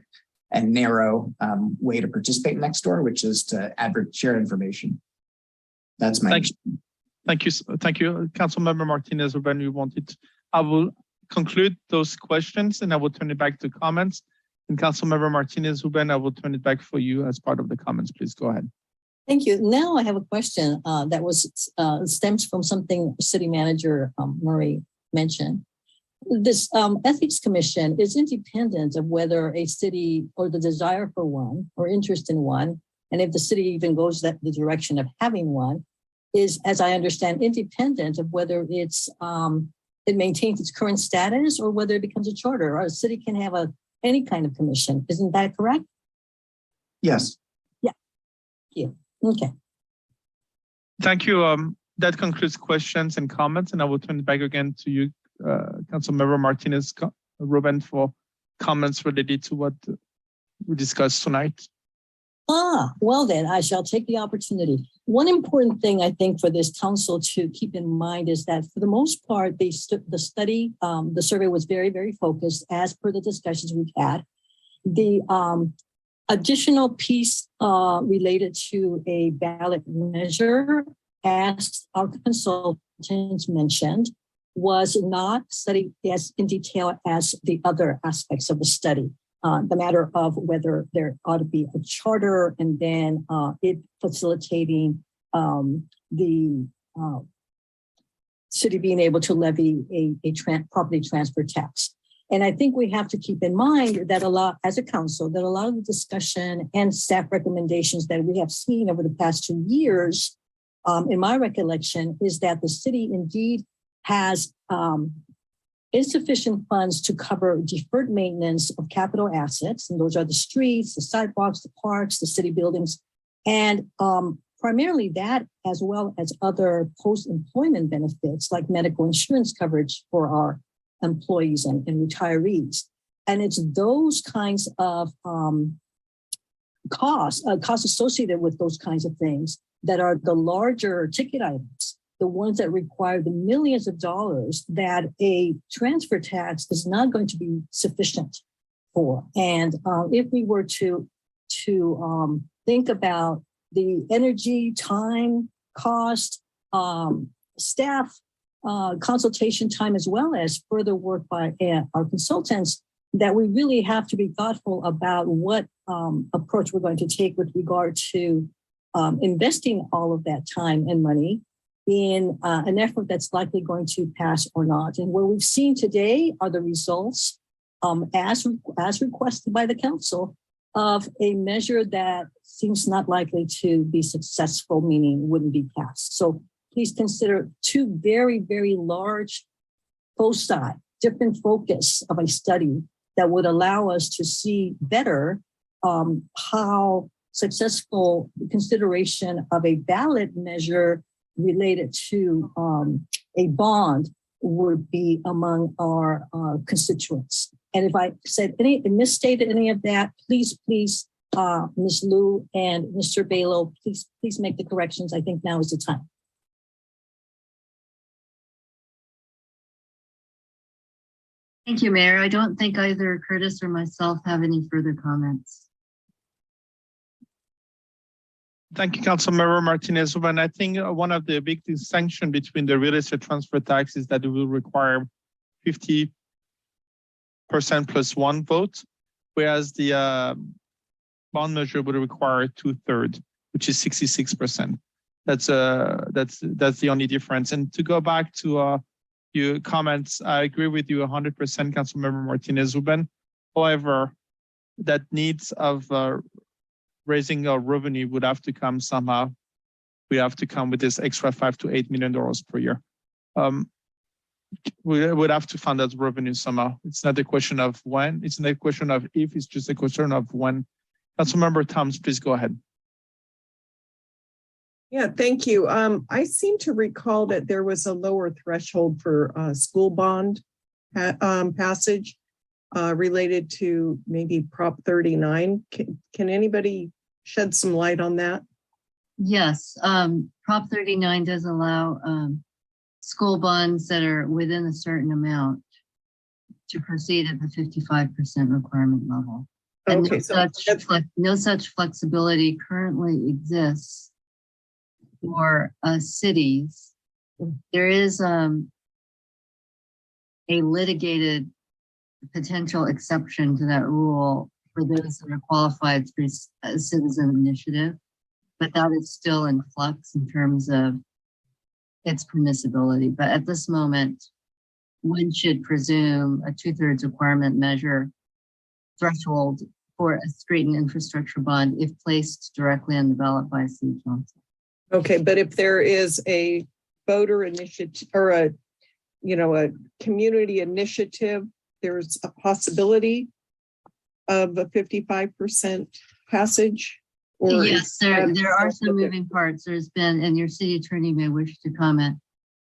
and narrow way to participate in Nextdoor, which is to share information. That's my. Thank you, Councilmember Martinez. When you wanted, I will conclude those questions and I will turn it back to comments. And Councilmember Martinez, Ruben, I will turn it back for you as part of the comments. Please go ahead. Thank you. Now I have a question that stems from something City Manager Murray mentioned. This ethics commission is independent of whether a city or the desire for one or interest in one, and if the city even goes the direction of having one, is, as I understand, independent of whether it maintains its current status or whether it becomes a charter. Or a city can have any kind of commission. Isn't that correct? Yes. Yeah. Thank you. Okay. Thank you. That concludes questions and comments, and I will turn it back again to you, Councilmember Martinez, Ruben, for comments related to what we discussed tonight. Well then, I shall take the opportunity. One important thing I think for this council to keep in mind is that for the most part, the survey was very, very focused as per the discussions we've had. The additional piece related to a ballot measure, as our consultants mentioned, was not studied as in detail as the other aspects of the study. The matter of whether there ought to be a charter and then it facilitating the city being able to levy a property transfer tax. And I think we have to keep in mind that as a council, that a lot of the discussion and staff recommendations that we have seen over the past 2 years, in my recollection, is that the city indeed has insufficient funds to cover deferred maintenance of capital assets. And those are the streets, the sidewalks, the parks, the city buildings, and primarily that, as well as other post-employment benefits like medical insurance coverage for our employees and retirees. And it's those kinds of costs associated with those kinds of things that are the larger ticket items, the ones that require the millions of dollars that a transfer tax is not going to be sufficient for. And if we were to think about the energy, time, cost, staff, consultation time, as well as further work by our consultants, that we really have to be thoughtful about what approach we're going to take with regard to investing all of that time and money in an effort that's likely going to pass or not. And what we've seen today are the results as requested by the council of a measure that seems not likely to be successful, meaning wouldn't be passed. So please consider two very, very large foci, different focus of a study that would allow us to see better how successful consideration of a ballot measure related to a bond would be among our constituents. And if I said misstated any of that, please, Ms. Liu and Mr. Balo, please make the corrections. I think now is the time. Thank you, Mayor. I don't think either Curtis or myself have any further comments. Thank you, Councilmember Martinez. And I think one of the big distinctions between the real estate transfer tax is that it will require 50% plus one vote, whereas the bond measure would require 2/3, which is 66%. That's the only difference. And to go back to your comments, I agree with you 100%, Councilmember Martinez-Uben. However, that needs of raising our revenue would have to come somehow. We have to come with this extra $5 to $8 million per year. We would have to fund that revenue somehow. It's not a question of when, it's not a question of if, it's just a question of when. Councilmember Thomas, please go ahead. Yeah, thank you. I seem to recall that there was a lower threshold for school bond passage related to maybe Prop 39. Can anybody shed some light on that? Yes, Prop 39 does allow school bonds that are within a certain amount to proceed at the 55% requirement level. And okay, no such flexibility currently exists for cities. There is a litigated potential exception to that rule for those that are qualified through a citizen initiative, but that is still in flux in terms of its permissibility. But at this moment, one should presume a 2/3 requirement measure threshold for a street and infrastructure bond if placed directly on the ballot by a city council. Okay, but if there is a voter initiative or a community initiative, there's a possibility of a 55% passage? Or yes, there are some moving parts. There's been, and your city attorney may wish to comment,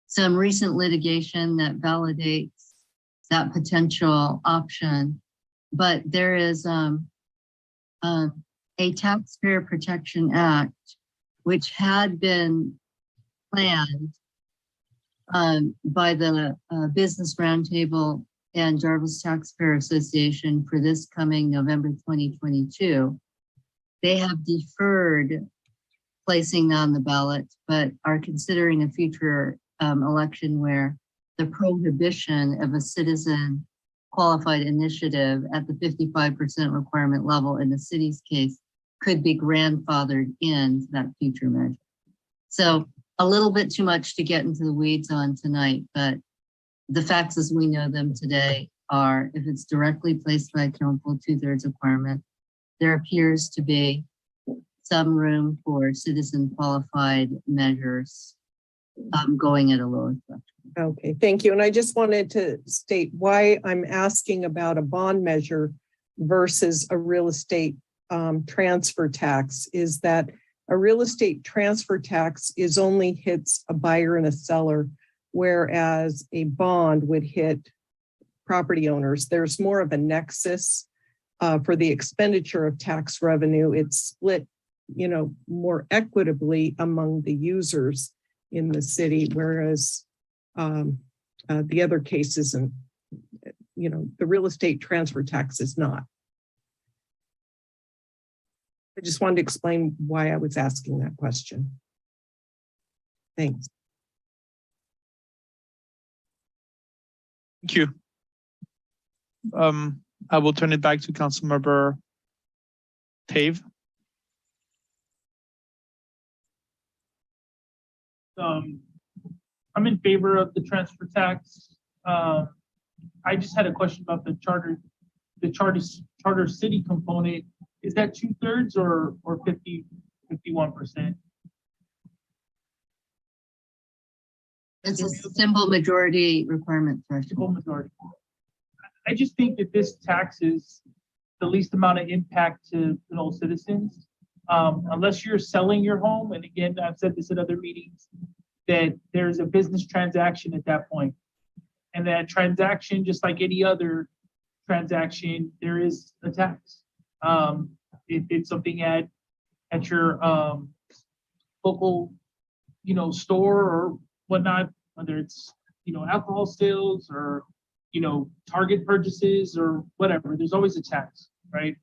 some recent litigation that validates that potential option. But there is a Taxpayer Protection Act, which had been planned by the Business Roundtable and Jarvis Taxpayer Association for this coming November 2022. They have deferred placing on the ballot, but are considering a future election where the prohibition of a citizen qualified initiative at the 55% requirement level in the city's case could be grandfathered in that future measure. So a little bit too much to get into the weeds on tonight, but the facts as we know them today are if it's directly placed by council 2/3 requirement, there appears to be some room for citizen qualified measures going at a lower threshold. Okay, thank you. And I just wanted to state why I'm asking about a bond measure versus a real estate transfer tax is that a real estate transfer tax is only hits a buyer and a seller, whereas a bond would hit property owners. There's more of a nexus for the expenditure of tax revenue. It's split, more equitably among the users in the city, whereas the other cases, and the real estate transfer tax is not. I just wanted to explain why I was asking that question. Thanks. Thank you. I will turn it back to Councilmember Tave. I'm in favor of the transfer tax. I just had a question about the charter city component. Is that 2/3 or 51%? It's a simple majority requirement threshold. Simple majority. I just think that this tax is the least amount of impact to Pinole citizens. Unless you're selling your home, and again, I've said this at other meetings, that there's a business transaction at that point. And that transaction, just like any other transaction, there is a tax. If it's something at your local, store or whatnot, whether it's, alcohol sales or, Target purchases or whatever, there's always a tax, right?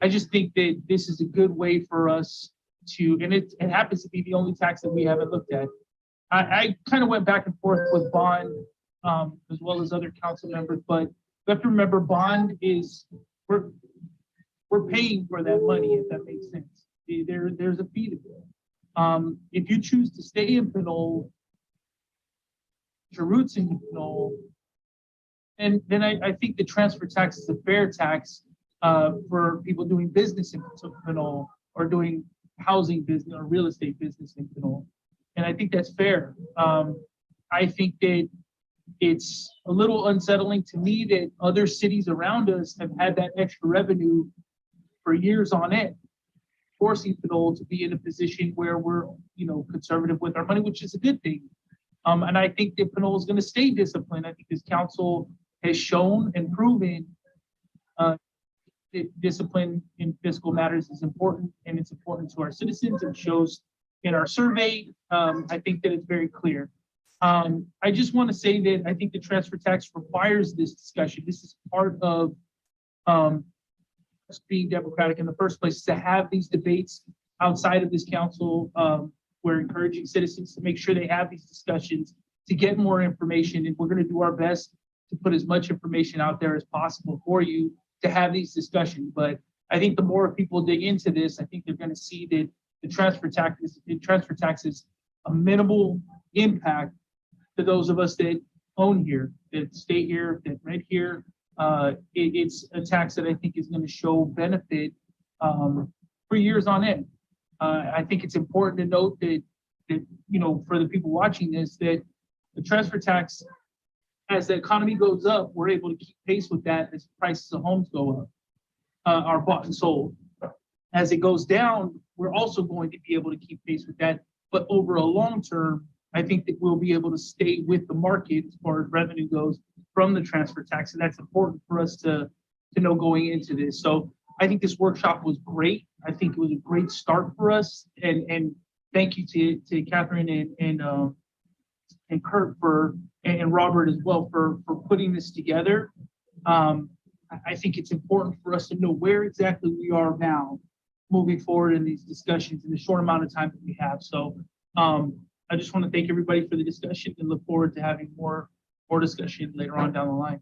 I just think that this is a good way for us to, and it happens to be the only tax that we haven't looked at. I kind of went back and forth with bond, as well as other council members, but you have to remember bond is, we're paying for that money, if that makes sense. There's a fee to it. If you choose to stay in Pinole, your roots in Pinole, and then I think the transfer tax is a fair tax for people doing business in Pinole or doing housing business or real estate business in Pinole. And I think that's fair. I think that it's a little unsettling to me that other cities around us have had that extra revenue for years on end, forcing Pinole to be in a position where we're, conservative with our money, which is a good thing. And I think that Pinole is going to stay disciplined. I think this council has shown and proven that discipline in fiscal matters is important, and it's important to our citizens. It shows in our survey. I think that it's very clear. I just want to say that I think the transfer tax requires this discussion. This is part of us being democratic in the first place, to have these debates outside of this council. We're encouraging citizens to make sure they have these discussions to get more information, and we're going to do our best to put as much information out there as possible for you to have these discussions. But I think the more people dig into this, I think they're going to see that the transfer tax is a minimal impact to those of us that own here, that stay here, that rent here. It's a tax that I think is going to show benefit for years on end. I think it's important to note that for the people watching this, that the transfer tax, as the economy goes up, we're able to keep pace with that as prices of homes go up, are bought and sold. As it goes down, we're also going to be able to keep pace with that. But over a long term, I think that we'll be able to stay with the market as far as revenue goes from the transfer tax. And that's important for us to know going into this. So I think this workshop was great. I think it was a great start for us. And thank you to Catherine and Kurt and Robert as well for putting this together. I think it's important for us to know where exactly we are now moving forward in these discussions in the short amount of time that we have. So I just want to thank everybody for the discussion and look forward to having more discussion later on down the line.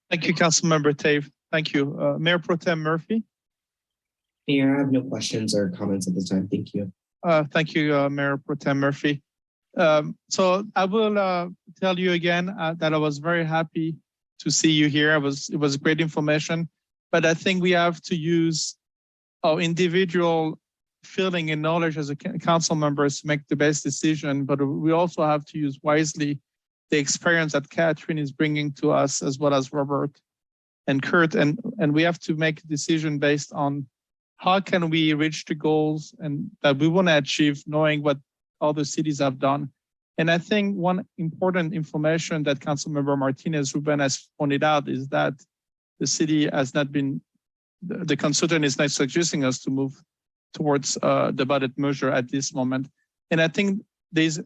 Thank you, Councilmember Tave. Thank you. Mayor Pro Tem Murphy. Mayor, I have no questions or comments at this time. Thank you. Thank you, Mayor Pro Tem Murphy. So I will tell you again that I was very happy to see you here. It was great information, but I think we have to use our individual feeling and knowledge as a council members to make the best decision, but we also have to use wisely the experience that Catherine is bringing to us, as well as Robert and Kurt, and we have to make a decision based on how can we reach the goals and that we want to achieve, knowing what other cities have done. And I think one important information that Councilmember Martinez Ruben has pointed out is that the city has not been, the consultant is not suggesting us to move towards the budget measure at this moment. And I think there's,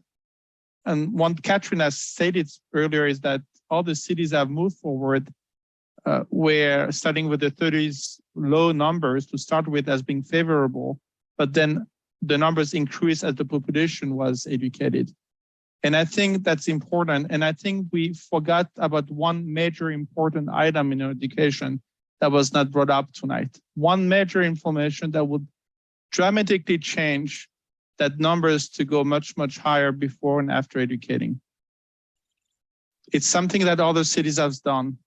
and one Catherine has stated earlier is that all the cities have moved forward where starting with the 30s low numbers to start with as being favorable, but then the numbers increased as the population was educated. And I think that's important. And I think we forgot about one major important item in our education that was not brought up tonight. One major information that would dramatically change that numbers to go much, much higher before and after educating. It's something that other cities have done,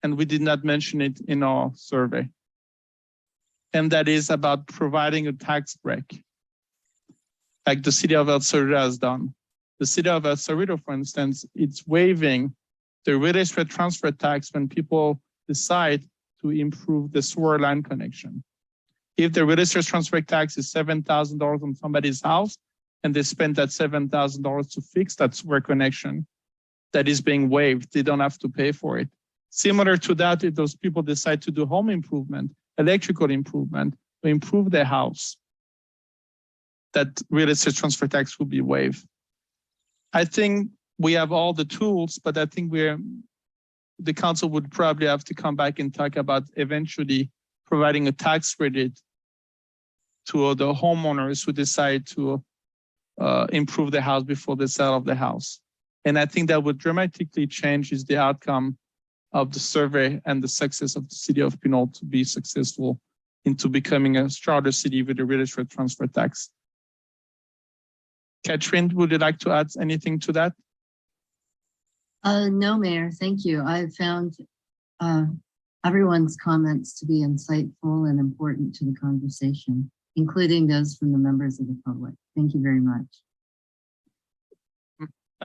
and we did not mention it in our survey. And that is about providing a tax break, like the city of El Cerrito has done. The city of El Cerrito, for instance, it's waiving the real estate transfer tax when people decide to improve the sewer line connection. If the real estate transfer tax is $7,000 on somebody's house, and they spend that $7,000 to fix that sewer connection, that is being waived. They don't have to pay for it. Similar to that, if those people decide to do home improvement, electrical improvement, to improve their house, that real estate transfer tax will be waived. I think we have all the tools, but I think the council would probably have to come back and talk about eventually providing a tax credit to the homeowners who decide to improve the house before the sale of the house. And I think that would dramatically change the outcome of the survey and the success of the city of Pinole to be successful into becoming a charter city with a real estate transfer tax. Catherine, would you like to add anything to that? No, Mayor, thank you. I found everyone's comments to be insightful and important to the conversation, including those from the members of the public. Thank you very much.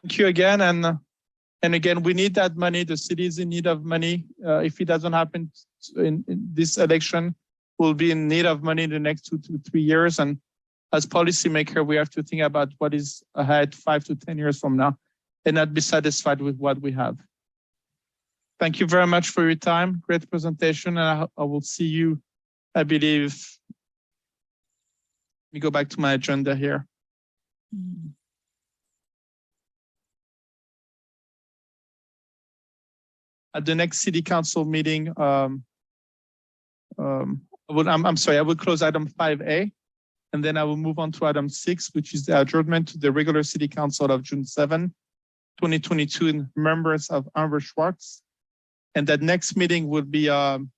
Thank you again. And again, we need that money. The city is in need of money. If it doesn't happen in this election, we'll be in need of money in the next 2 to 3 years. And as policymaker, we have to think about what is ahead 5 to 10 years from now and not be satisfied with what we have. Thank you very much for your time. Great presentation. And I will see you, I believe. Let me go back to my agenda here. At the next city council meeting, I'm sorry, I will close item 5A. And then I will move on to item 6, which is the adjournment to the regular city council of June 7, 2022 in remembrance of Amber Schwartz. And that next meeting will be on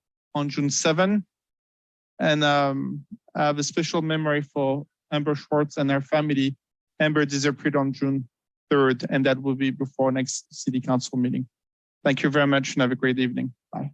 June 7. And I have a special memory for Amber Schwartz and her family. Amber disappeared on June 3rd, and that will be before next city council meeting. Thank you very much and have a great evening. Bye.